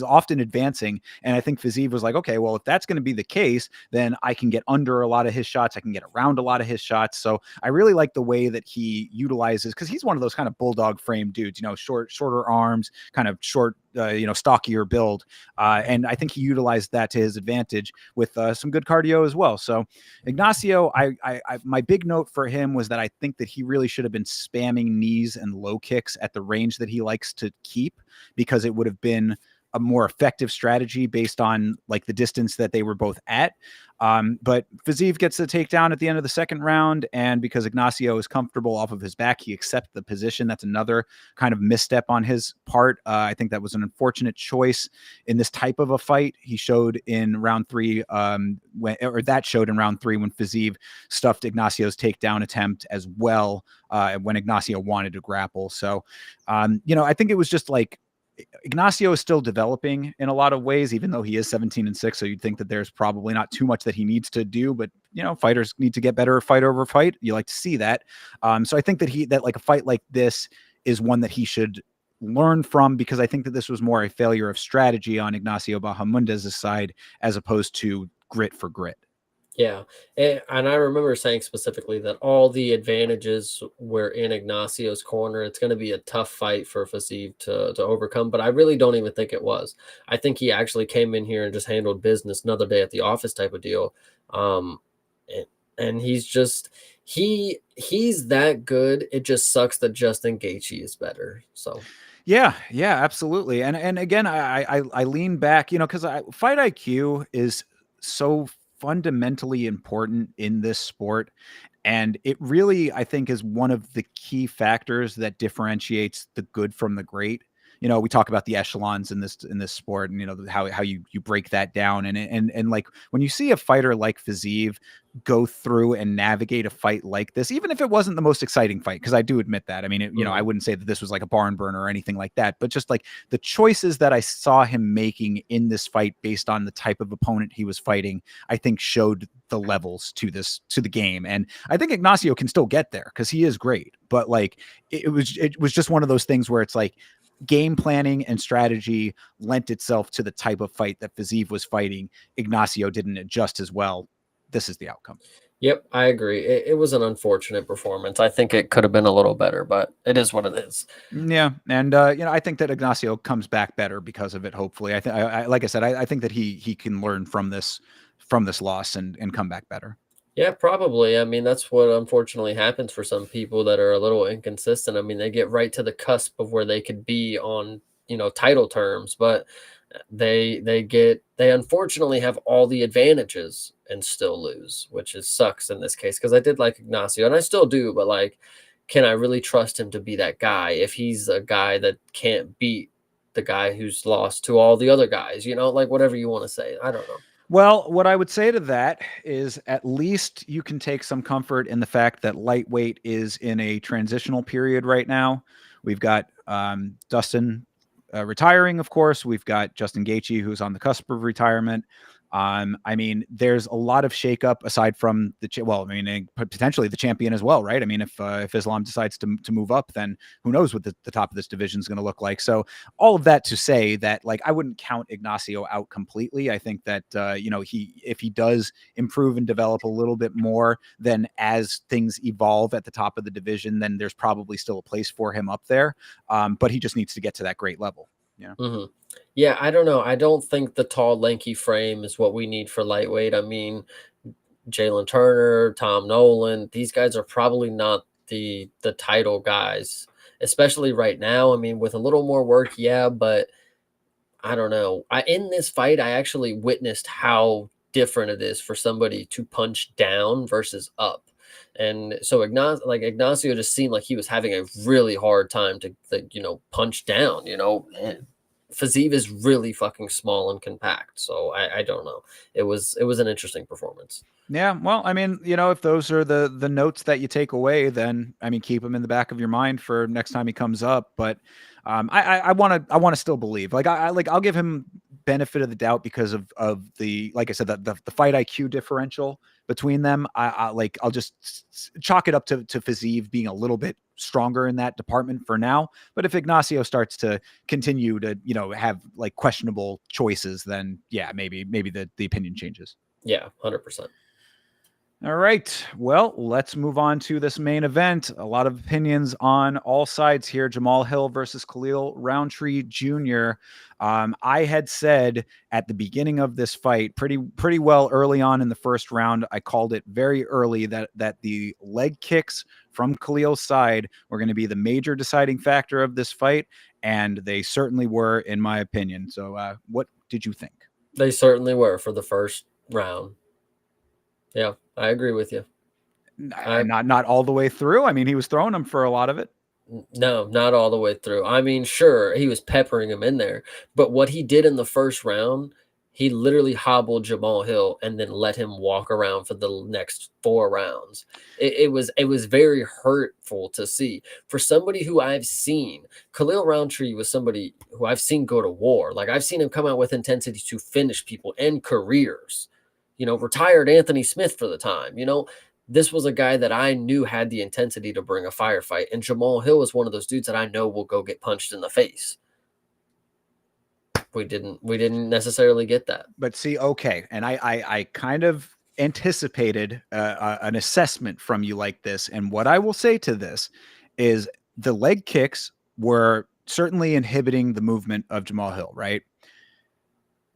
often advancing. And I think Fiziev was like, okay, well, if that's going to be the case, then I can get under a lot of his shots. I can get around a lot of his shots. So I really like the way that he utilizes, because he's one of those kind of bulldog frame dudes, shorter arms, kind of short, stockier build. And I think he utilized that to his advantage with some good cardio as well. So Ignacio, my big note for him was that I think that he really should have been spamming knees and low kicks at the range that he likes to keep, because it would have been a more effective strategy based on like the distance that they were both at. But Fiziev gets the takedown at the end of the second round, and because Ignacio is comfortable off of his back, he accepts the position. That's another kind of misstep on his part. I think that was an unfortunate choice in this type of a fight. He showed in round three, that showed in round three when Fiziev stuffed Ignacio's takedown attempt as well, when Ignacio wanted to grapple. So, I think it was just like, Ignacio is still developing in a lot of ways, even though he is 17-6. So you'd think that there's probably not too much that he needs to do, but fighters need to get better fight over fight. You like to see that. So I think that like a fight like this is one that he should learn from, because I think that this was more a failure of strategy on Ignacio Bahamundes' side as opposed to grit for grit. Yeah, and I remember saying specifically that all the advantages were in Ignacio's corner. It's going to be a tough fight for Fiziev to overcome, but I really don't even think it was. I think he actually came in here and just handled business, another day at the office type of deal. And, and he's that good. It just sucks that Justin Gaethje is better. So. Yeah, absolutely. And again, I lean back, because fight IQ is so fundamentally important in this sport. And it really, I think, is one of the key factors that differentiates the good from the great. We talk about the echelons in this sport, and how you break that down. And like, when you see a fighter like Fiziev go through and navigate a fight like this, even if it wasn't the most exciting fight, because I do admit that. I mean, I wouldn't say that this was like a barn burner or anything like that, but just like the choices that I saw him making in this fight based on the type of opponent he was fighting, I think showed the levels to the game. And I think Ignacio can still get there because he is great, but like it was just one of those things where it's like, game planning and strategy lent itself to the type of fight that Fiziev was fighting. Ignacio didn't adjust as well. This is the outcome. Yep, I agree. It was an unfortunate performance. I think it could have been a little better, but it is what it is. Yeah, and I think that Ignacio comes back better because of it. Hopefully, like I said, I think that he can learn from this loss and come back better. Yeah, probably. I mean, that's what unfortunately happens for some people that are a little inconsistent. I mean, they get right to the cusp of where they could be on, title terms, but they unfortunately have all the advantages and still lose, which sucks in this case, because I did like Ignacio and I still do, but like, can I really trust him to be that guy if he's a guy that can't beat the guy who's lost to all the other guys, like whatever you want to say. I don't know. Well, what I would say to that is, at least you can take some comfort in the fact that lightweight is in a transitional period right now. We've got Dustin retiring, of course. We've got Justin Gaethje, who's on the cusp of retirement. I mean, there's a lot of shakeup aside from potentially the champion as well, right? I mean, if Islam decides to move up, then who knows what the top of this division is going to look like. So all of that to say that, like, I wouldn't count Ignacio out completely. I think that if he does improve and develop a little bit more, then as things evolve at the top of the division, then there's probably still a place for him up there. But he just needs to get to that great level. Yeah. Mm-hmm. Yeah, I don't know. I don't think the tall, lanky frame is what we need for lightweight. I mean, Jalen Turner, Tom Nolan, these guys are probably not the title guys, especially right now. I mean, with a little more work, yeah, but I don't know. In this fight, I actually witnessed how different it is for somebody to punch down versus up. And so Ignacio just seemed like he was having a really hard time to punch down. And Fiziev is really fucking small and compact, so I don't know. It was an interesting performance. Yeah, well, I mean, if those are the notes that you take away, then I mean, keep them in the back of your mind for next time he comes up. But I want to still believe. Like I'll give him benefit of the doubt because of the, like I said, the fight IQ differential between them. I'll just chalk it up to Fiziev being a little bit stronger in that department for now. But if Ignacio starts to continue to have like questionable choices, then yeah, maybe the opinion changes. Yeah, 100%. All right. Well, let's move on to this main event. A lot of opinions on all sides here. Jamal Hill versus Khalil Rountree Jr. I had said at the beginning of this fight, pretty well early on in the first round, I called it very early that the leg kicks from Khalil's side were going to be the major deciding factor of this fight, and they certainly were, in my opinion. So, what did you think? They certainly were for the first round. Yeah, I agree with you. Not all the way through. I mean, he was throwing them for a lot of it. No, not all the way through. I mean, sure, he was peppering him in there, but what he did in the first round, he literally hobbled Jamal Hill and then let him walk around for the next 4 rounds. It was very hurtful to see. For somebody who I've seen, Khalil Rountree was somebody who I've seen go to war. Like, I've seen him come out with intensity to finish people and careers. Retired Anthony Smith for the time. This was a guy that I knew had the intensity to bring a firefight, and Jamal Hill is one of those dudes that I know will go get punched in the face. We didn't necessarily get that. But see, okay, and I kind of anticipated an assessment from you like this, and what I will say to this is the leg kicks were certainly inhibiting the movement of Jamal Hill, right?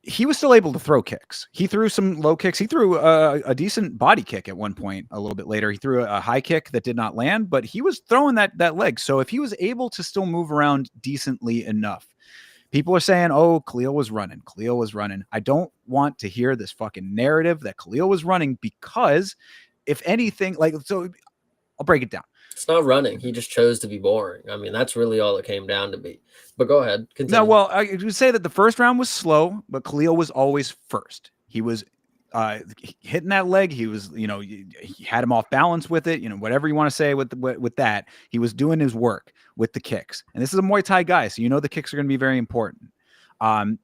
He was still able to throw kicks. He threw some low kicks. He threw a decent body kick at one point. A little bit later, he threw a high kick that did not land, but he was throwing that leg. So if he was able to still move around decently enough, people are saying, "Oh, Khalil was running. Khalil was running." I don't want to hear this fucking narrative that Khalil was running, because if anything, so I'll break it down. It's not running. He just chose to be boring. I mean, that's really all it came down to be. But go ahead. Continue. No, well, I would say that the first round was slow, but Khalil was always first. He was hitting that leg. He was, he had him off balance with it. Whatever you want to say with that, he was doing his work with the kicks. And this is a Muay Thai guy, so the kicks are going to be very important.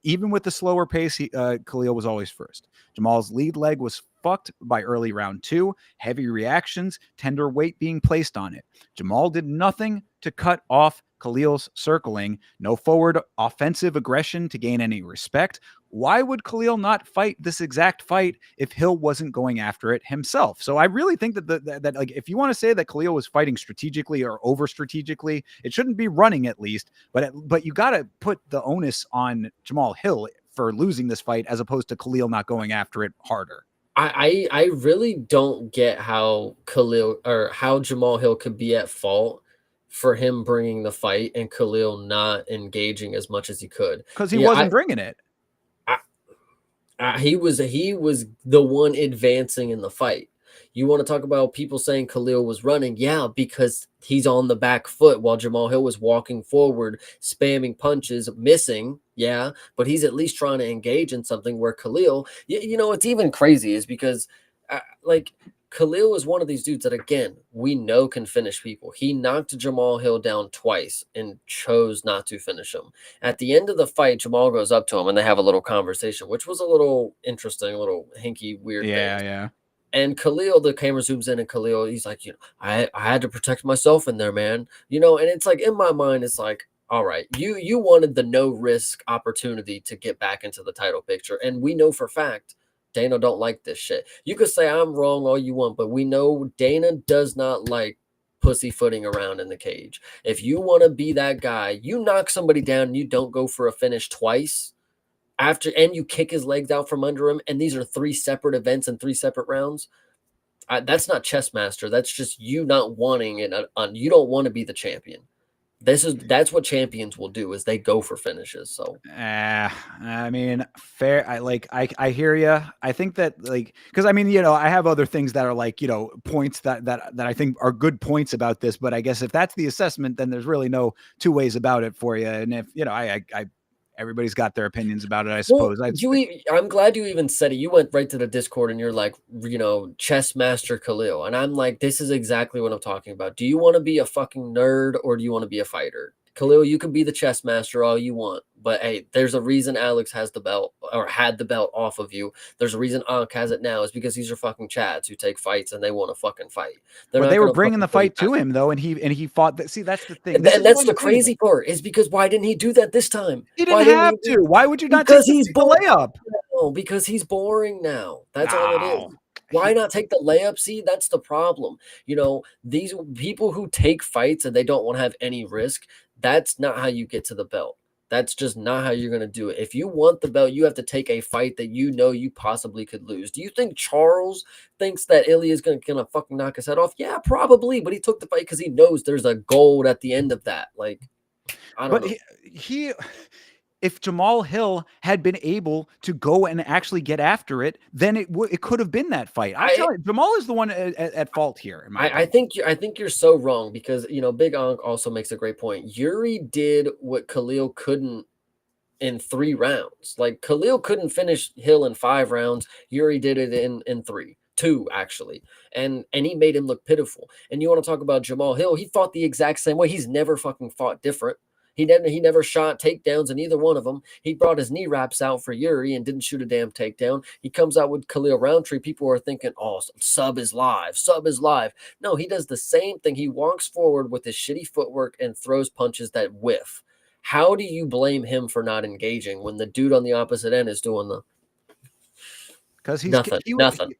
Even with the slower pace, Khalil was always first. Jamal's lead leg was fucked by early round 2, heavy reactions, tender weight being placed on it. Jamal did nothing to cut off Khalil's circling, no forward offensive aggression to gain any respect. Why would Khalil not fight this exact fight if Hill wasn't going after it himself? So I really think that like, if you want to say that Khalil was fighting strategically or over strategically, it shouldn't be running at least, but you got to put the onus on Jamal Hill for losing this fight as opposed to Khalil not going after it harder. I really don't get how Jamal Hill could be at fault for him bringing the fight and Khalil not engaging as much as he could. Because he wasn't bringing it. He was the one advancing in the fight. You want to talk about people saying Khalil was running? Yeah, because he's on the back foot while Jamal Hill was walking forward, spamming punches, missing. Yeah, but he's at least trying to engage in something where Khalil, it's even crazy is because Khalil is one of these dudes that, again, we know can finish people. He knocked Jamal Hill down twice and chose not to finish him. At the end of the fight, Jamal goes up to him and they have a little conversation, which was a little interesting, a little hinky, weird thing. Yeah. And Khalil, the camera zooms in, and Khalil, he's like, I had to protect myself in there, man. And it's like, in my mind, it's like, all right, you wanted the no risk opportunity to get back into the title picture. And we know for a fact Dana don't like this shit. You could say I'm wrong all you want, but we know Dana does not like pussyfooting around in the cage. If you want to be that guy, you knock somebody down and you don't go for a finish twice and you kick his legs out from under him, and these are 3 separate events and 3 separate rounds. That's not chess master. That's just you not wanting it. You don't want to be the champion. That's what champions will do, is they go for finishes. So I mean, fair. I hear you. I think that because I mean, I have other things that are points that I think are good points about this. But I guess if that's the assessment, then there's really no two ways about it for you. And if I everybody's got their opinions about it, I well, suppose. I'm glad you even said it. You went right to the Discord and you're like, chess master Khalil. And I'm like, this is exactly what I'm talking about. Do you want to be a fucking nerd or do you want to be a fighter? Khalil, you can be the chess master all you want, but hey, there's a reason Alex has the belt or had the belt off of you. There's a reason Ankh has it now, is because these are fucking chads who take fights and they want to fucking fight. They're But not they were going to bringing fucking the put you fight to back. him though, and he fought. See, that's the thing. And, This is that's what the I'm saying. crazy part, is because why didn't he do that this time? He Why didn't didn't have he? to. Why would you not Because take he's the boring. layup? No, because he's boring now. That's all it is. No. Why not take the layup? See, that's the problem. These people who take fights and they don't want to have any risk, that's not how you get to the belt. That's just not how you're going to do it. If you want the belt, you have to take a fight that you possibly could lose. Do you think Charles thinks that Ilya is going to fucking knock his head off? Yeah, probably. But he took the fight because he knows there's a gold at the end of that. Like, I don't know. He if Jamal Hill had been able to go and actually get after it, then it could have been that fight. I'm telling you, Jamal is the one at fault here. In my opinion. I think you're so wrong, because Big Onk also makes a great point. Yuri did what Khalil couldn't in 3 rounds. Like, Khalil couldn't finish Hill in 5 rounds. Yuri did it in 2 actually, and he made him look pitiful. And you want to talk about Jamal Hill? He fought the exact same way. He's never fucking fought different. He never shot takedowns in either one of them. He brought his knee wraps out for Yuri and didn't shoot a damn takedown. He comes out with Khalil Rountree. People are thinking, oh, sub is live. Sub is live. No, he does the same thing. He walks forward with his shitty footwork and throws punches that whiff. How do you blame him for not engaging when the dude on the opposite end is doing the because nothing?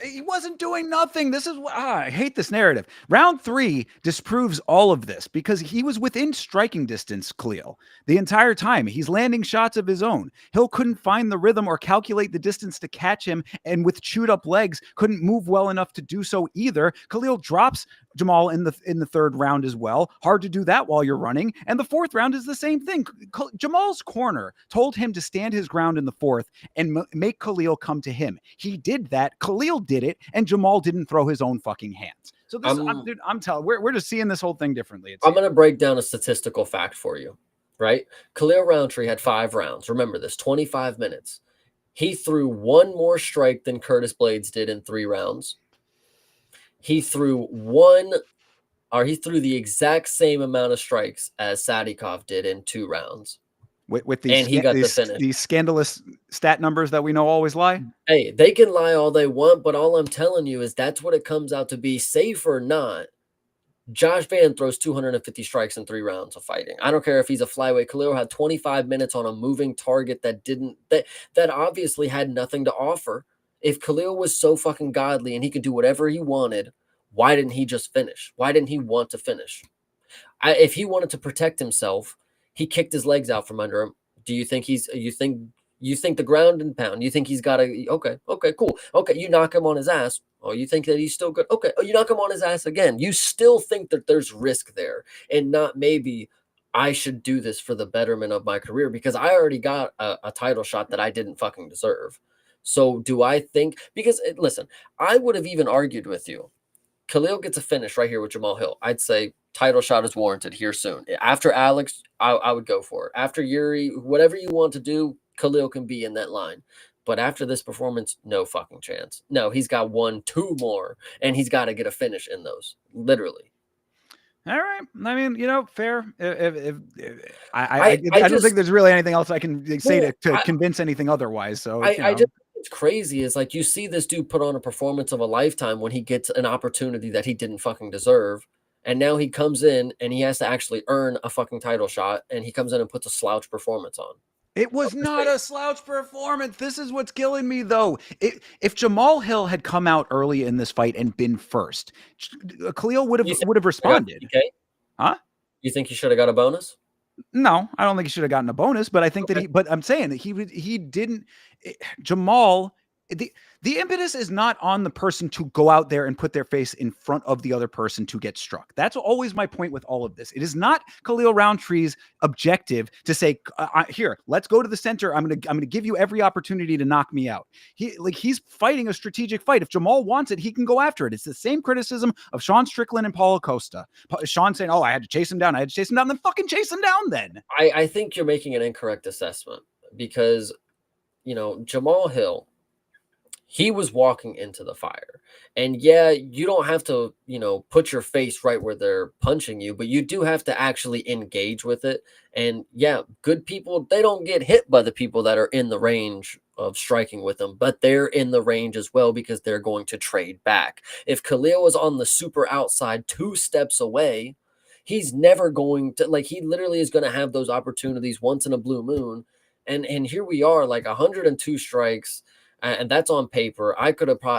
He wasn't doing nothing. This is I hate this narrative. Round 3 disproves all of this because he was within striking distance, Khalil, the entire time. He's landing shots of his own. Hill couldn't find the rhythm or calculate the distance to catch him, and with chewed up legs, couldn't move well enough to do so either. Khalil drops Jamal in the 3rd round as well. Hard to do that while you're running. And the 4th round is the same thing. Jamal's corner told him to stand his ground in the 4th and make Khalil come to him. He did that. Khalil did it, and Jamal didn't throw his own fucking hands. So this, I'm telling, we're just seeing this whole thing differently. I'm going to break down a statistical fact for you, right? Khalil Rountree had 5 rounds. Remember this, 25 minutes. He threw 1 more strike than Curtis Blades did in 3 rounds. He threw the exact same amount of strikes as Sadikov did in 2 rounds. With these scandalous stat numbers that we know always lie. Hey, they can lie all they want, but all I'm telling you is that's what it comes out to be. Safe or not, Josh Van throws 250 strikes in 3 rounds of fighting. I don't care if he's a flyweight. Khalil had 25 minutes on a moving target that obviously had nothing to offer. If Khalil was so fucking godly and he could do whatever he wanted, why didn't he just finish? Why didn't he want to finish? If he wanted to protect himself, he kicked his legs out from under him. Do you think you think the ground and pound? You think he's got a okay, cool. Okay, you knock him on his ass. Oh, you think that he's still good? Okay, oh, you knock him on his ass again. You still think that there's risk there, and not maybe I should do this for the betterment of my career because I already got a title shot that I didn't fucking deserve. So do I think, because listen, I would have even argued with you. Khalil gets a finish right here with Jamal Hill. I'd say title shot is warranted here soon. After Alex, I would go for it. After Yuri, whatever you want to do, Khalil can be in that line. But after this performance, no fucking chance. No, he's got 1, 2 more, and he's got to get a finish in those, literally. All right. I mean, fair. I don't think there's really anything else I can say to convince anything otherwise. So I just, it's crazy is like you see this dude put on a performance of a lifetime when he gets an opportunity that he didn't fucking deserve. And now he comes in and he has to actually earn a fucking title shot, and he comes in and puts a slouch performance on. It was not a slouch performance. This is what's killing me, though. If Jamal Hill had come out early in this fight and been first, Khalil would have responded. Huh? You think he should have got a bonus? No, I don't think he should have gotten a bonus. But I think that but I'm saying that he didn't. Jamal, The impetus is not on the person to go out there and put their face in front of the other person to get struck. That's always my point with all of this. It is not Khalil Rountree's objective to say, "Here, let's go to the center. I'm gonna give you every opportunity to knock me out." He's fighting a strategic fight. If Jamal wants it, he can go after it. It's the same criticism of Sean Strickland and Paulo Costa. Sean saying, "Oh, I had to chase him down. I had to chase him down." Then fucking chase him down. Then I think you're making an incorrect assessment because Jamal Hill, he was walking into the fire. And yeah, you don't have to, put your face right where they're punching you, but you do have to actually engage with it. And yeah, good people, they don't get hit by the people that are in the range of striking with them, but they're in the range as well because they're going to trade back. If Khalil was on the super outside 2 steps away, he's never going to, he literally is going to have those opportunities once in a blue moon. And here we are, 102 strikes, and that's on paper.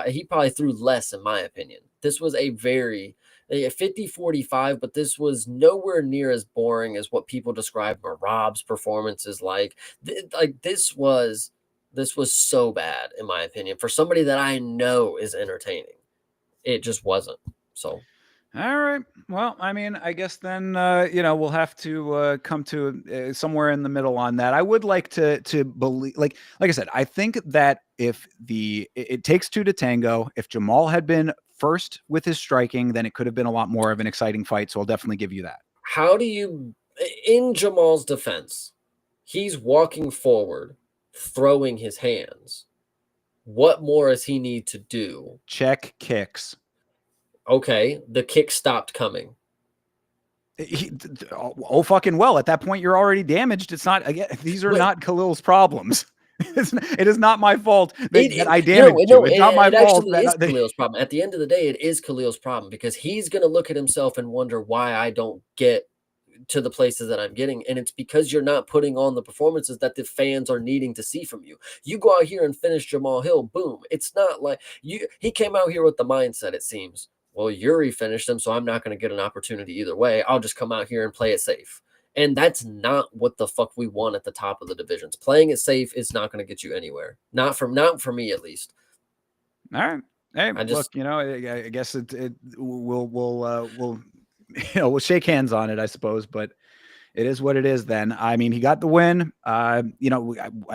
He probably threw less, in my opinion. This was a very 50-45, but this was nowhere near as boring as what people describe Marab's performances like. This was so bad, in my opinion, for somebody that I know is entertaining. It just wasn't. So all right. Well, I mean, I guess then we'll have to come to somewhere in the middle on that. I would like to believe, like I said, I think that if it takes 2 to tango. If Jamal had been first with his striking, then it could have been a lot more of an exciting fight. So I'll definitely give you that. how do you, in Jamal's defense, he's walking forward, throwing his hands. What more does he need to do? Check kicks. Okay, the kick stopped coming. Fucking well. At that point, you're already damaged. It's not, again, these are not Khalil's problems. It is not my fault that I damaged you. It's not my fault. It is Khalil's problem. At the end of the day, it is Khalil's problem because he's going to look at himself and wonder why I don't get to the places that I'm getting. And it's because you're not putting on the performances that the fans are needing to see from you. You go out here and finish Jamal Hill, boom. It's not like he came out here with the mindset, it seems, well, Yuri finished him, so I'm not going to get an opportunity either way. I'll just come out here and play it safe. And that's not what the fuck we want at the top of the divisions. Playing it safe is not going to get you anywhere. Not for me, at least. All right. Hey, look, I guess we'll shake hands on it, I suppose, but it is what it is then. I mean, he got the win. I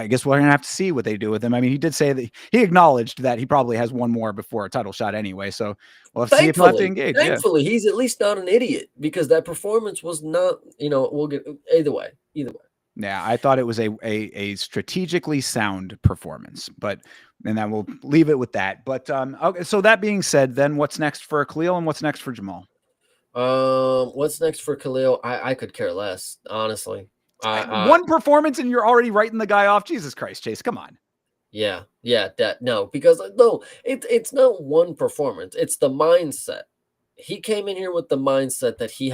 guess we're going to have to see what they do with him. I mean, he did say that he acknowledged that he probably has one more before a title shot anyway. So we'll have to see if he'll have to engage. Thankfully, he's at least not an idiot because that performance was not, we'll get either way. Yeah, I thought it was a strategically sound performance, and then we'll leave it with that. But okay, so that being said, then what's next for Khalil and what's next for Jamal? What's next for Khalil? I could care less, honestly. One performance and you're already writing the guy off. Jesus Christ, Chase, come on. Yeah, because it's not one performance. It's the mindset. He came in here with the mindset that he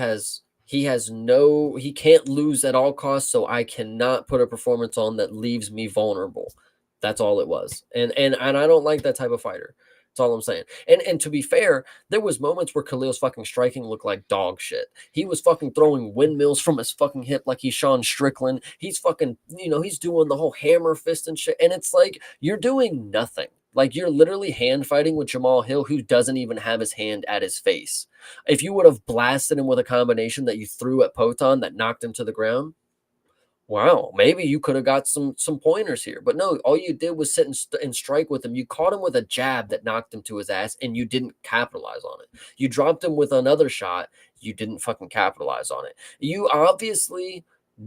can't lose at all costs, so I cannot put a performance on that leaves me vulnerable. That's all it was. And I don't like that type of fighter. That's all I'm saying. And to be fair, there was moments where Khalil's fucking striking looked like dog shit. He was fucking throwing windmills from his fucking hip like he's Sean Strickland. He's fucking, he's doing the whole hammer fist and shit. And it's like, you're doing nothing. Like, you're literally hand fighting with Jamal Hill, who doesn't even have his hand at his face. If you would have blasted him with a combination that you threw at Poton that knocked him to the ground, wow, maybe you could have got some pointers here. But no, all you did was sit and strike with him. You caught him with a jab that knocked him to his ass, and you didn't capitalize on it. You dropped him with another shot. You didn't fucking capitalize on it. You obviously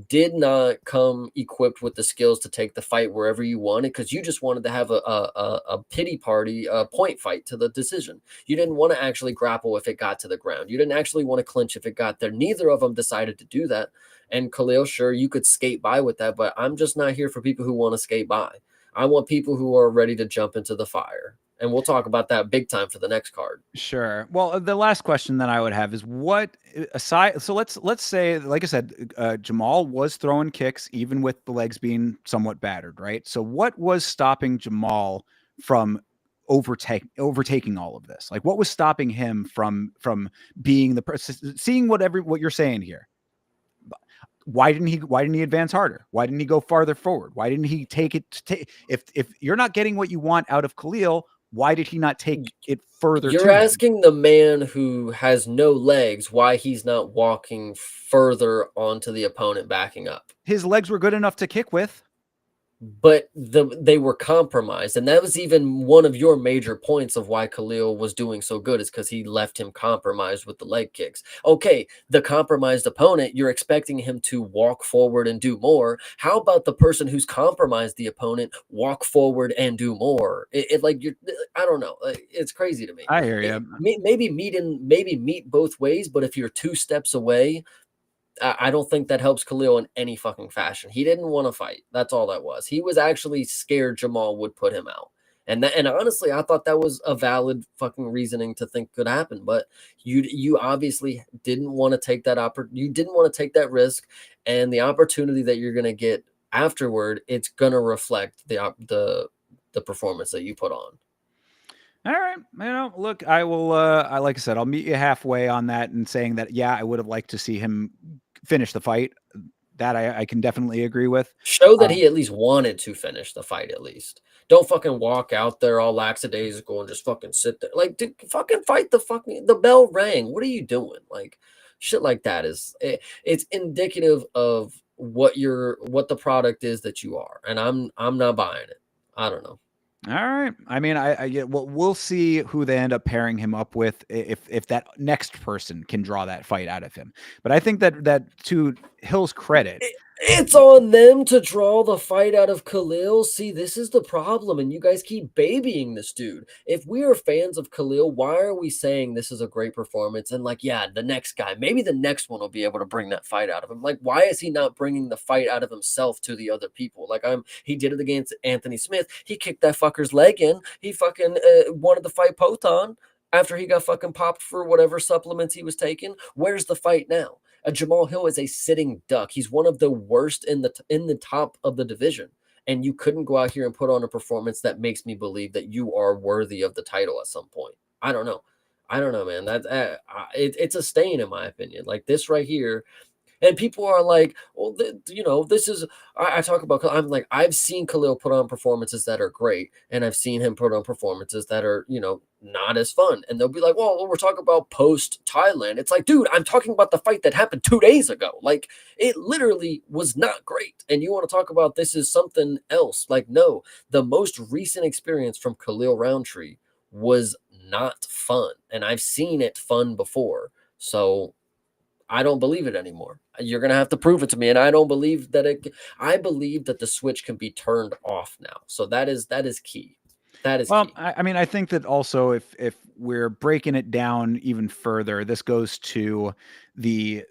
did not come equipped with the skills to take the fight wherever you wanted because you just wanted to have a pity party, a point fight to the decision. You didn't want to actually grapple if it got to the ground. You didn't actually want to clinch if it got there. Neither of them decided to do that. And Khalil, sure, you could skate by with that, but I'm just not here for people who want to skate by. I want people who are ready to jump into the fire. And we'll talk about that big time for the next card. Sure. Well, the last question that I would have is what aside. So let's say, like I said, Jamal was throwing kicks even with the legs being somewhat battered, right? So what was stopping Jamal from overtaking all of this? Like, what was stopping him from being the person, seeing what you're saying here? Why didn't he advance harder? Why didn't he go farther forward? Why didn't he take it? If you're not getting what you want out of Khalil, Why did he not take it further You're to him? asking the man who has no legs why he's not walking further onto the opponent backing up. His legs were good enough to kick with. But they were compromised, and that was even one of your major points of why Khalil was doing so good, is because he left him compromised with the leg kicks. Okay, the compromised opponent, you're expecting him to walk forward and do more. How about the person who's compromised the opponent walk forward and do more? Like, you're, I don't know, it's crazy to me. I hear you. Maybe meet both ways, but if you're 2 steps away, I don't think that helps Khalil in any fucking fashion. He didn't want to fight. That's all that was. He was actually scared Jamal would put him out. And honestly, I thought that was a valid fucking reasoning to think could happen. But you obviously didn't want to take that you didn't want to take that risk, and the opportunity that you're gonna get afterward, it's gonna reflect the performance that you put on. All right. Look, I will, like I said, I'll meet you halfway on that and saying that, yeah, I would have liked to see him finish the fight. That I can definitely agree with. Show that he at least wanted to finish the fight, at least. Don't fucking walk out there all lackadaisical and just fucking sit there. Like, dude, fucking fight the bell rang. What are you doing? Like, shit like that it's indicative of what the product is that you are. And I'm not buying it. I don't know. All right. I mean, I get. Well, we'll see who they end up pairing him up with if that next person can draw that fight out of him. But I think that to Hill's credit, It's on them to draw the fight out of Khalil. See, this is the problem, and you guys keep babying this dude. If we are fans of Khalil, why are we saying this is a great performance? And like, yeah, the next guy, maybe the next one will be able to bring that fight out of him. Like, why is he not bringing the fight out of himself to the other people? Like, he did it against Anthony Smith. He kicked that fucker's leg in. He fucking wanted to fight Poton after he got fucking popped for whatever supplements he was taking. Where's the fight now? Jamal Hill is a sitting duck. He's one of the worst in the top of the division, and you couldn't go out here and put on a performance that makes me believe that you are worthy of the title at some point. I don't know. I don't know, man. That's it's a stain in my opinion. Like this right here, and people are like, well, this is, I talk about, I'm like, I've seen Khalil put on performances that are great, and I've seen him put on performances that are, not as fun. And they'll be like, well, we're talking about post Thailand. It's like, dude, I'm talking about the fight that happened 2 days ago. Like, it literally was not great. And you want to talk about this is something else. Like, no, the most recent experience from Khalil Rountree was not fun. And I've seen it fun before. So I don't believe it anymore. You're going to have to prove it to me. And I don't believe that I believe that the switch can be turned off now. So that is key. That is key. I mean, I think that also if we're breaking it down even further, this goes to the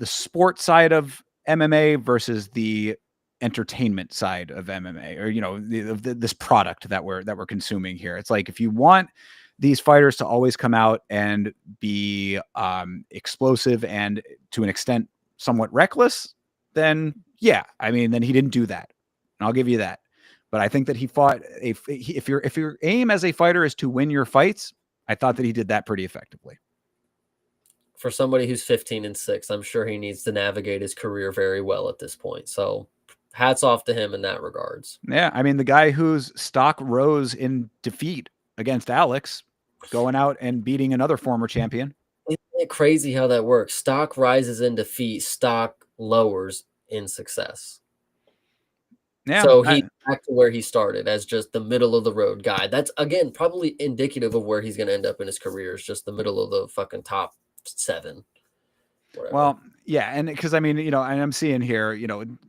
sport side of MMA versus the entertainment side of MMA, or this product that we're consuming here. It's like, if you want these fighters to always come out and be explosive and to an extent somewhat reckless, then yeah, I mean, then he didn't do that. And I'll give you that. But I think that he fought if your aim as a fighter is to win your fights, I thought that he did that pretty effectively. For somebody who's 15-6, I'm sure he needs to navigate his career very well at this point. So hats off to him in that regards. Yeah, I mean, the guy whose stock rose in defeat against Alex, going out and beating another former champion. Isn't it crazy how that works? Stock rises in defeat, stock lowers in success. Yeah, so he's back to where he started as just the middle of the road guy. That's again probably indicative of where he's going to end up in his career. Is just the middle of the fucking top 7. Whatever. Well, yeah, and because I mean, and I'm seeing here,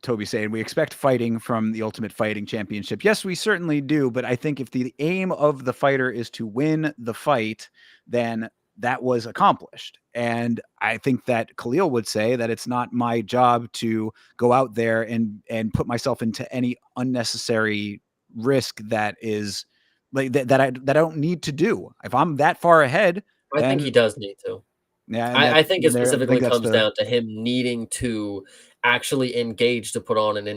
Toby saying we expect fighting from the Ultimate Fighting Championship. Yes, we certainly do, but I think if the aim of the fighter is to win the fight, then that was accomplished. And I think that Khalil would say that it's not my job to go out there and put myself into any unnecessary risk that is like that I don't need to do. If I'm that far ahead, I think he does need to. Yeah, I think it specifically comes down to him needing to actually engage to put on an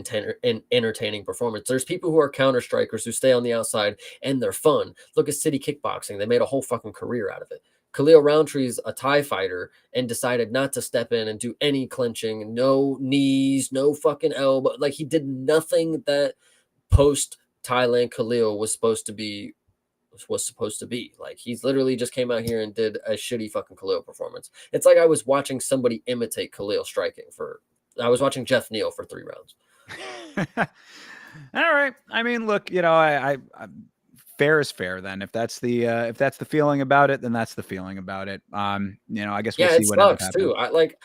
entertaining performance. There's people who are counter strikers who stay on the outside and they're fun. Look at City Kickboxing. They made a whole fucking career out of it. Khalil Rountree's a Thai fighter and decided not to step in and do any clinching, no knees, no fucking elbow. Like, he did nothing that post Thailand Khalil was supposed to be was supposed to be. Like, he's literally just came out here and did a shitty fucking Khalil performance. It's like I was watching somebody imitate Khalil striking for. I was watching Jeff Neal for 3 rounds. All right. I mean, look, fair is fair. Then, if that's the feeling about it, then that's the feeling about it. I guess we'll Yeah, see it what ends up sucks happening. too.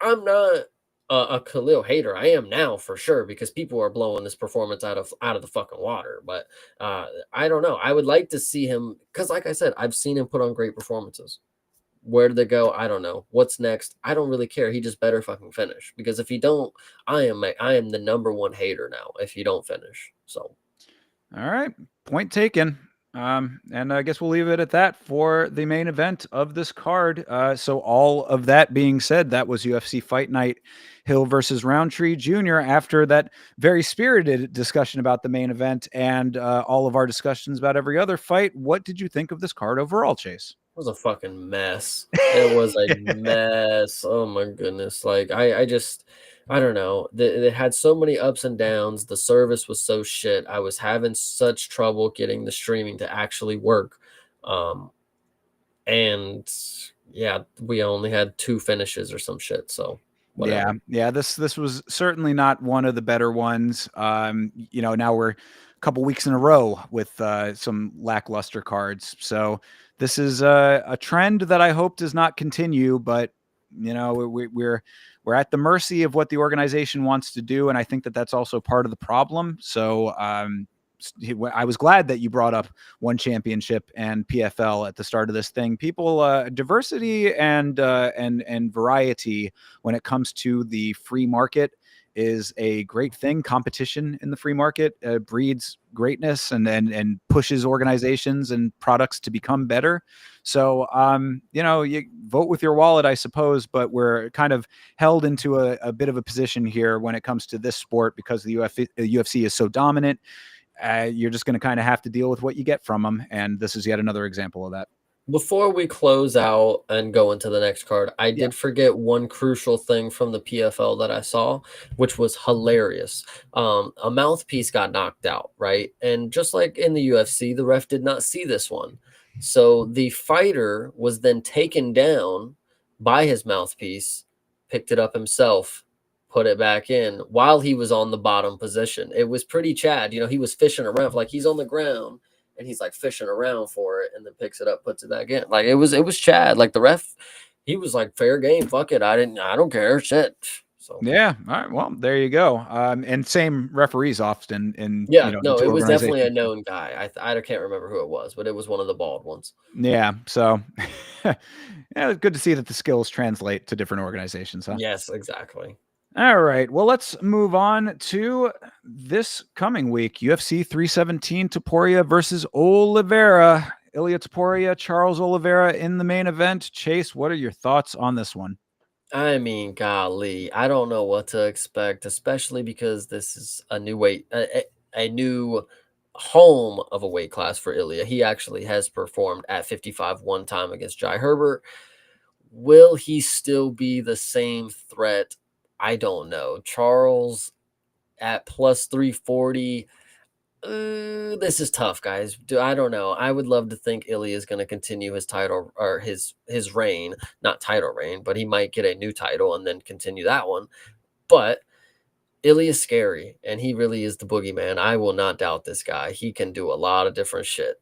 I'm not a Khalil hater. I am now for sure because people are blowing this performance out of the fucking water. But I don't know. I would like to see him because, like I said, I've seen him put on great performances. Where did they go? I don't know. What's next? I don't really care. He just better fucking finish because if he don't, I am the number one hater now. If you don't finish, so. All right, point taken. And I guess we'll leave it at that for the main event of this card. So all of that being said, that was UFC Fight Night, Hill versus Rountree Jr. After that very spirited discussion about the main event and all of our discussions about every other fight, what did you think of this card overall, Chase? It was a fucking mess. It was a mess. Oh my goodness. Like I don't know. It had so many ups and downs. The service was so shit. I was having such trouble getting the streaming to actually work. Um and yeah, we only had 2 finishes or some shit. So whatever. Yeah. This was certainly not one of the better ones. Now we're a couple weeks in a row with some lackluster cards. So this is a trend that I hope does not continue. But we're at the mercy of what the organization wants to do, and I think that that's also part of the problem. So I was glad that you brought up one championship and PFL at the start of this thing. People, diversity and variety when it comes to the free market is a great thing. Competition in the free market breeds greatness and pushes organizations and products to become better. So, you vote with your wallet, I suppose, but we're kind of held into a bit of a position here when it comes to this sport because the UFC is so dominant. You're just going to kind of have to deal with what you get from them. And this is yet another example of that. Before we close out and go into the next card, I Yeah. did forget one crucial thing from the PFL that I saw, which was hilarious. A mouthpiece got knocked out, right? And just like in the UFC, the ref did not see this one. So the fighter was then taken down by his mouthpiece, picked it up himself, put it back in while he was on the bottom position. It was pretty Chad. He was fishing around, like he's on the ground and he's like fishing around for it and then picks it up, puts it back in. Like it was Chad. Like the ref, he was like, fair game, fuck it. I don't care. Shit. So Yeah. All right. Well, there you go. And same referees often in yeah, the no, two it was definitely a organizations. known guy. I can't remember who it was, but it was one of the bald ones. Yeah. So, yeah, it's good to see that the skills translate to different organizations, huh? Yes, exactly. All right. Well, let's move on to this coming week. UFC 317, Topuria versus Oliveira. Ilia Topuria, Charles Oliveira in the main event. Chase, what are your thoughts on this one? I mean, golly, I don't know what to expect, especially because this is a new weight, a new home of a weight class for Ilya. He actually has performed at 55 one time against Jai Herbert. Will he still be the same threat? I don't know. Charles at plus 340. This is tough, guys. I don't know. I would love to think Ilya is going to continue his title or his reign, not title reign, but he might get a new title and then continue that one. But Ilya's scary, and he really is the boogeyman. I will not doubt this guy. He can do a lot of different shit.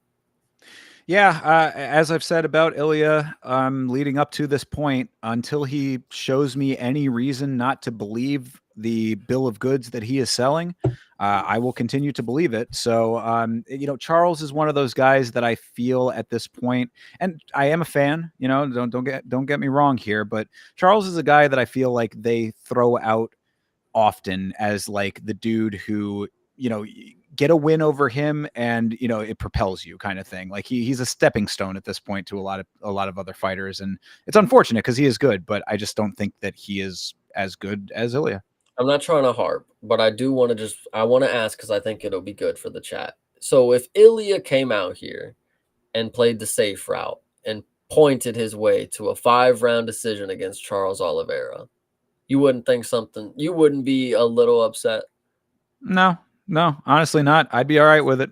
Yeah, as I've said about Ilya, leading up to this point, until he shows me any reason not to believe the bill of goods that he is selling, I will continue to believe it. So, Charles is one of those guys that I feel at this point, and I am a fan. Don't get me wrong here, but Charles is a guy that I feel like they throw out often as like the dude who get a win over him and it propels you kind of thing. Like he's a stepping stone at this point to a lot of other fighters, and it's unfortunate because he is good, but I just don't think that he is as good as Ilya. I'm not trying to harp, but I want to ask because I think it'll be good for the chat. So if Ilya came out here and played the safe route and pointed his way to a 5-round decision against Charles Oliveira, you wouldn't be a little upset? No, honestly not. I'd be all right with it.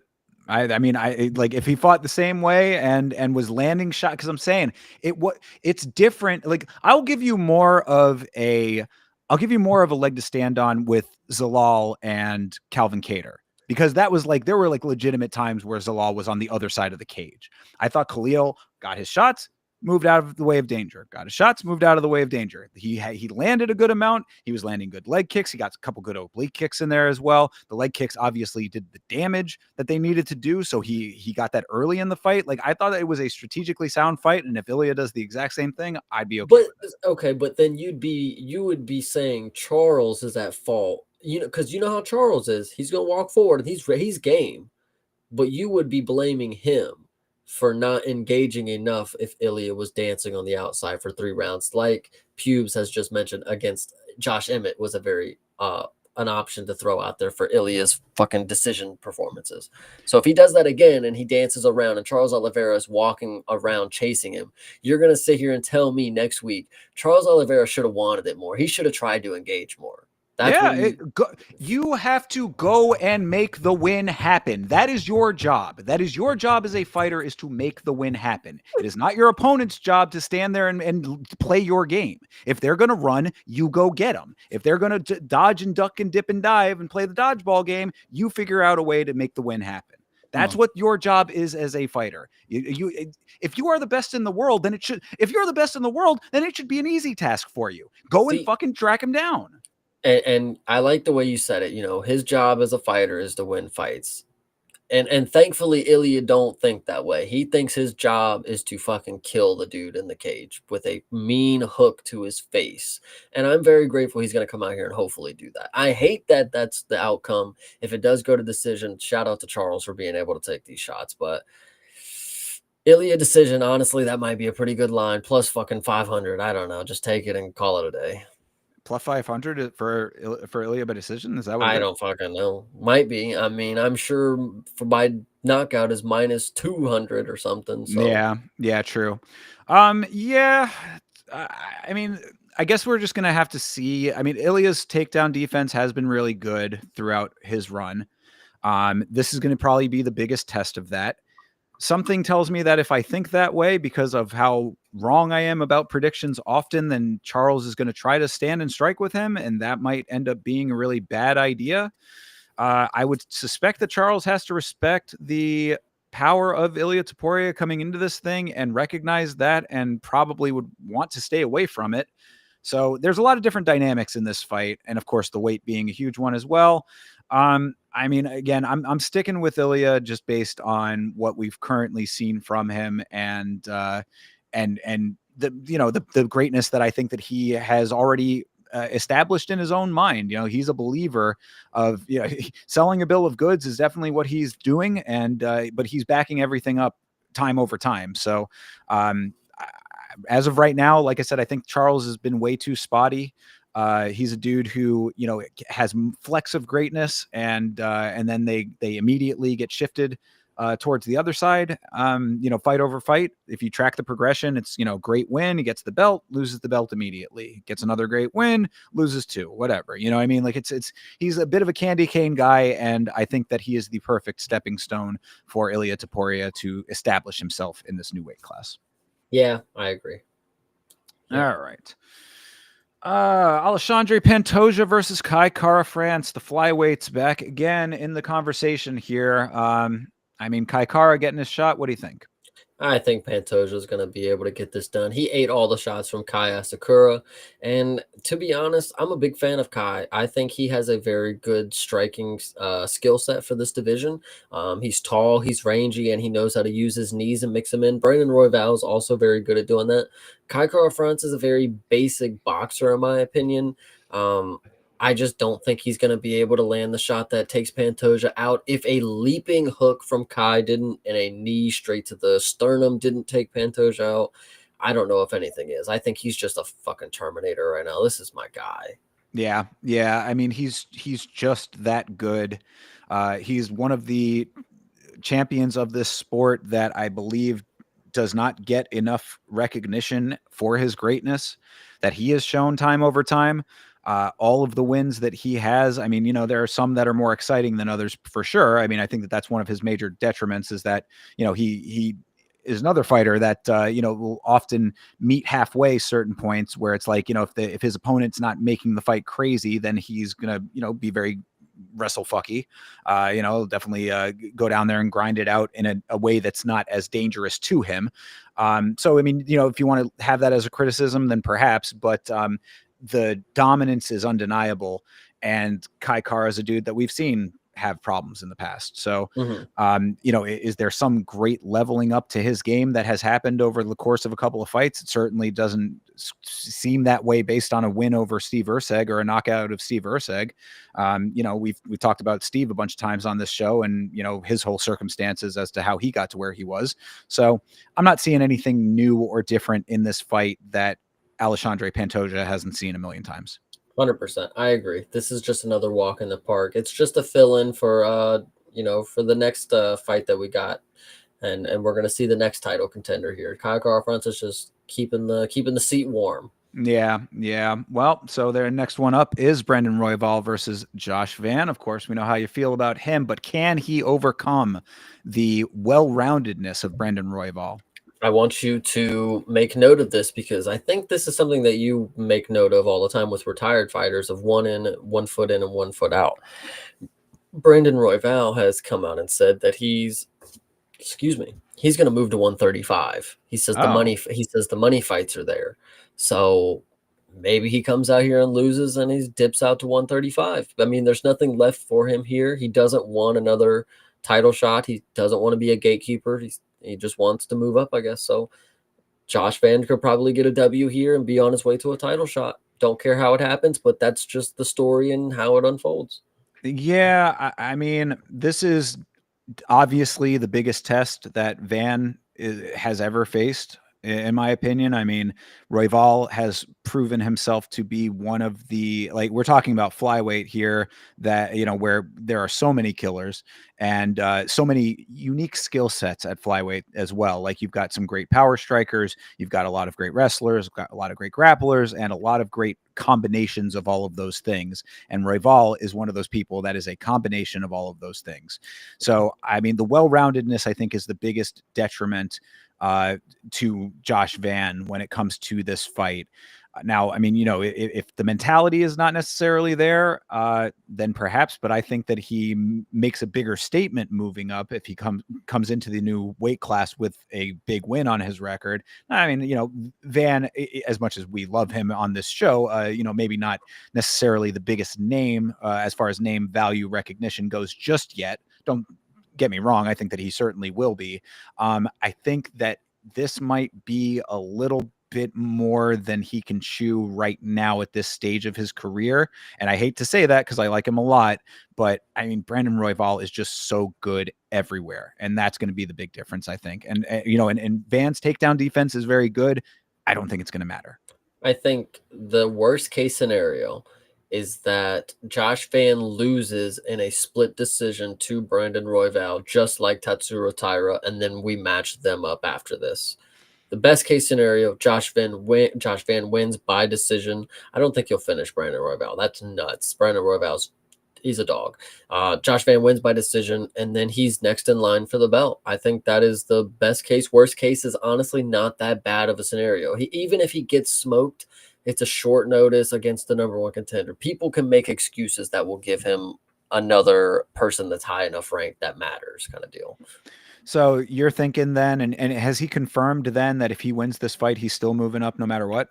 I mean, like if he fought the same way and was landing shot, because I'm saying it's different. Like I'll give you more of a leg to stand on with Zalal and Calvin Kattar, because that was like there were like legitimate times where Zalal was on the other side of the cage. I thought Khalil got his shots, moved out of the way of danger. Got his shots, moved out of the way of danger. He landed a good amount. He was landing good leg kicks. He got a couple good oblique kicks in there as well. The leg kicks obviously did the damage that they needed to do, so he got that early in the fight. Like I thought that it was a strategically sound fight, and if Ilya does the exact same thing, I'd be okay But with it. okay, but then you would be saying Charles is at fault. Because you know how Charles is. He's gonna walk forward and he's game. But you would be blaming him for not engaging enough if Ilya was dancing on the outside for 3 rounds, like Pubes has just mentioned against Josh Emmett was a very an option to throw out there for Ilya's fucking decision performances. So if he does that again and he dances around and Charles Oliveira is walking around chasing him, you're gonna sit here and tell me next week Charles Oliveira should have wanted it more. He should have tried to engage more. That's what Yeah, you have to go and make the win happen. That is your job. That is your job as a fighter, is to make the win happen. It is not your opponent's job to stand there and play your game. If they're going to run, you go get them. If they're going to dodge and duck and dip and dive and play the dodgeball game, you figure out a way to make the win happen. That's what your job is as a fighter. If you are the best in the world, then if you're the best in the world, then it should be an easy task for you. Go and fucking track him down. And I like the way you said it. His job as a fighter is to win fights. And thankfully Ilya don't think that way. He thinks his job is to fucking kill the dude in the cage with a mean hook to his face. And I'm very grateful he's going to come out here and hopefully do that. I hate that that's the outcome. If it does go to decision, shout out to Charles for being able to take these shots, but Ilya decision, honestly, that might be a pretty good line. Plus fucking 500. I don't know. Just take it and call it a day. Plus 500 for Ilya by decision? Is that what I it is? don't fucking know. Might be. I mean, I'm sure for my knockout is minus 200 or something. So Yeah, true. Yeah, I mean, I guess we're just gonna have to see. I mean, Ilya's takedown defense has been really good throughout his run. This is gonna probably be the biggest test of that. Something tells me that if I think that way because of how wrong I am about predictions often, then Charles is going to try to stand and strike with him, and that might end up being a really bad idea. I would suspect that Charles has to respect the power of Ilia Topuria coming into this thing and recognize that, and probably would want to stay away from it. So there's a lot of different dynamics in this fight, and of course the weight being a huge one as well. I mean, again, I'm sticking with Ilya just based on what we've currently seen from him, and the greatness that I think that he has already established in his own mind. He's a believer of selling a bill of goods is definitely what he's doing, and but he's backing everything up time over time. So as of right now, like I said, I think Charles has been way too spotty. He's a dude who has flecks of greatness, and then they immediately get shifted towards the other side. Fight over fight. If you track the progression, it's great win, he gets the belt, loses the belt immediately, gets another great win, loses two, whatever. I mean, like it's he's a bit of a candy cane guy, and I think that he is the perfect stepping stone for Ilia Topuria to establish himself in this new weight class. Yeah, I agree. Yeah. All right. Alexandre Pantoja versus Kai Kara France. The flyweights back again in the conversation here. I mean, Kai Kara getting his shot. What do you think? I think Pantoja is going to be able to get this done. He ate all the shots from Kai Asakura. And to be honest, I'm a big fan of Kai. I think he has a very good striking skill set for this division. He's tall, he's rangy, and he knows how to use his knees and mix them in. Brandon Royval is also very good at doing that. Kai Kara France is a very basic boxer, in my opinion. I just don't think he's going to be able to land the shot that takes Pantoja out. If a leaping hook from Kai didn't and a knee straight to the sternum didn't take Pantoja out, I don't know if anything is. I think he's just a fucking Terminator right now. This is my guy. Yeah. I mean, he's just that good. He's one of the champions of this sport that I believe does not get enough recognition for his greatness that he has shown time over time. All of the wins that he has, I mean, there are some that are more exciting than others for sure. I mean, I think that that's one of his major detriments is that, he is another fighter that, will often meet halfway certain points where it's like, if his opponent's not making the fight crazy, then he's going to, be very wrestle fucky, definitely go down there and grind it out in a way that's not as dangerous to him. So, I mean, if you want to have that as a criticism, then perhaps, but the dominance is undeniable. And Kai Kara is a dude that we've seen have problems in the past. So, is there some great leveling up to his game that has happened over the course of a couple of fights? It certainly doesn't seem that way based on a win over Steve Erceg or a knockout of Steve Erceg. We've talked about Steve a bunch of times on this show and, his whole circumstances as to how he got to where he was. So I'm not seeing anything new or different in this fight that Alexandre Pantoja hasn't seen a million times. 100%. I agree. This is just another walk in the park. It's just a fill-in for for the next fight that we got, and we're gonna see the next title contender here. Kai Kara Francis just keeping the seat warm. Yeah. Well, so their next one up is Brendan Royval versus Josh Van. Of course, we know how you feel about him, but can he overcome the well-roundedness of Brendan Royval? I want you to make note of this because I think this is something that you make note of all the time with retired fighters of 1 foot in and 1 foot out. Brandon Royval has come out and said that he's going to move to 135. He says the money fights are there. So maybe he comes out here and loses and he dips out to 135. I mean, there's nothing left for him here. He doesn't want another title shot. He doesn't want to be a gatekeeper. He just wants to move up, I guess. So Josh Van could probably get a W here and be on his way to a title shot. Don't care how it happens, but that's just the story and how it unfolds. Yeah, I mean, this is obviously the biggest test that Van has ever faced, in my opinion. I mean, Royval has proven himself to be one of the, like, we're talking about flyweight here that, where there are so many killers and so many unique skill sets at flyweight as well. Like, you've got some great power strikers, you've got a lot of great wrestlers, got a lot of great grapplers, and a lot of great combinations of all of those things. And Royval is one of those people that is a combination of all of those things. So, I mean, the well-roundedness, I think, is the biggest detriment to Josh Van when it comes to this fight. Now, I mean, if the mentality is not necessarily there, then perhaps, but I think that he makes a bigger statement moving up if he comes into the new weight class with a big win on his record. I mean, Van, as much as we love him on this show, maybe not necessarily the biggest name as far as name value recognition goes just yet. Don't get me wrong. I think that he certainly will be. I think that this might be a little bit more than he can chew right now at this stage of his career. And I hate to say that because I like him a lot, but I mean, Brandon Royval is just so good everywhere. And that's going to be the big difference, I think. And, and Van's takedown defense is very good. I don't think it's going to matter. I think the worst case scenario is that Josh Van loses in a split decision to Brandon Royval, just like Tatsuro Taira, and then we match them up after this. The best case scenario, Josh Van wins by decision. I don't think he'll finish Brandon Royval. That's nuts. Brandon Royval's he's a dog. Josh Van wins by decision, and then he's next in line for the belt. I think that is the best case. Worst case is honestly not that bad of a scenario. Even if he gets smoked, it's a short notice against the number one contender. People can make excuses that will give him another person that's high enough rank that matters, kind of deal. So you're thinking then, and has he confirmed then that if he wins this fight, he's still moving up no matter what?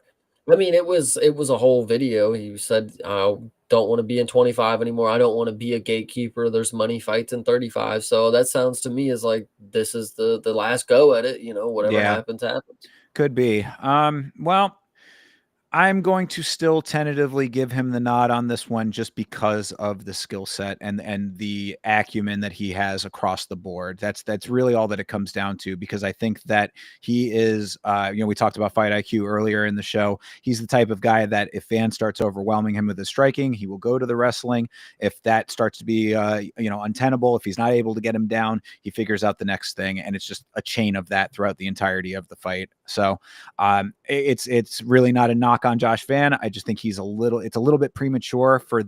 I mean, it was a whole video. He said, I don't want to be in 25 anymore. I don't want to be a gatekeeper. There's money fights in 35. So that sounds to me as like this is the last go at it. Whatever happens, happens. Could be. Well, I'm going to still tentatively give him the nod on this one just because of the skill set and the acumen that he has across the board. That's really all that it comes down to, because I think that he is, we talked about fight IQ earlier in the show. He's the type of guy that if Van starts overwhelming him with his striking, he will go to the wrestling. If that starts to be, untenable, if he's not able to get him down, he figures out the next thing. And it's just a chain of that throughout the entirety of the fight. So it's really not a knock knock on Josh Van. I just think it's a little bit premature for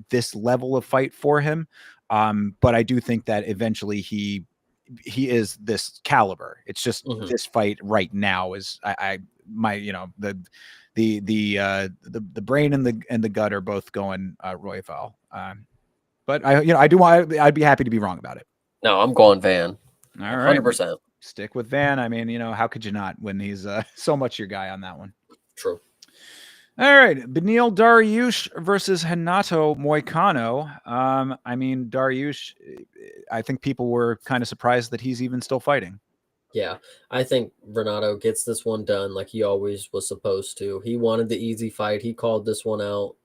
this level of fight for him. But I do think that eventually he is this caliber. It's just this fight right now is the brain and the gut are both going Royval. But I'd be happy to be wrong about it. No, I'm going Van. All right. 100%. Stick with Van. I mean, how could you not when he's so much your guy on that one? True. All right. Beneil Dariush versus Renato Moicano. I mean, Dariush, I think people were kind of surprised that he's even still fighting. Yeah, I think Renato gets this one done like he always was supposed to. He wanted the easy fight. He called this one out.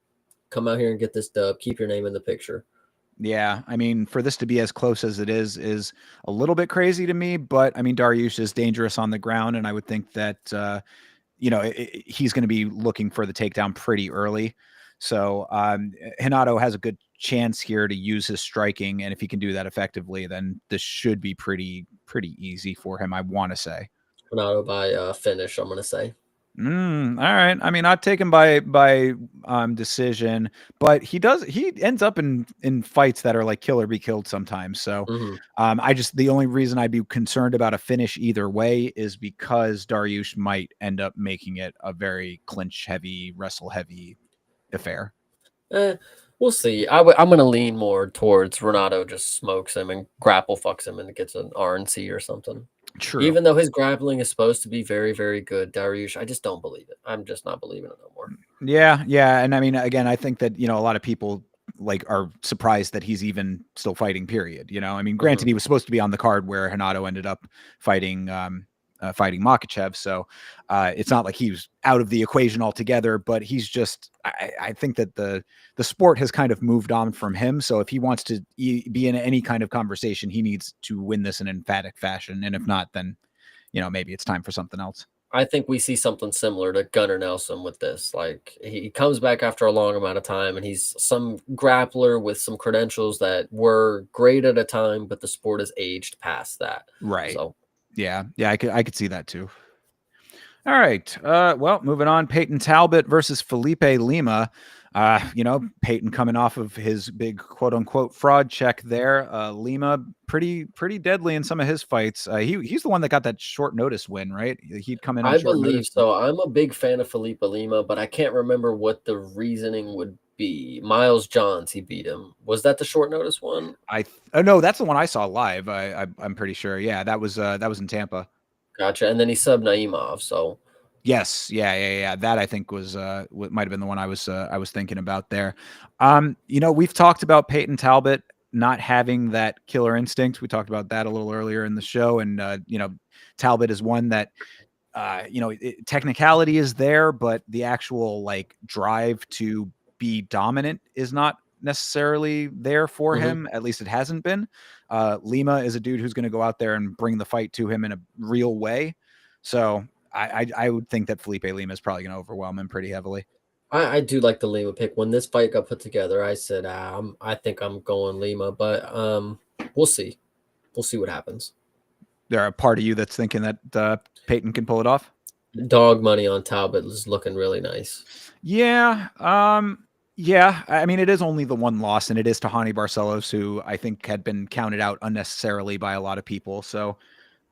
Come out here and get this dub. Keep your name in the picture. Yeah, I mean, for this to be as close as it is a little bit crazy to me. But I mean, Dariush is dangerous on the ground, and I would think that he's going to be looking for the takedown pretty early. So Renato has a good chance here to use his striking, and if he can do that effectively, then this should be pretty easy for him. I want to say Renato by finish. I'm going to say. All right. I mean, not taken by decision, but he ends up in fights that are like kill or be killed sometimes. So the only reason I'd be concerned about a finish either way is because Dariush might end up making it a very clinch heavy, wrestle heavy affair. We'll see. I'm going to lean more towards Renato just smokes him and grapple fucks him and gets an RNC or something. True. Even though his grappling is supposed to be very, very good, Dariush, I just don't believe it. I'm just not believing it no more. Yeah. And I mean, again, I think that, a lot of people are surprised that he's even still fighting, period. I mean, granted, he was supposed to be on the card where Renato ended up fighting Makhachev. So it's not like he was out of the equation altogether, but he's just, I think that the sport has kind of moved on from him. So if he wants to be in any kind of conversation, he needs to win this in an emphatic fashion. And if not, then, maybe it's time for something else. I think we see something similar to Gunnar Nelson with this. Like he comes back after a long amount of time and he's some grappler with some credentials that were great at a time, but the sport has aged past that. Right. So yeah, I could see that too. All right. Well, moving on. Peyton Talbot versus Felipe Lima. Peyton coming off of his big quote unquote fraud check there. Lima pretty deadly in some of his fights. He's the one that got that short notice win, right? He'd come in on I short believe notice. so. I'm a big fan of Felipe Lima, but I can't remember what the reasoning would be. Miles Johns, he beat him. Was that the short notice one? No, that's the one I saw live. I'm pretty sure. Yeah, that was in Tampa. Gotcha. And then he subbed Naimov. So yes, yeah. That I think was might have been the one I was thinking about there. We've talked about Peyton Talbot not having that killer instinct. We talked about that a little earlier in the show, and Talbot is one that technicality is there, but the actual like drive to be dominant is not necessarily there for him. At least it hasn't been. Lima is a dude who's going to go out there and bring the fight to him in a real way. So I would think that Felipe Lima is probably going to overwhelm him pretty heavily. I do like the Lima pick. When this fight got put together, I said I think I'm going Lima, but we'll see. We'll see what happens. There a part of you that's thinking that Peyton can pull it off? Dog money on Talbot is looking really nice. Yeah. Yeah. I mean, it is only the one loss, and it is to Hani Barcelos, who I think had been counted out unnecessarily by a lot of people. So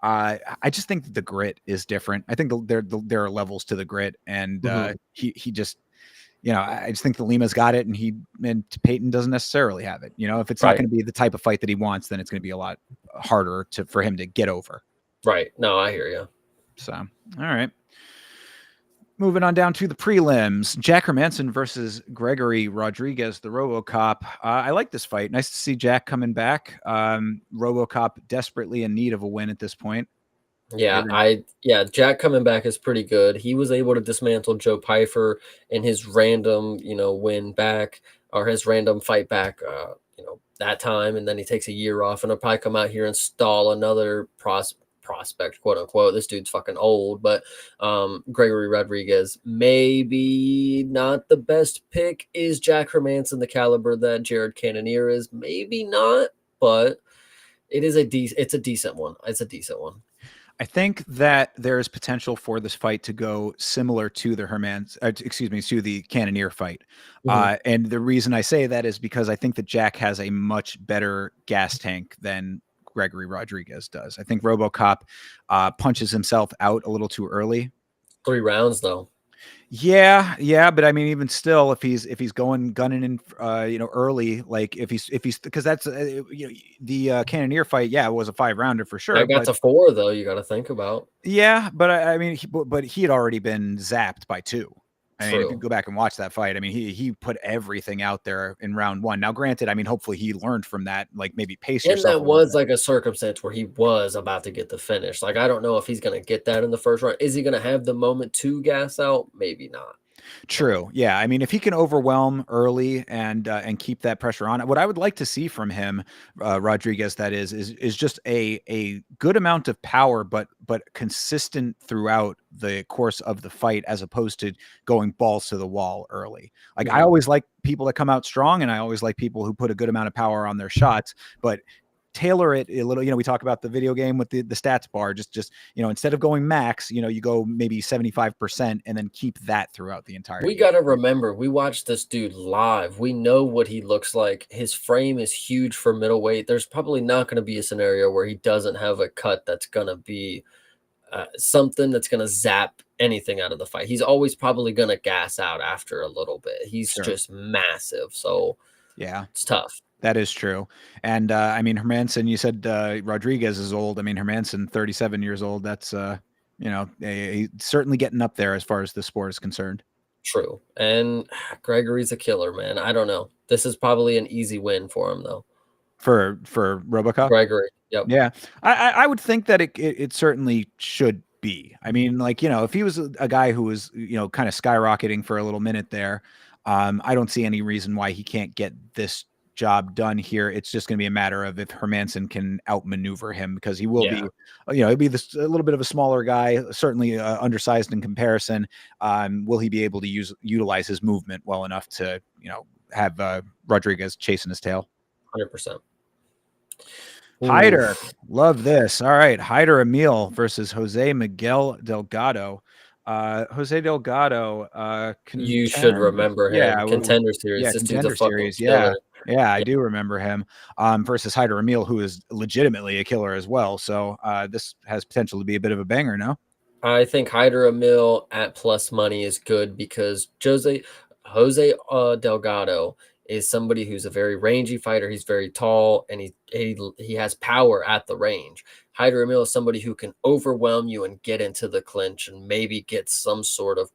I just think the grit is different. I think there are levels to the grit, and he just, I just think the Lima's got it, and Peyton doesn't necessarily have it. If it's not going to be the type of fight that he wants, then it's going to be a lot harder for him to get over. Right. No, I hear you. So, all right. Moving on down to the prelims, Jack Hermanson versus Gregory Rodriguez, the RoboCop. I like this fight. Nice to see Jack coming back. RoboCop desperately in need of a win at this point. Yeah, Jack coming back is pretty good. He was able to dismantle Joe Pyfer in his random, win back or his random fight back, that time. And then he takes a year off and he'll probably come out here and stall another prospect, quote unquote. This dude's fucking old, but Gregory Rodriguez, maybe not the best pick. Is Jack Hermanson the caliber that Jared Cannonier is? Maybe not, but it's a decent one. It's a decent one. I think that there is potential for this fight to go similar to the to the Cannonier fight. Mhm. And the reason I say that is because I think that Jack has a much better gas tank than Gregory Rodriguez does. I think RoboCop punches himself out a little too early. 3 rounds though. Yeah, but I mean, even still, if he's going gunning in, early, like if he's because that's the Cannoneer fight, yeah, it was a 5 rounder for sure, That got but to 4 though, you gotta think about. yeah, but I mean, but he had already been zapped by 2. I mean, if you True. go back and watch that fight, I mean, he put everything out there in round 1. Now, granted, I mean, hopefully he learned from that, like maybe pace And yourself that a little was bit. like a circumstance where he was about to get the finish. Like, I don't know if he's gonna get that in the first round. Is he gonna have the moment to gas out? Maybe not. So, True. Yeah. I mean, if he can overwhelm early and keep that pressure on, what I would like to see from him, Rodriguez, that is just a good amount of power, but consistent throughout the course of the fight, as opposed to going balls to the wall early. Like I mhm. always like people that come out strong, and I always like people who put a good amount of power on their shots, but tailor it a little. We talk about the video game with the stats bar. Just instead of going max, you go maybe 75% and then keep that throughout the We entirety of gotta the fight. remember, we watched this dude live. We know what he looks like. His frame is huge for middleweight. There's probably not gonna be a scenario where he doesn't have a cut that's gonna be something that's gonna zap anything out of the fight. He's always probably gonna gas out after a little bit. He's Sure. just massive, so Yeah, it's tough. that is true. And I mean, Hermanson, you said Rodriguez is old. I mean, Hermanson, 37 years old. That's he's certainly getting up there as far as the sport is concerned. True. And Gregory's a killer, man. I don't know. This is probably an easy win for him though. For RoboCop. Gregory. Yep. Yeah, I would think that it certainly should be. I mean, like, if he was a guy who was, kind of skyrocketing for a little minute there, I don't see any reason why he can't get this job done here. It's just going to be a matter of if Hermanson can outmaneuver him, because he will Yeah, be, he'll be this a little bit of a smaller guy, certainly undersized in comparison. Will he be able to utilize his movement well enough to, have Rodriguez chasing his tail? 100%. Hyder, Oof. love this. All right, Hyder Emil versus Jose Miguel Delgado. Jose Delgado, You should remember him. Contender series. yeah, This dude's a contender fucking series. Yeah, killer. yeah, I Yeah. do remember him. Versus Hyder Emil, who is legitimately a killer as well. So this has potential to be a bit of a banger. No, I think Hyder Emil at plus money is good because Jose Delgado is somebody who's a very rangy fighter. He's very tall and he has power at the range. Hyder Emil is somebody who can overwhelm you and get into the clinch and maybe get some sort of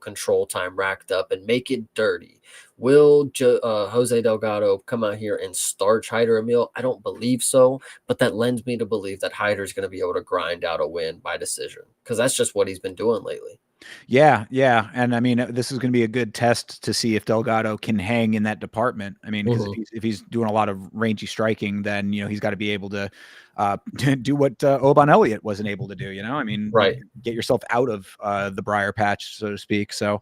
control time racked up and make it dirty. Will Jose Delgado come out here and starch Hyder Emil? I don't believe so, but that lends me to believe that Hyder's going to be able to grind out a win by decision because that's just what he's been doing lately. yeah, and I mean, this is going to be a good test to see if Delgado can hang in that department. I mean, because Mhm. if he's doing a lot of rangy striking, then he's got to be able to do what Oban Elliott wasn't able to do. I mean, Right. get yourself out of the briar patch, so to speak. So,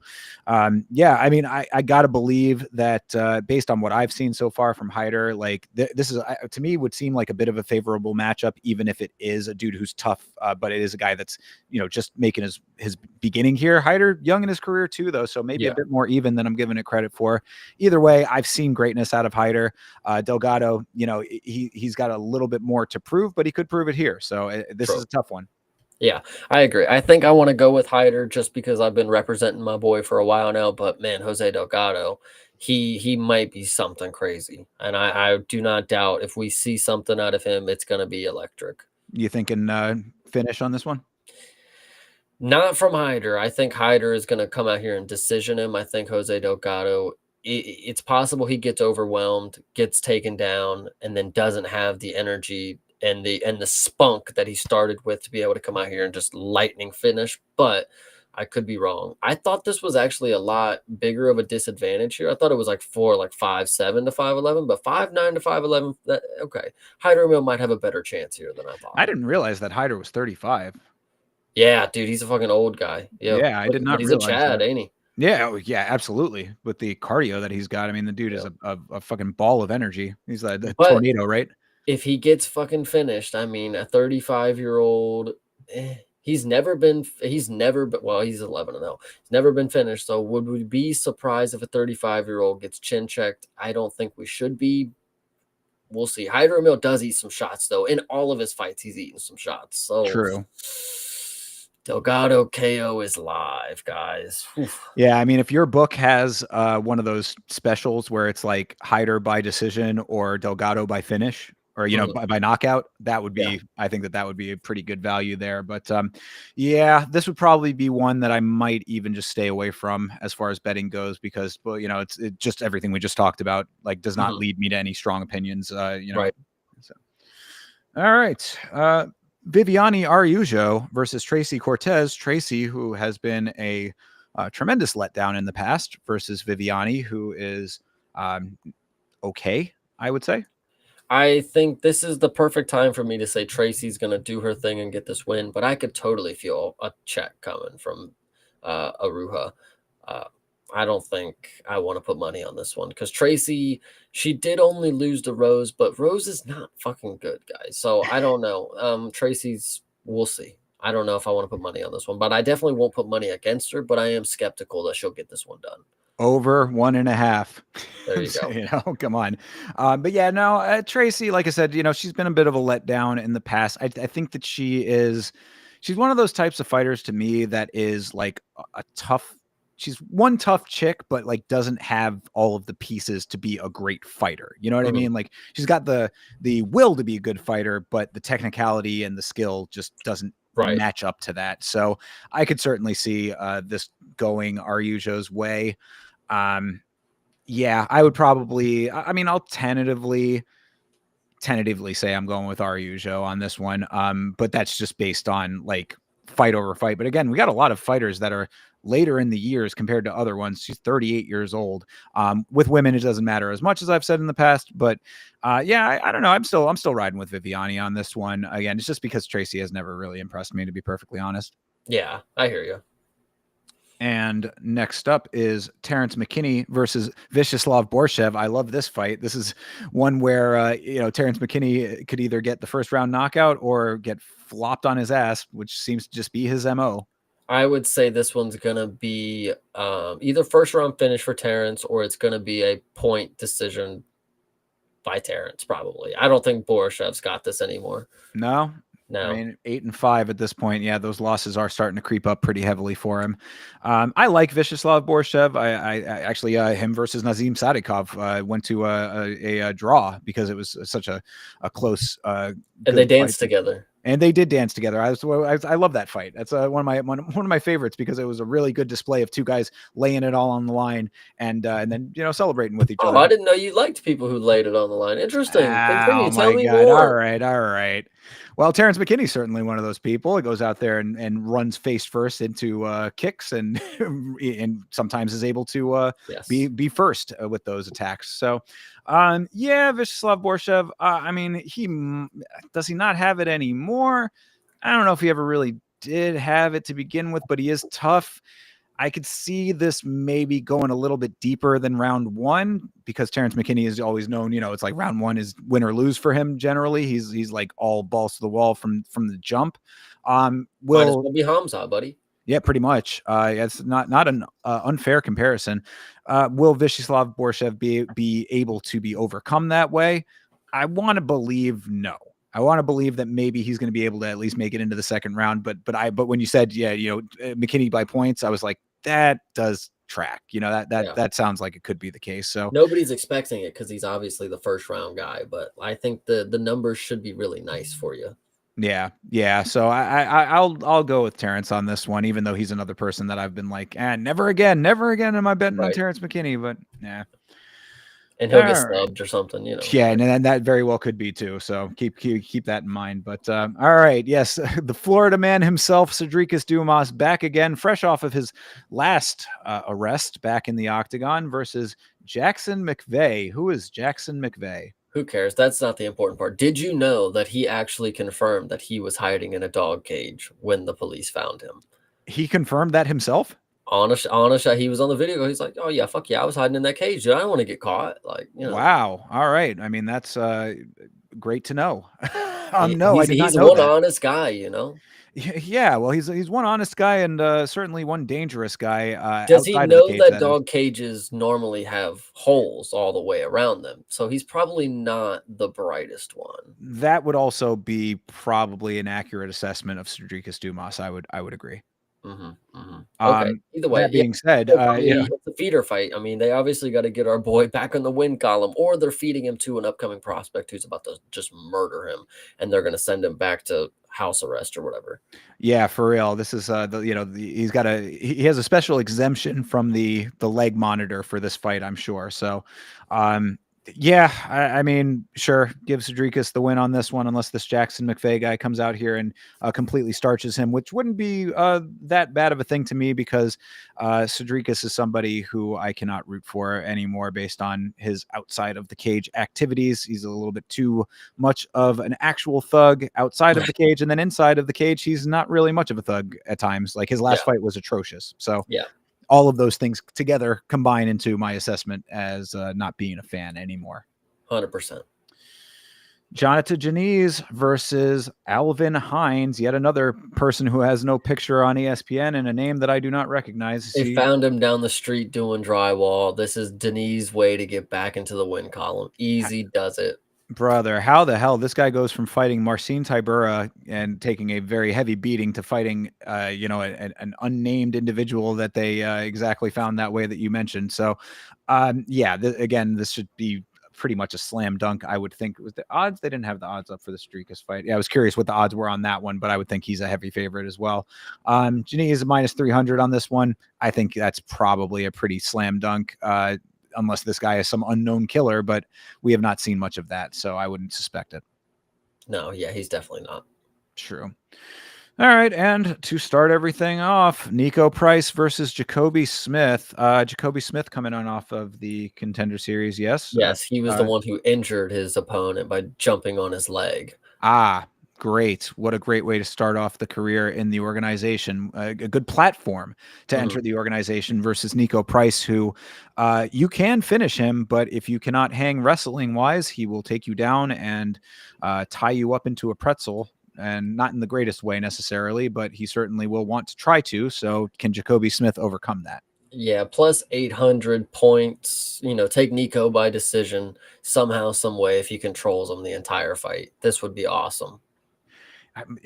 yeah, I mean, I got to believe that based on what I've seen so far from Hyder, like this is to me would seem like a bit of a favorable matchup, even if it is a dude who's tough, but it is a guy that's just making his beginning here. Hyder young in his career too, though, so maybe a Yeah. bit more even than I'm giving it credit for. Either way, I've seen greatness out of Hyder. Delgado, he's got a little bit more to prove, but he could prove it here. So this is True. a tough one. Yeah, I agree. I think I want to go with Hyder just because I've been representing my boy for a while now. But man, Jose Delgado, he might be something crazy, and I do not doubt if we see something out of him, it's going to be electric. You thinking finish on this one? Not from Hyder. I think Hyder is going to come out here and decision him. I think Jose Delgado, it's possible he gets overwhelmed, gets taken down, and then doesn't have the energy and the spunk that he started with to be able to come out here and just lightning finish. But I could be wrong. I thought this was actually a lot bigger of a disadvantage here. I thought it was like 5'7" to 5'11", but 5'9" to 5'11". Okay, Hyder Mill might have a better chance here than I thought. I didn't realize that Hyder was 35. Yeah, dude, he's a fucking old guy. Yep, Yeah, I but did but not he's a realize Chad, that. ain't he? Yeah, oh, yeah, absolutely. With the cardio that he's got, I mean, the dude is Yep. a fucking ball of energy. He's like the But tornado, right? if he gets fucking finished, I mean, a 35-year-old, He's never been. Well, he's 11-0. He's never been finished. So would we be surprised if a 35-year-old gets chin checked? I don't think we should be. We'll see. Hyder Emil does eat some shots, though. In all of his fights, he's eaten some shots. So True. Delgado KO is live, guys. Oof. Yeah, I mean, if your book has one of those specials where it's like Hyder by decision or Delgado by finish, or by knockout, that would be, I think that would be a pretty good value there. But yeah, this would probably be one that I might even just stay away from as far as betting goes, because it's just everything we just talked about, like, does not lead me to any strong opinions. Right. So. All right. Viviane Araújo versus Tracy Cortez. Tracy, who has been a tremendous letdown in the past, versus Viviane, who is okay, I would say. I think this is the perfect time for me to say Tracy's going to do her thing and get this win, but I could totally feel a check coming from Aruja. I don't think I want to put money on this one because Tracy, she did only lose to Rose, but Rose is not fucking good, guys. So I don't know. Tracy's, we'll see. I don't know if I want to put money on this one, but I definitely won't put money against her, but I am skeptical that she'll get this one done. Over 1.5. There you go. Come on. But yeah, no, Tracy, like I said, she's been a bit of a letdown in the past. I think that she's one of those types of fighters to me that is like a tough. She's one tough chick, but like doesn't have all of the pieces to be a great fighter. You know what I mean? Like, she's got the will to be a good fighter, but the technicality and the skill just doesn't match up to that. So I could certainly see this going Araújo's way. Yeah, I would probably, I'll tentatively say I'm going with Araújo on this one. But that's just based on like fight over fight. But again, we got a lot of fighters that are later in the years compared to other ones. She's 38 years old. With women, it doesn't matter as much as I've said in the past, but yeah, I don't know. I'm still riding with Viviane on this one. Again, it's just because Tracy has never really impressed me, to be perfectly honest. Yeah, I hear you. And next up is Terrence McKinney versus Vyacheslav Borshev. I love this fight. This is one where, Terrence McKinney could either get the first round knockout or get flopped on his ass, which seems to just be his MO. I would say this one's going to be either first round finish for Terrence, or it's going to be a point decision by Terrence, probably. I don't think Borshev's got this anymore. No. I mean, 8-5 at this point. Yeah, those losses are starting to creep up pretty heavily for him. I like Vyacheslav Borshev. I actually, him versus Nazim Sadikov went to a draw because it was such a close. And they danced together. And they did dance together. I love that fight. That's one of my favorites because it was a really good display of two guys laying it all on the line and then celebrating with each other. I didn't know you liked people who laid it on the line. Interesting. Continue. Tell me God. more. All right. Well, Terrence McKinney's certainly one of those people. He goes out there and runs face first into kicks and and sometimes is able to be first with those attacks. So, yeah, Vyacheslav Borshev. Does he not have it anymore? I don't know if he ever really did have it to begin with, but he is tough. I could see this maybe going a little bit deeper than round one because Terrence McKinney is always known, it's like round one is win or lose for him. Generally, he's like all balls to the wall from the jump. Might as well be Hamza, buddy. Yeah, pretty much. It's not an unfair comparison. Will Vyacheslav Borshev be able to be overcome that way? I want to believe no. I want to believe that maybe he's going to be able to at least make it into the second round. But when you said, McKinney by points, I was like, that does track. That sounds like it could be the case. So nobody's expecting it because he's obviously the first round guy. But I think the numbers should be really nice for you. Yeah. So I'll go with Terrence on this one, even though he's another person that I've been like, never again am I betting on Terrence McKinney. But yeah. And he'll get snubbed or something, Yeah, and then that very well could be too. So keep that in mind. But all right, yes, the Florida man himself, Cedricus Dumas, back again, fresh off of his last arrest back in the octagon versus Jackson McVeigh. Who is Jackson McVeigh? Who cares? That's not the important part. Did you know that he actually confirmed that he was hiding in a dog cage when the police found him? He confirmed that himself? Honest, he was on the video. He's like, "Oh yeah, fuck yeah, I was hiding in that cage. Dude. I don't want to get caught." Like, Wow. All right. I mean, that's great to know. No, I did not know that. He's one honest guy, Yeah, well, he's one honest guy and certainly one dangerous guy Does he outside of the know cage. that That is. dog cages normally have holes all the way around them? So he's probably not the brightest one. That would also be probably an accurate assessment of Cedricus Dumas. I would agree. Mhm, mhm. Okay, either way, That yeah, being said, so for me, it's a feeder fight. I mean, they obviously gotta get our boy back on the win column, or they're feeding him to an upcoming prospect who's about to just murder him, and they're gonna send him back to house arrest or whatever. yeah, for real. This is he has a special exemption from the leg monitor for this fight, I'm sure. So, um, yeah, I mean, sure, give Cedricus the win on this one, unless this Jackson McVeigh guy comes out here and completely starches him, which wouldn't be that bad of a thing to me because Cedricus is somebody who I cannot root for anymore based on his outside of the cage activities. He's a little bit too much of an actual thug outside of the cage, and then inside of the cage, he's not really much of a thug at times. Like his last Yeah, fight was atrocious. So yeah, all of those things together combine into my assessment as not being a fan anymore. 100%. Jonathan Janice versus Alvin Hines, yet another person who has no picture on ESPN and a name that I do not recognize. They found him down the street doing drywall. This is Denis' way to get back into the win column. Easy does it. Brother, how the hell this guy goes from fighting Marcin Tybura and taking a very heavy beating to fighting, an unnamed individual that they exactly found that way that you mentioned. So, yeah, again, this should be pretty much a slam dunk. I would think. Was the odds? They didn't have the odds up for the Streakus fight. Yeah, I was curious what the odds were on that one, but I would think he's a heavy favorite as well. Janine is a minus 300 on this one. I think that's probably a pretty slam dunk. Unless this guy is some unknown killer, but we have not seen much of that, so I wouldn't suspect it. No, yeah, he's definitely not. True. All right, and to start everything off, Nico Price versus Jacoby Smith. Jacoby Smith coming on off of the Contender Series, yes? Yes, he was the one who injured his opponent by jumping on his leg. Great. What a great way to start off the career in the organization. A good platform to enter the organization versus Nico Price, who you can finish him, but if you cannot hang wrestling wise, he will take you down and tie you up into a pretzel. And not in the greatest way necessarily, but he certainly will want to try to. So can Jacoby Smith overcome that? Yeah, plus 800 points. Take Nico by decision somehow, some way if he controls him the entire fight. This would be awesome.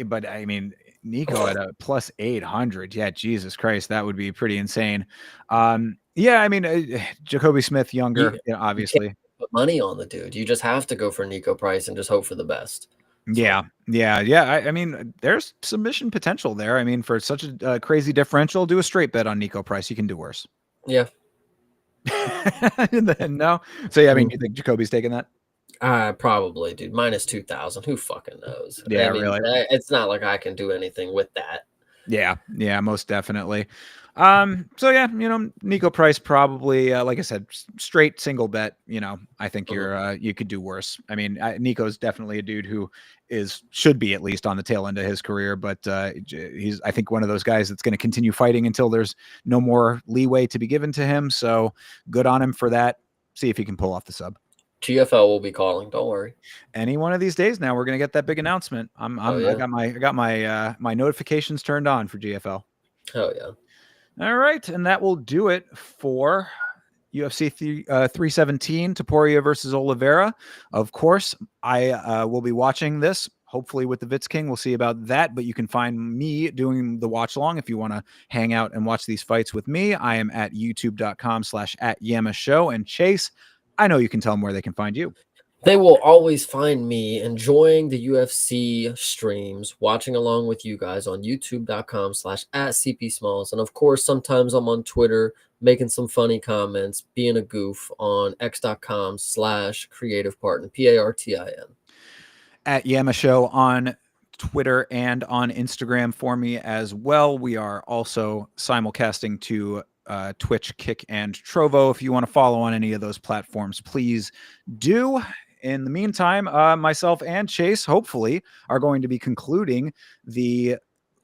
But I mean, Nico at a plus 800. Yeah, Jesus Christ, that would be pretty insane. Yeah, I mean, Jacoby Smith, younger, You obviously. can't put money on the dude. You just have to go for Nico Price and just hope for the best. Yeah, yeah. I mean, there's submission potential there. I mean, for such a crazy differential, do a straight bet on Nico Price. You can do worse. Yeah. And then, no. So yeah, I mean, you think Jacoby's taking that? Probably, dude. Minus 2,000. Who fucking knows? Yeah, I mean, really. it's not like I can do anything with that. Yeah, most definitely. So yeah, Nico Price probably, like I said, straight single bet. I think you could do worse. I mean, Nico's definitely a dude who should be at least on the tail end of his career, but he's I think one of those guys that's going to continue fighting until there's no more leeway to be given to him. So good on him for that. See if he can pull off the sub. GFL will be calling. Don't worry. Any one of these days now, we're gonna get that big announcement. I got my notifications turned on for GFL. Oh yeah. All right, and that will do it for UFC 317, Topuria versus Oliveira. Of course, I will be watching this, hopefully with the Vitz King. We'll see about that, but you can find me doing the watch along if you want to hang out and watch these fights with me. I am at youtube.com/@YamaShow. And Chase, I know you can tell them where they can find you. They will always find me enjoying the UFC streams, watching along with you guys on youtube.com/@CPSmalls. And of course, sometimes I'm on Twitter making some funny comments, being a goof on x.com/creativepartin, PARTIN. At Yama Show on Twitter and on Instagram for me as well. We are also simulcasting to Twitch, Kick, and Trovo. If you want to follow on any of those platforms, please do. In the meantime, myself and Chase hopefully are going to be concluding the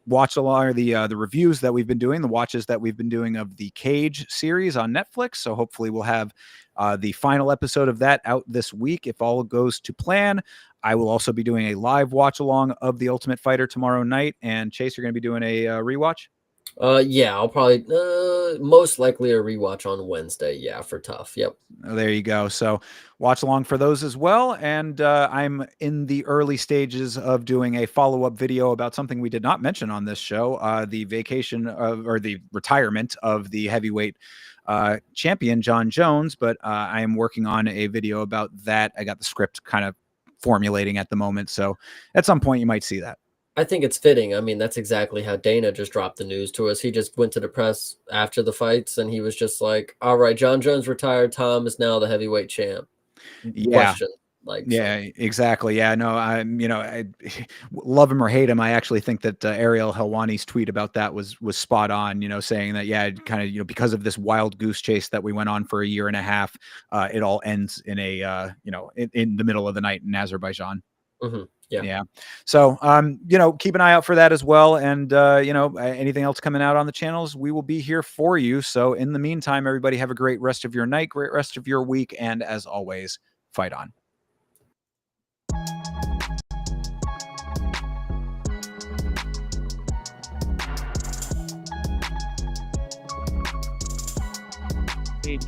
watch along or the reviews that we've been doing, the watches that we've been doing of the Cage series on Netflix. So hopefully we'll have the final episode of that out this week if all goes to plan. I will also be doing a live watch along of The Ultimate Fighter tomorrow night. And Chase, you're going to be doing a rewatch? Yeah, I'll probably most likely a rewatch on Wednesday. Yeah, for Tough. Yep. Oh, there you go. So watch along for those as well. And I'm in the early stages of doing a follow-up video about something we did not mention on this show, the vacation of, or the retirement of the heavyweight champion, John Jones. But I am working on a video about that. I got the script kind of formulating at the moment. So at some point you might see that. I think it's fitting. I mean, that's exactly how Dana just dropped the news to us. He just went to the press after the fights and he was just like, all right, John Jones retired. Tom is now the heavyweight champ. Yeah. Question. Like, Yeah, exactly. Yeah, no, I love him or hate him. I actually think that Ariel Helwani's tweet about that was spot on. Saying that kind of because of this wild goose chase that we went on for a year and a half, it all ends in a in the middle of the night in Azerbaijan. Yeah. Yeah. So, keep an eye out for that as well. And, anything else coming out on the channels, we will be here for you. So in the meantime, everybody have a great rest of your night, great rest of your week. And as always, fight on. It's